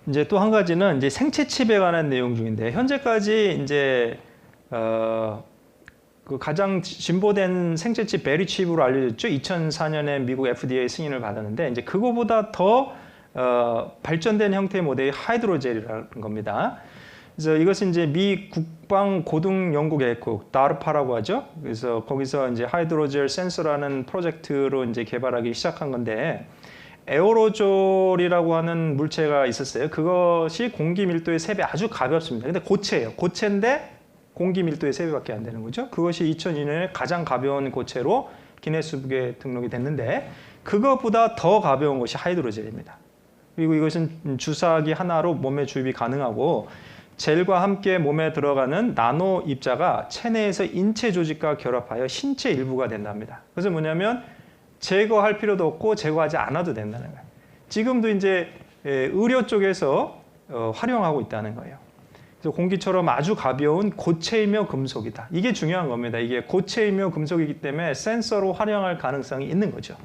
이제 또 한 가지는 이제 생체 칩에 관한 내용 중인데 현재까지 이제 그 가장 진보된 생체 칩 베리 칩으로 알려졌죠. 2004년에 미국 FDA 승인을 받았는데 이제 그거보다 더 발전된 형태의 모델이 하이드로젤이라는 겁니다. 그래서 이것은 이제 미 국방 고등 연구계획국 DARPA라고 하죠. 그래서 거기서 이제 하이드로젤 센서라는 프로젝트로 이제 개발하기 시작한 건데. 에어로졸이라고 하는 물체가 있었어요. 그것이 공기 밀도의 3배 아주 가볍습니다. 근데 고체예요. 고체인데 공기 밀도의 3배밖에 안 되는 거죠. 그것이 2002년에 가장 가벼운 고체로 기네스북에 등록이 됐는데 그것보다 더 가벼운 것이 하이드로젤입니다. 그리고 이것은 주사기 하나로 몸에 주입이 가능하고 젤과 함께 몸에 들어가는 나노 입자가 체내에서 인체 조직과 결합하여 신체 일부가 된답니다. 그래서 뭐냐면 제거할 필요도 없고 제거하지 않아도 된다는 거예요. 지금도 이제 의료 쪽에서 활용하고 있다는 거예요. 그래서 공기처럼 아주 가벼운 고체이며 금속이다. 이게 중요한 겁니다. 이게 고체이며 금속이기 때문에 센서로 활용할 가능성이 있는 거죠.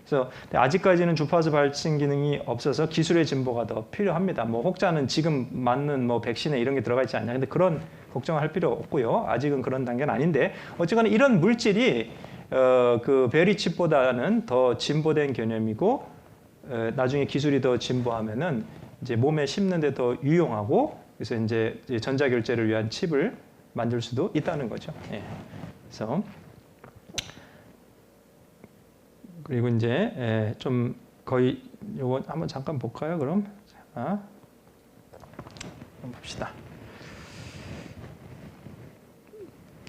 그래서 아직까지는 주파수 발신 기능이 없어서 기술의 진보가 더 필요합니다. 뭐 혹자는 지금 맞는 뭐 백신에 이런 게 들어가 있지 않냐. 근데 그런 걱정할 필요 없고요. 아직은 그런 단계는 아닌데 어쨌거나 이런 물질이 그 베리칩보다는 더 진보된 개념이고 나중에 기술이 더 진보하면은 이제 몸에 심는데 더 유용하고 그래서 이제 전자결제를 위한 칩을 만들 수도 있다는 거죠. 예. 그래서 그리고 이제 좀 거의 요거 한번 잠깐 볼까요? 그럼 한번 봅시다.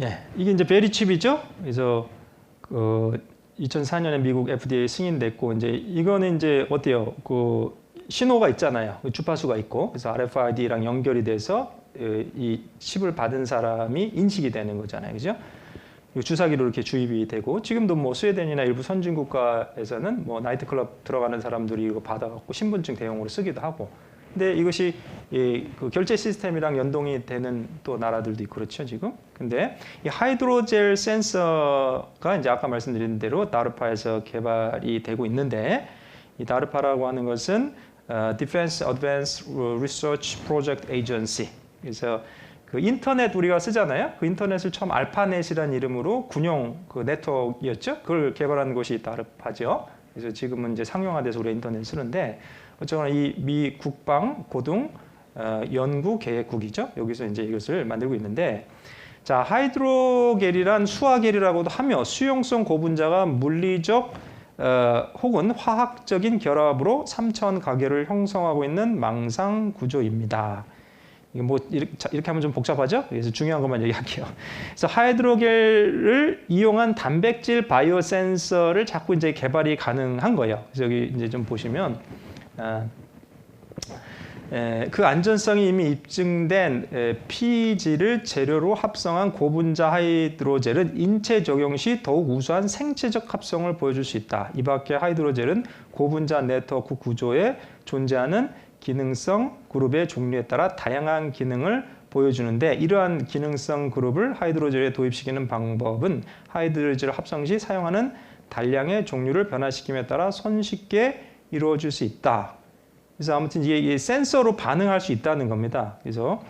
예, 이게 이제 베리칩이죠. 그래서 2004년에 미국 FDA 승인됐고 이제 이거는 이제 어때요? 그 신호가 있잖아요. 주파수가 있고 그래서 RFID랑 연결이 돼서 이 칩을 받은 사람이 인식이 되는 거잖아요, 그죠? 주사기로 이렇게 주입이 되고 지금도 뭐 스웨덴이나 일부 선진 국가에서는 뭐 나이트클럽 들어가는 사람들이 이거 받아갖고 신분증 대용으로 쓰기도 하고. 근데 이것이 그 결제 시스템이랑 연동이 되는 또 나라들도 있고 그렇죠 지금. 근데 이 하이드로젤 센서가 이제 아까 말씀드린 대로 다르파에서 개발이 되고 있는데 이 다르파라고 하는 것은 Defense Advanced Research Project Agency. 그래서 그 인터넷 우리가 쓰잖아요. 그 인터넷을 처음 알파넷이라는 이름으로 군용 그 네트워크였죠. 그걸 개발한 곳이 다르파죠. 그래서 지금은 이제 상용화돼서 우리가 인터넷 쓰는데 어쨌거나 이 미 국방 고등 연구계획국이죠. 여기서 이제 이것을 만들고 있는데, 자, 하이드로겔이란 수화겔이라고도 하며 수용성 고분자가 물리적 혹은 화학적인 결합으로 3차원 가결을 형성하고 있는 망상 구조입니다. 이게 뭐 이렇게 하면 좀 복잡하죠? 그래서 중요한 것만 얘기할게요. 그래서 하이드로겔을 이용한 단백질 바이오 센서를 자꾸 이제 개발이 가능한 거예요. 그래서 여기 이제 좀 보시면 그 안전성이 이미 입증된 PEG를 재료로 합성한 고분자 하이드로젤은 인체 적용 시 더욱 우수한 생체적 합성을 보여줄 수 있다. 이 밖에 하이드로젤은 고분자 네트워크 구조에 존재하는 기능성 그룹의 종류에 따라 다양한 기능을 보여주는데, 이러한 기능성 그룹을 하이드로젤에 도입시키는 방법은 하이드로젤 합성 시 사용하는 단량의 종류를 변화시킴에 따라 손쉽게 이루어질 수 있다. 그래서 아무튼 이게 센서로 반응할 수 있다는 겁니다. 그래서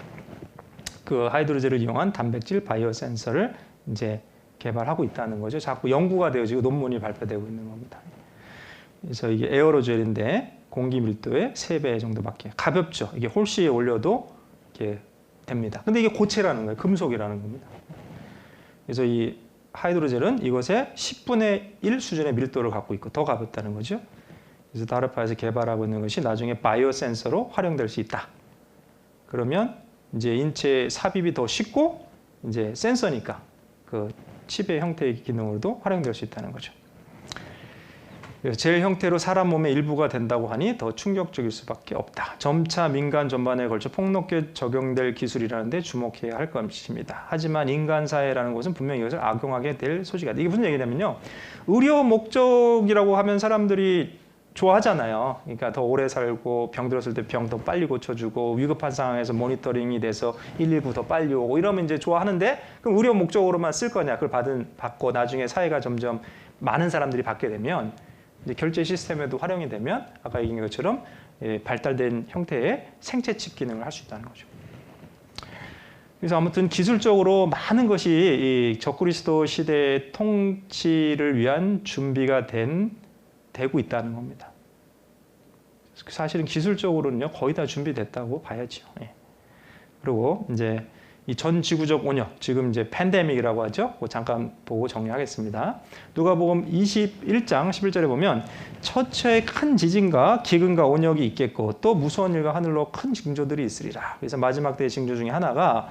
그 하이드로젤을 이용한 단백질 바이오 센서를 이제 개발하고 있다는 거죠. 자꾸 연구가 되어지고 논문이 발표되고 있는 겁니다. 그래서 이게 에어로젤인데 공기 밀도의 3배 정도밖에, 가볍죠. 이게 홀씨에 올려도 이렇게 됩니다. 근데 이게 고체라는 거예요. 금속이라는 겁니다. 그래서 이 하이드로젤은 이것의 10분의 1 수준의 밀도를 갖고 있고 더 가볍다는 거죠. 그래서 다르파에서 개발하고 있는 것이 나중에 바이오 센서로 활용될 수 있다. 그러면 이제 인체 삽입이 더 쉽고 이제 센서니까 그 칩의 형태의 기능으로도 활용될 수 있다는 거죠. 그래서 젤 형태로 사람 몸의 일부가 된다고 하니 더 충격적일 수밖에 없다. 점차 민간 전반에 걸쳐 폭넓게 적용될 기술이라는데 주목해야 할 것입니다. 하지만 인간 사회라는 것은 분명히 이것을 악용하게 될 소지가 있다. 이게 무슨 얘기냐면요, 의료 목적이라고 하면 사람들이 좋아하잖아요. 그러니까 더 오래 살고 병 들었을 때 병 더 빨리 고쳐주고 위급한 상황에서 모니터링이 돼서 119 더 빨리 오고 이러면 이제 좋아하는데, 그럼 의료 목적으로만 쓸 거냐? 그걸 받고 나중에 사회가 점점 많은 사람들이 받게 되면 이제 결제 시스템에도 활용이 되면 아까 얘기한 것처럼 발달된 형태의 생체 칩 기능을 할 수 있다는 거죠. 그래서 아무튼 기술적으로 많은 것이 이 적그리스도 시대의 통치를 위한 준비가 되고 있다는 겁니다. 사실은 기술적으로는요 거의 다 준비됐다고 봐야죠. 그리고 이제 이 전 지구적 온역, 지금 이제 팬데믹이라고 하죠. 잠깐 보고 정리하겠습니다. 누가복음 21장 11절에 보면 처처에 큰 지진과 기근과 온역이 있겠고 또 무서운 일과 하늘로 큰 징조들이 있으리라. 그래서 마지막 때의 징조 중에 하나가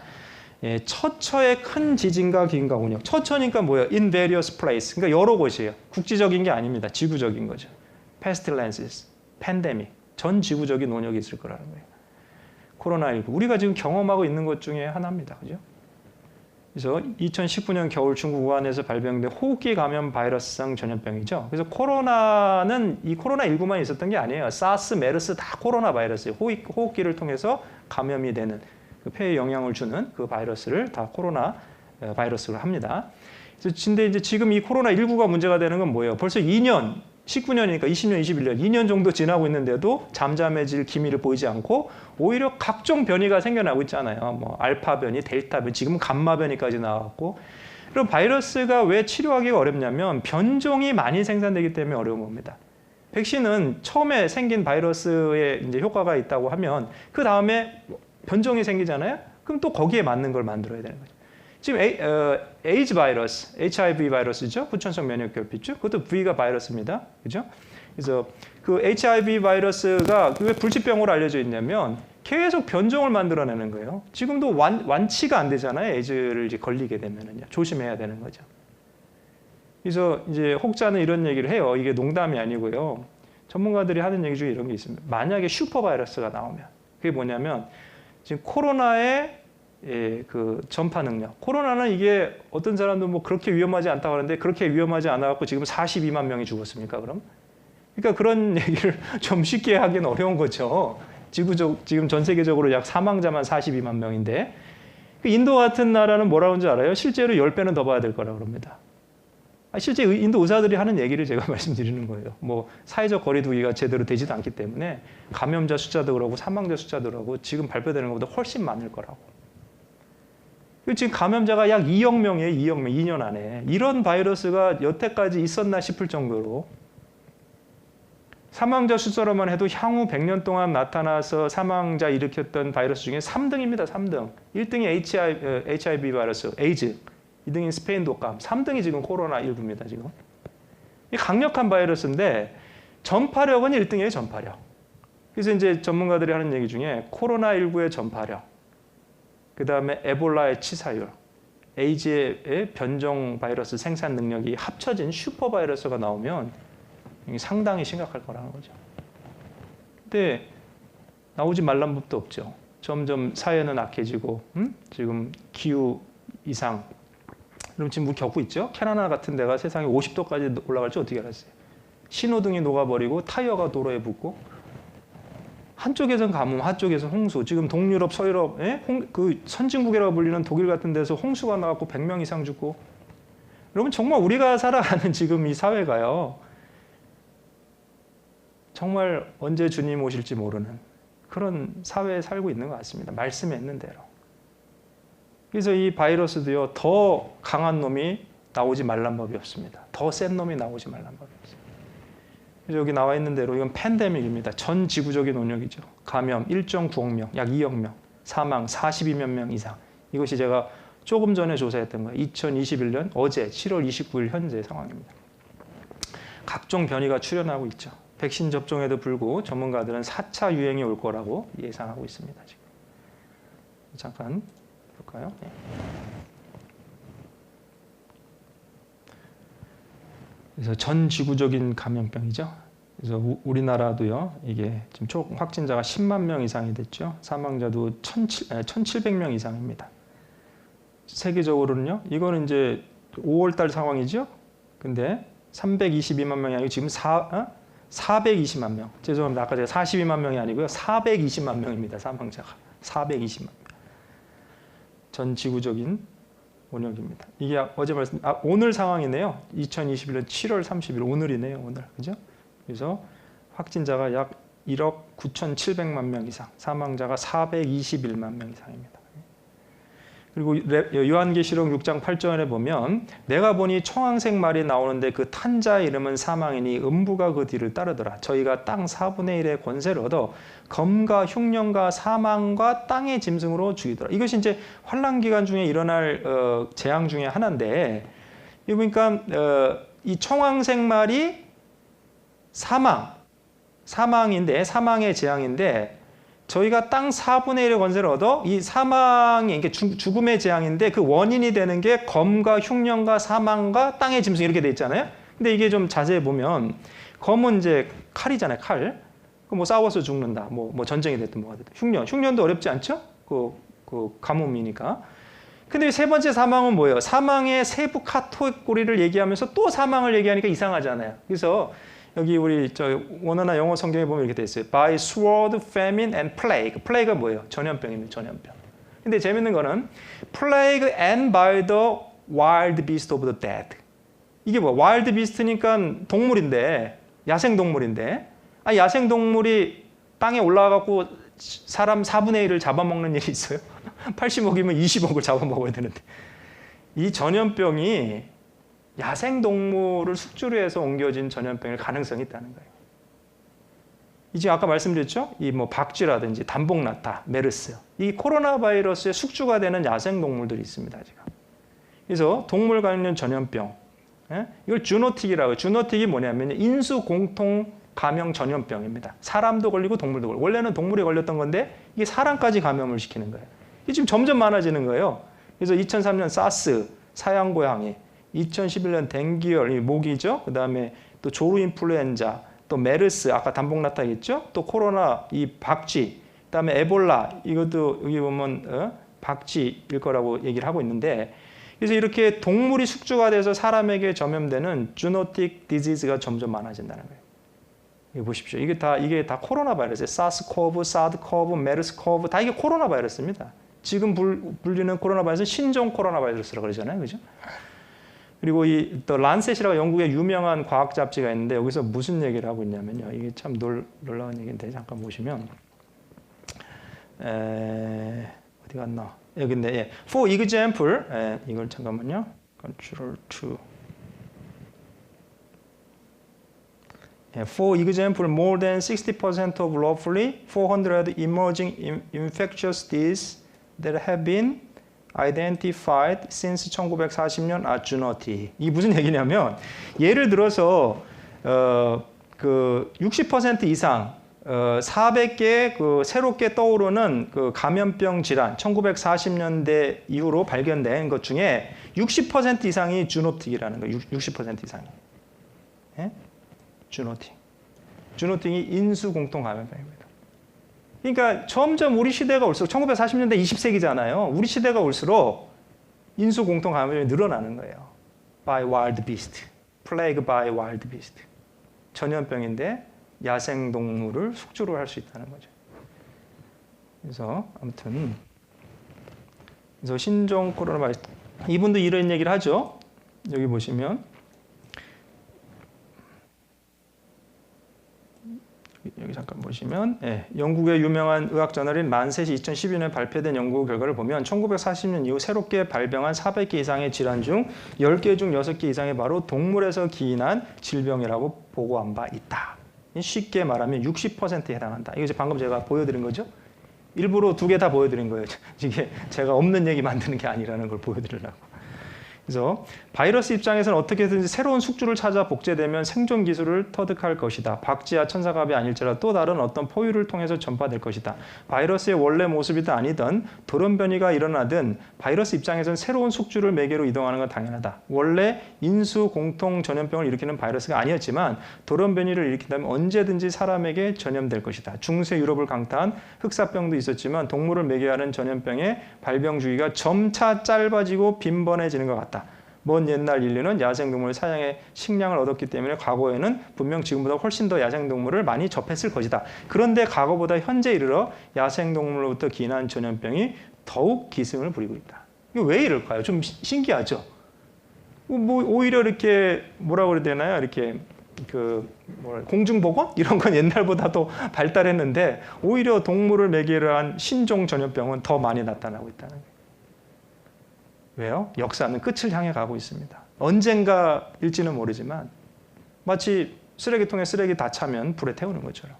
처처에 큰 지진과 기근과 온역. 처처니까 뭐예요? In various place. 그러니까 여러 곳이에요. 국지적인 게 아닙니다. 지구적인 거죠. Pestilences, 팬데믹, 전 지구적인 온역이 있을 거라는 거예요. 코로나19, 우리가 지금 경험하고 있는 것 중에 하나입니다. 그죠? 그래서 2019년 겨울 중국 우한에서 발병된 호흡기 감염 바이러스성 전염병이죠. 그래서 코로나는 이 코로나19만 있었던 게 아니에요. 사스, 메르스 다 코로나 바이러스예요. 호흡기를 통해서 감염이 되는 그 폐에 영향을 주는 그 바이러스를 다 코로나 바이러스로 합니다. 근데 이제 지금 이 코로나19가 문제가 되는 건 뭐예요? 벌써 2년, 19년이니까 20년, 21년, 2년 정도 지나고 있는데도 잠잠해질 기미를 보이지 않고 오히려 각종 변이가 생겨나고 있잖아요. 뭐 알파 변이, 델타 변이, 지금은 감마 변이까지 나왔고. 그럼 바이러스가 왜 치료하기가 어렵냐면 변종이 많이 생산되기 때문에 어려운 겁니다. 백신은 처음에 생긴 바이러스에 이제 효과가 있다고 하면 그 다음에 변종이 생기잖아요. 그럼 또 거기에 맞는 걸 만들어야 되는 거죠. 지금 에이즈 바이러스, HIV 바이러스죠. 후천성 면역 결핍증. 그것도 V가 바이러스입니다. 그죠? 그래서 그 HIV 바이러스가 왜 불치병으로 알려져 있냐면 계속 변종을 만들어내는 거예요. 지금도 완치가 안 되잖아요. 에이즈를 이제 걸리게 되면은요. 조심해야 되는 거죠. 그래서 이제 혹자는 이런 얘기를 해요. 이게 농담이 아니고요. 전문가들이 하는 얘기 중에 이런 게 있습니다. 만약에 슈퍼 바이러스가 나오면 그게 뭐냐면 지금 코로나의 그 전파 능력. 코로나는 이게 어떤 사람도 뭐 그렇게 위험하지 않다고 하는데 그렇게 위험하지 않아 갖고 지금 42만 명이 죽었습니까? 그럼? 그러니까 그런 얘기를 좀 쉽게 하기는 어려운 거죠. 지금 전 세계적으로 약 사망자만 42만 명인데 인도 같은 나라는 뭐라고 하는지 알아요? 실제로 10배는 더 봐야 될 거라고 합니다. 실제 인도 의사들이 하는 얘기를 제가 말씀드리는 거예요. 뭐 사회적 거리두기가 제대로 되지도 않기 때문에 감염자 숫자도 그러고 사망자 숫자도 그러고 지금 발표되는 것보다 훨씬 많을 거라고. 지금 감염자가 약 2억 명이에요. 2억 명, 2년 안에. 이런 바이러스가 여태까지 있었나 싶을 정도로 사망자 숫자로만 해도 향후 100년 동안 나타나서 사망자 일으켰던 바이러스 중에 3등입니다. 3등. 1등이 HIV 바이러스, 에이즈. 2등이 스페인 독감. 3등이 지금 코로나19입니다. 지금. 이 강력한 바이러스인데 전파력은 1등이에요. 전파력. 그래서 이제 전문가들이 하는 얘기 중에 코로나19의 전파력, 그 다음에 에볼라의 치사율, 에이즈의 변종 바이러스 생산 능력이 합쳐진 슈퍼 바이러스가 나오면 이게 상당히 심각할 거라는 거죠. 근데 나오지 말란 법도 없죠. 점점 사회는 악해지고 지금 기후 이상, 그럼 지금 우리 겪고 있죠. 캐나다 같은 데가 세상에 50도까지 올라갈지 어떻게 알았어요. 신호등이 녹아버리고 타이어가 도로에 붙고 한쪽에선 가뭄, 한쪽에선 홍수. 지금 동유럽, 서유럽, 그 선진국이라고 불리는 독일 같은 데서 홍수가 나갖고 100명 이상 죽고. 여러분 정말 우리가 살아가는 지금 이 사회가요. 정말 언제 주님 오실지 모르는 그런 사회에 살고 있는 것 같습니다. 말씀에 있는 대로. 그래서 이 바이러스도요. 더 강한 놈이 나오지 말란 법이 없습니다. 더 센 놈이 나오지 말란 법이 없습니다. 그래서 여기 나와 있는 대로 이건 팬데믹입니다. 전 지구적인 온역이죠. 감염 1.9억 명, 약 2억 명, 사망 42만 명 이상. 이것이 제가 조금 전에 조사했던 거예요. 2021년 어제 7월 29일 현재 상황입니다. 각종 변이가 출현하고 있죠. 백신 접종에도 불구하고 전문가들은 4차 유행이 올 거라고 예상하고 있습니다. 지금. 잠깐 볼까요? 네. 그래서 전 지구적인 감염병이죠. 그래서 우리나라도요. 이게 지금 총 확진자가 10만 명 이상이 됐죠. 사망자도 1,700명 이상입니다. 세계적으로는요. 이거는 이제 5월 달 상황이죠. 근데 322만 명이 아니고 지금 420만 명. 죄송합니다. 아까 제가 42만 명이 아니고요. 420만 명입니다. 사망자가. 420만 명. 전 지구적인 원역입니다. 이게 어제 오늘 상황이네요. 2021년 7월 30일 오늘이네요. 오늘. 그죠? 그래서 확진자가 약 1억 9,700만 명 이상, 사망자가 421만 명 이상입니다. 그리고 요한계시록 6장 8절에 보면 내가 보니 청황색 말이 나오는데 그 탄 자의 이름은 사망이니 음부가 그 뒤를 따르더라. 저희가 땅 4분의 1의 권세를 얻어 검과 흉년과 사망과 땅의 짐승으로 죽이더라. 이것이 이제 환란 기간 중에 일어날 재앙 중에 하나인데, 이 보니까 이 청황색 말이 사망인데 사망의 재앙인데. 저희가 땅 4분의 1의 권세를 얻어 이 사망이 이게 죽음의 재앙인데 그 원인이 되는 게 검과 흉년과 사망과 땅의 짐승 이렇게 돼 있잖아요. 근데 이게 좀 자세히 보면 검은 이제 칼이잖아요. 칼. 뭐 싸워서 죽는다. 뭐 전쟁이 됐든 뭐가 됐든. 흉년도 어렵지 않죠? 그 가뭄이니까. 근데 세 번째 사망은 뭐예요? 사망의 세부 카테고리를 얘기하면서 또 사망을 얘기하니까 이상하잖아요. 그래서 여기 우리 원어나 영어 성경에 보면 이렇게 돼 있어요. By sword, famine, and plague. plague가 뭐예요? 전염병입니다. 전염병. 근데 재밌는 거는 plague and by the wild beast of the dead. 이게 뭐야? wild beast니까 동물인데, 야생 동물인데, 야생 동물이 땅에 올라가고 사람 4분의 1을 잡아먹는 일이 있어요. 80억이면 20억을 잡아먹어야 되는데. 이 전염병이 야생 동물을 숙주로 해서 옮겨진 전염병일 가능성이 있다는 거예요. 이제 아까 말씀드렸죠? 이 뭐 박쥐라든지 단복나타, 메르스. 이 코로나 바이러스의 숙주가 되는 야생 동물들이 있습니다, 지금. 그래서 동물 관련 전염병. 이걸 주노틱이라고 해요. 주노틱이 뭐냐면 인수 공통 감염 전염병입니다. 사람도 걸리고 동물도 걸리고. 원래는 동물이 걸렸던 건데 이게 사람까지 감염을 시키는 거예요. 이게 지금 점점 많아지는 거예요. 그래서 2003년 사스, 사양고양이, 2011년 댕기열, 모기죠. 그 다음에 또 조루 인플루엔자, 또 메르스, 아까 단복나타겠죠. 또 코로나, 이 박쥐, 그 다음에 에볼라, 이것도 여기 보면 박쥐일 거라고 얘기를 하고 있는데, 그래서 이렇게 동물이 숙주가 돼서 사람에게 전염되는 주노틱 디지즈가 점점 많아진다는 거예요. 이거 보십시오. 이게 다 코로나 바이러스예요. 사스코브, 사드코브, 메르스코브, 다 이게 코로나 바이러스입니다. 지금 불리는 코로나 바이러스는 신종 코로나 바이러스라고 그러잖아요. 그죠? 그리고 또 란셋이라고 영국의 유명한 과학 잡지가 있는데 여기서 무슨 얘기를 하고 있냐면요. 이게 참 놀라운 얘기인데 잠깐 보시면 어디 갔나? 여기인데 예. For example, 이걸 잠깐만요. Ctrl 2. For example, more than 60% of roughly 400 emerging infectious diseases that have been identified since 1940년 are zoonotic. 이게 무슨 얘기냐면 예를 들어서 그 60% 이상 400개 그 새롭게 떠오르는 그 감염병 질환 1940년대 이후로 발견된 것 중에 60% 이상이 주노틱이라는 거예요. 60% 이상이. 예? 주노틱. 주노틱이 인수 공통 감염병입니다. 그러니까 점점 우리 시대가 올수록 1940년대 20세기잖아요. 우리 시대가 올수록 인수 공통 감염병이 늘어나는 거예요. By wild beast. Plague by wild beast. 전염병인데 야생 동물을 숙주로 할 수 있다는 거죠. 그래서 아무튼 그래서 신종 코로나 바이러스 이분도 이런 얘기를 하죠. 여기 보시면 여기 잠깐 보시면 영국의 유명한 의학 저널인 란셋이 2012년에 발표된 연구 결과를 보면 1940년 이후 새롭게 발병한 400개 이상의 질환 중 10개 중 6개 이상이 바로 동물에서 기인한 질병이라고 보고한 바 있다. 쉽게 말하면 60%에 해당한다. 이거 방금 제가 보여드린 거죠. 일부러 두 개 다 보여드린 거예요. 이게 제가 없는 얘기 만드는 게 아니라는 걸 보여드리려고. 그래서 바이러스 입장에서는 어떻게든지 새로운 숙주를 찾아 복제되면 생존 기술을 터득할 것이다. 박쥐와 천사갑이 아닐지라도 또 다른 어떤 포유를 통해서 전파될 것이다. 바이러스의 원래 모습이든 아니든 돌연변이가 일어나든 바이러스 입장에서는 새로운 숙주를 매개로 이동하는 건 당연하다. 원래 인수 공통 전염병을 일으키는 바이러스가 아니었지만 돌연변이를 일으킨다면 언제든지 사람에게 전염될 것이다. 중세 유럽을 강타한 흑사병도 있었지만 동물을 매개하는 전염병의 발병 주기가 점차 짧아지고 빈번해지는 것 같다. 먼 옛날 인류는 야생동물을 사냥해 식량을 얻었기 때문에 과거에는 분명 지금보다 훨씬 더 야생동물을 많이 접했을 것이다. 그런데 과거보다 현재 이르러 야생동물로부터 기인한 전염병이 더욱 기승을 부리고 있다. 이거 왜 이럴까요? 좀 신기하죠? 뭐 오히려 이렇게 뭐라고 그래야 되나요? 이렇게 공중보건? 이런 건 옛날보다도 발달했는데 오히려 동물을 매개로 한 신종 전염병은 더 많이 나타나고 있다는 거예요. 왜요? 역사는 끝을 향해 가고 있습니다. 언젠가일지는 모르지만 마치 쓰레기통에 쓰레기 다 차면 불에 태우는 것처럼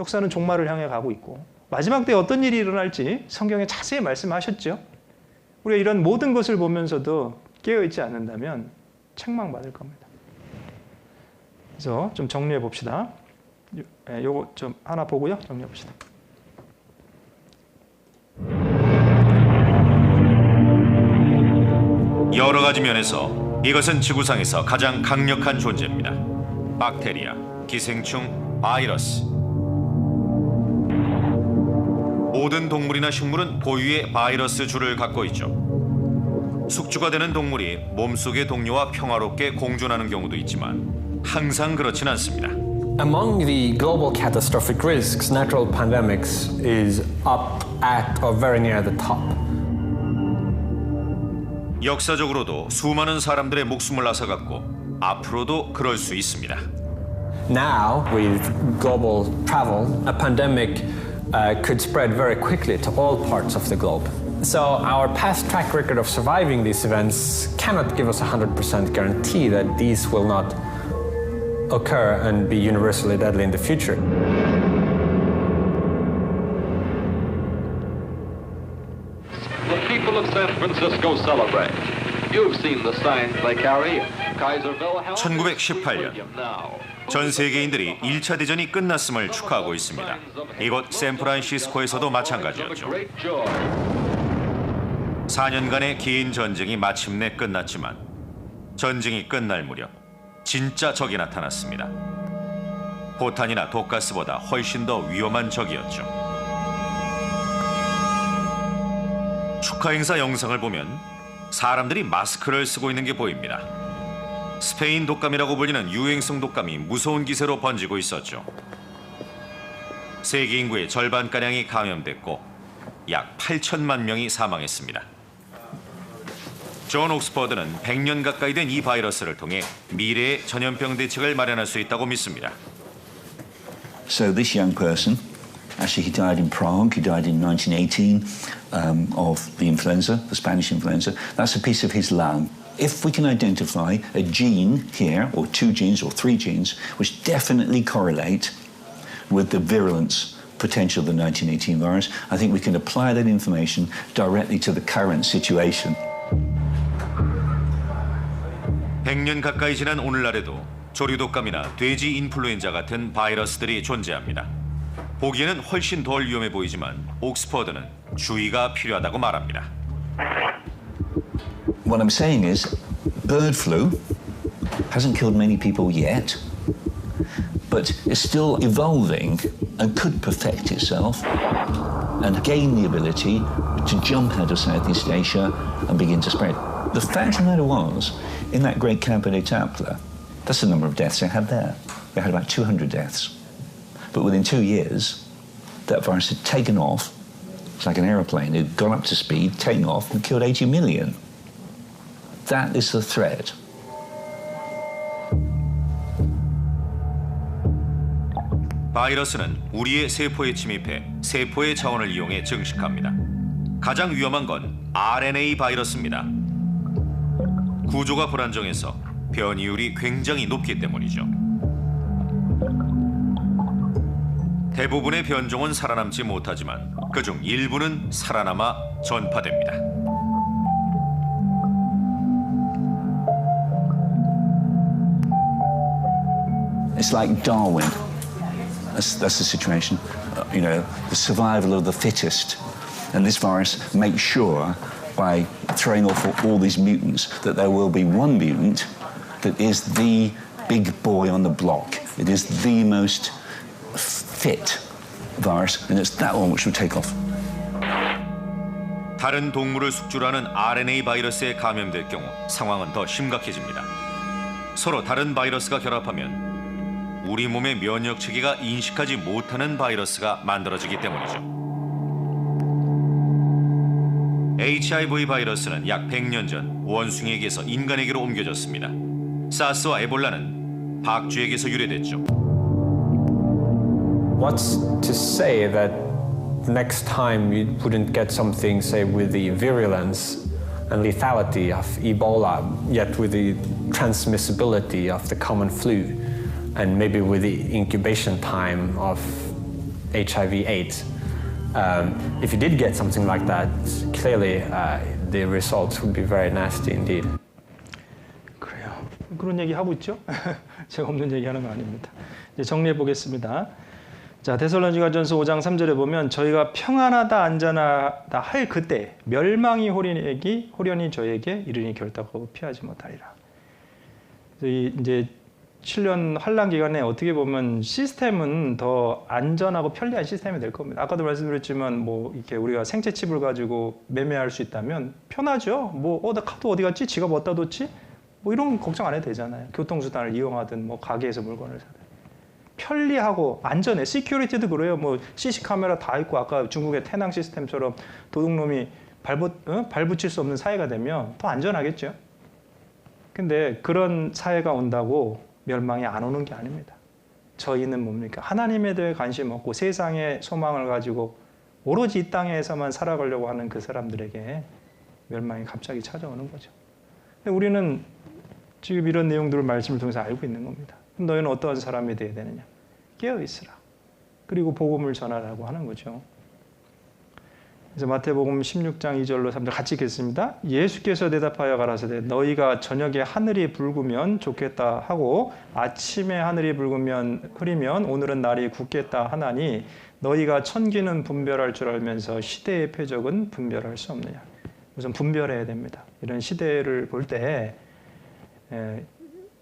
역사는 종말을 향해 가고 있고 마지막 때 어떤 일이 일어날지 성경에 자세히 말씀하셨죠. 우리가 이런 모든 것을 보면서도 깨어있지 않는다면 책망받을 겁니다. 그래서 좀 정리해 봅시다. 요거 좀 하나 보고요. 정리해 봅시다. 여러 가지 면에서 이것은 지구상에서 가장 강력한 존재입니다. 박테리아, 기생충, 바이러스. 모든 동물이나 식물은 고유의 바이러스 줄을 갖고 있죠. 숙주가 되는 동물이 몸속의 동료와 평화롭게 공존하는 경우도 있지만 항상 그렇진 않습니다. Among the global catastrophic risks, natural pandemics is up at or very near the top. 역사적으로도 수많은 사람들의 목숨을 앗아갔고 앞으로도 그럴 수 있습니다. Now, with global travel, a pandemic could spread very quickly to all parts of the globe. So our past track record of surviving these events cannot give us a 100% guarantee that these will not occur and be universally deadly in the future. The people of San Francisco celebrate. You've seen the signs they carry. Kaiserville 1918년 전 세계인들이 1차 대전이 끝났음을 축하하고 있습니다. 이곳 샌프란시스코에서도 마찬가지였죠. 4년간의 긴 전쟁이 마침내 끝났지만 전쟁이 끝날 무렵 진짜 적이 나타났습니다. 포탄이나 독가스보다 훨씬 더 위험한 적이었죠. 축하 행사 영상을 보면 사람들이 마스크를 쓰고 있는 게 보입니다. 스페인 독감이라고 불리는 유행성 독감이 무서운 기세로 번지고 있었죠. 세계 인구의 절반가량이 감염됐고 약 8천만 명이 사망했습니다. 존 옥스퍼드는 100년 가까이 된 이 바이러스를 통해 미래의 전염병 대책을 마련할 수 있다고 믿습니다. So this young person, actually he died in Prague, he died in 1918 of the influenza, the Spanish influenza. That's a piece of his lung. if we can identify a gene here, or 2 genes or 3 genes, which definitely correlate with the virulence potential of the 1918 virus, I think we can apply that information directly to the current situation. 100년 가까이 지난 오늘날에도 조류독감이나 돼지 인플루엔자 같은 바이러스들이 존재합니다. 보기에는 훨씬 덜 위험해 보이지만 옥스퍼드는 주의가 필요하다고 말합니다. What I'm saying is, bird flu hasn't killed many people yet, but it's still evolving and could perfect itself and gain the ability to jump out of Southeast Asia and begin to spread. The fact of the matter was, in that great camp at Etaples, that's the number of deaths they had there. They had about 200 deaths. But within 2 years, that virus had taken off. It's like an aeroplane. It had gone up to speed, taken off, and killed 80 million. That is the threat. 바이러스는 우리의 세포에 침입해 세포의 자원을 이용해 증식합니다. 가장 위험한 건 RNA 바이러스입니다. 구조가 불안정해서 변이율이 굉장히 높기 때문이죠. 대부분의 변종은 살아남지 못하지만 그중 일부는 살아남아 전파됩니다. It's like Darwin. That's the situation. The survival of the fittest. And this virus makes sure, by throwing off all these mutants, that there will be one mutant that is the big boy on the block. It is the most fit virus, and it's that one which will take off. 다른 동물을 숙주라는 RNA 바이러스에 감염될 경우 상황은 더 심각해집니다. 서로 다른 바이러스가 결합하면 우리 몸의 면역 체계가 인식하지 못하는 바이러스가 만들어지기 때문이죠. HIV 바이러스는 약 100년 전 원숭이에게서 인간에게로 옮겨졌습니다. 사스와 에볼라는 박쥐에게서 유래됐죠. What's to say that next time you wouldn't get something, say, with the virulence and lethality of Ebola, yet with the transmissibility of the common flu, and maybe with the incubation time of HIV/AIDS. If you did get something like that, clearly the results would be very nasty indeed. 그래요. 그런 얘기 하고 있죠. 제가 없는 얘기하는 거 아닙니다. 이제 정리해 보겠습니다. 자, 데살로니가전서 5장 3절에 보면 저희가 평안하다 안전하다 할 그때 멸망이 호련히 저에게 이르니 결단하고 피하지 못하리라. 이제 7년 환란 기간에 어떻게 보면 시스템은 더 안전하고 편리한 시스템이 될 겁니다. 아까도 말씀드렸지만 뭐 이렇게 우리가 생체칩을 가지고 매매할 수 있다면 편하죠. 나 카드 어디 갔지? 지갑 어디다 뒀지? 뭐 이런 걱정 안 해도 되잖아요. 교통수단을 이용하든 뭐 가게에서 물건을 사든. 편리하고 안전해. 시큐리티도 그래요. 뭐 CC 카메라 다 있고 아까 중국의 태낭 시스템처럼 도둑놈이 발붙일 수 없는 사회가 되면 더 안전하겠죠. 근데 그런 사회가 온다고 멸망이 안 오는 게 아닙니다. 저희는 뭡니까? 하나님에 대해 관심 없고 세상의 소망을 가지고 오로지 이 땅에서만 살아가려고 하는 그 사람들에게 멸망이 갑자기 찾아오는 거죠. 근데 우리는 지금 이런 내용들을 말씀을 통해서 알고 있는 겁니다. 그럼 너희는 어떠한 사람이 되어야 되느냐? 깨어있으라. 그리고 복음을 전하라고 하는 거죠. 그래서 마태복음 16장 2절로 3절 같이 읽겠습니다. 예수께서 대답하여 가라사대 너희가 저녁에 하늘이 붉으면 좋겠다 하고 아침에 하늘이 흐리면 오늘은 날이 굳겠다 하나니 너희가 천기는 분별할 줄 알면서 시대의 표적은 분별할 수 없느냐. 우선 분별해야 됩니다. 이런 시대를 볼 때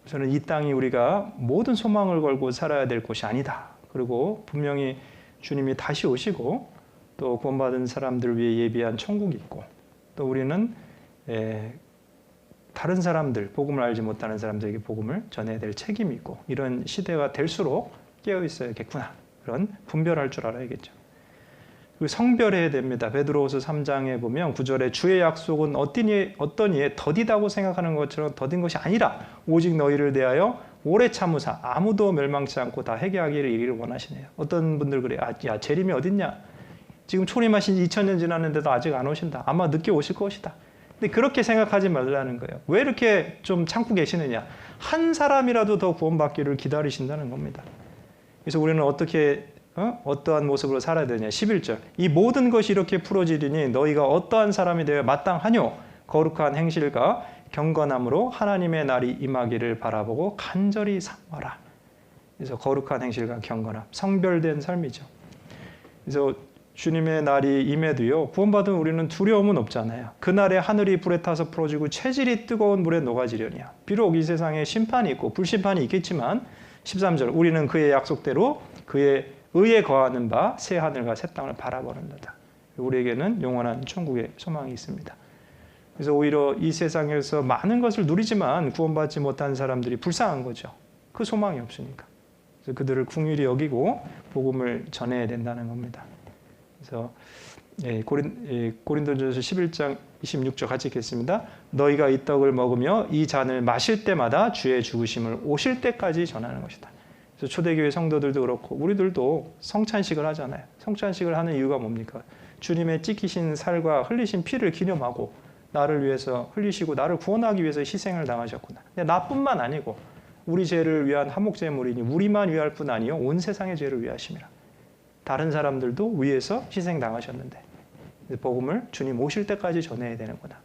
저는 이 땅이 우리가 모든 소망을 걸고 살아야 될 곳이 아니다. 그리고 분명히 주님이 다시 오시고 또 구원받은 사람들 위해 예비한 천국이 있고 또 우리는 다른 사람들, 복음을 알지 못하는 사람들에게 복음을 전해야 될 책임이 있고 이런 시대가 될수록 깨어 있어야겠구나. 그런 분별할 줄 알아야겠죠. 그리고 성별해야 됩니다. 베드로후서 3장에 보면 9절에 주의 약속은 어떤 이에 더디다고 생각하는 것처럼 더딘 것이 아니라 오직 너희를 대하여 오래 참으사 아무도 멸망치 않고 다 회개하기를 이르기를 원하시네요. 어떤 분들 그래요. 야 재림이 어딨냐? 지금 초림하신 지 2000년 지났는데도 아직 안 오신다. 아마 늦게 오실 것이다. 근데 그렇게 생각하지 말라는 거예요. 왜 이렇게 좀 참고 계시느냐? 한 사람이라도 더 구원받기를 기다리신다는 겁니다. 그래서 우리는 어떻게 어떠한 모습으로 살아야 되냐? 11절. 이 모든 것이 이렇게 풀어지리니 너희가 어떠한 사람이 되어 마땅하뇨? 거룩한 행실과 경건함으로 하나님의 날이 임하기를 바라보고 간절히 사모하라. 그래서 거룩한 행실과 경건함, 성별된 삶이죠. 그래서 주님의 날이 임해도요, 구원받은 우리는 두려움은 없잖아요. 그날에 하늘이 불에 타서 풀어지고 체질이 뜨거운 물에 녹아지려니와. 비록 이 세상에 심판이 있고 불심판이 있겠지만 13절 우리는 그의 약속대로 그의 의에 거하는 바 새 하늘과 새 땅을 바라보는도다. 우리에게는 영원한 천국의 소망이 있습니다. 그래서 오히려 이 세상에서 많은 것을 누리지만 구원받지 못한 사람들이 불쌍한 거죠. 그 소망이 없으니까. 그래서 그들을 긍휼히 여기고 복음을 전해야 된다는 겁니다. 그래서 고린도전서 11장 26절 같이 읽겠습니다. 너희가 이 떡을 먹으며 이 잔을 마실 때마다 주의 죽으심을 오실 때까지 전하는 것이다. 그래서 초대교회 성도들도 그렇고 우리들도 성찬식을 하잖아요. 성찬식을 하는 이유가 뭡니까? 주님의 찢기신 살과 흘리신 피를 기념하고 나를 위해서 흘리시고 나를 구원하기 위해서 희생을 당하셨구나. 근데 나뿐만 아니고 우리 죄를 위한 화목제물이니 우리만 위할 뿐 아니요 온 세상의 죄를 위하심이라. 다른 사람들도 위해서 희생당하셨는데 복음을 주님 오실 때까지 전해야 되는구나.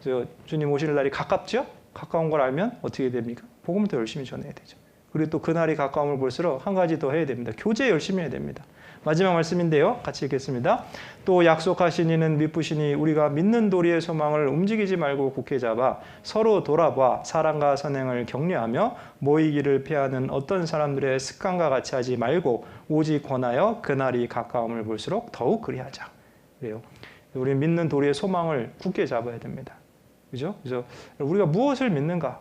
그래서 주님 오실 날이 가깝죠? 가까운 걸 알면 어떻게 됩니까? 복음을 더 열심히 전해야 되죠. 그리고 또 그날이 가까움을 볼수록 한 가지 더 해야 됩니다. 교제 열심히 해야 됩니다. 마지막 말씀인데요. 같이 읽겠습니다. 또 약속하신 이는 미쁘시니 우리가 믿는 도리의 소망을 움직이지 말고 굳게 잡아 서로 돌아봐 사랑과 선행을 격려하며 모이기를 피하는 어떤 사람들의 습관과 같이 하지 말고 오직 권하여 그날이 가까움을 볼수록 더욱 그리하자. 그래요. 우리 믿는 도리의 소망을 굳게 잡아야 됩니다. 그죠? 그래서 우리가 무엇을 믿는가?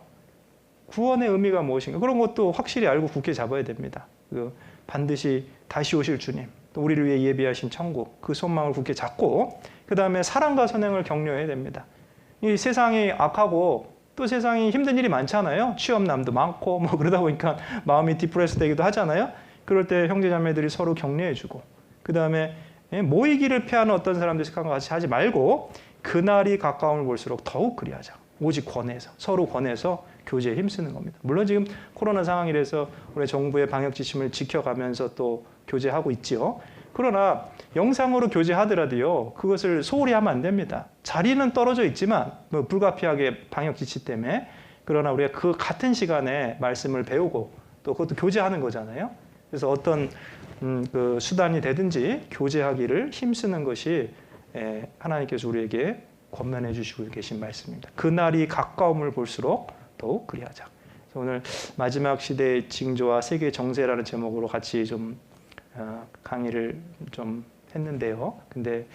구원의 의미가 무엇인가? 그런 것도 확실히 알고 굳게 잡아야 됩니다. 반드시 다시 오실 주님, 또 우리를 위해 예비하신 천국, 그 소망을 굳게 잡고 그 다음에 사랑과 선행을 격려해야 됩니다. 이 세상이 악하고 또 세상이 힘든 일이 많잖아요. 취업난도 많고 뭐 그러다 보니까 마음이 디프레스 되기도 하잖아요. 그럴 때 형제자매들이 서로 격려해주고 그 다음에 모이기를 피하는 어떤 사람들 습관과 같이 하지 말고 그날이 가까움을 볼수록 더욱 그리하자. 오직 권해서 서로 권해서 교제에 힘쓰는 겁니다. 물론 지금 코로나 상황이라서 우리 정부의 방역 지침을 지켜가면서 또 교제하고 있지요. 그러나 영상으로 교제하더라도요. 그것을 소홀히 하면 안 됩니다. 자리는 떨어져 있지만 뭐 불가피하게 방역 지침 때문에 그러나 우리가 그 같은 시간에 말씀을 배우고 또 그것도 교제하는 거잖아요. 그래서 어떤 그 수단이 되든지 교제하기를 힘쓰는 것이 하나님께서 우리에게 권면해 주시고 계신 말씀입니다. 그날이 가까움을 볼수록 더욱 그리하자. 그래서 오늘 마지막 시대의 징조와 세계 정세라는 제목으로 같이 좀 강의를 좀 했는데요. 근데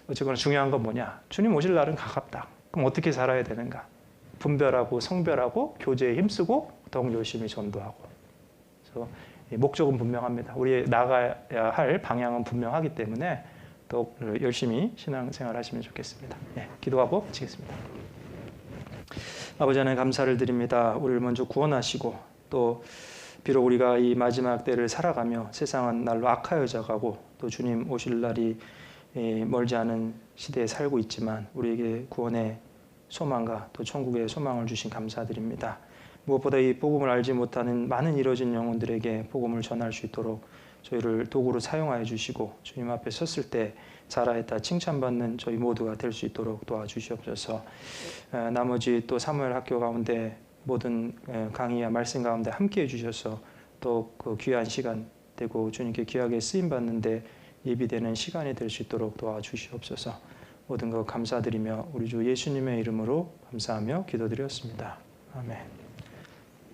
어쨌거나 중요한 건 뭐냐? 주님 오실 날은 가깝다. 그럼 어떻게 살아야 되는가? 분별하고 성별하고 교제에 힘쓰고 더욱 열심히 전도하고. 그래서 목적은 분명합니다. 우리 나가야 할 방향은 분명하기 때문에 더욱 열심히 신앙생활 하시면 좋겠습니다. 네, 기도하고 마치겠습니다. 아버지 하나님 감사를 드립니다. 우리를 먼저 구원하시고 또 비록 우리가 이 마지막 때를 살아가며 세상은 날로 악하여져 가고 또 주님 오실 날이 멀지 않은 시대에 살고 있지만 우리에게 구원의 소망과 또 천국의 소망을 주신 감사드립니다. 무엇보다 이 복음을 알지 못하는 많은 잃어진 영혼들에게 복음을 전할 수 있도록 저희를 도구로 사용하여 주시고 주님 앞에 섰을 때 잘하였다 칭찬받는 저희 모두가 될 수 있도록 도와주시옵소서. 나머지 또 사무엘 학교 가운데 모든 강의와 말씀 가운데 함께해 주셔서 또 그 귀한 시간 되고 주님께 귀하게 쓰임 받는데 예비되는 시간이 될 수 있도록 도와주시옵소서. 모든 것 감사드리며 우리 주 예수님의 이름으로 감사하며 기도드렸습니다. 아멘.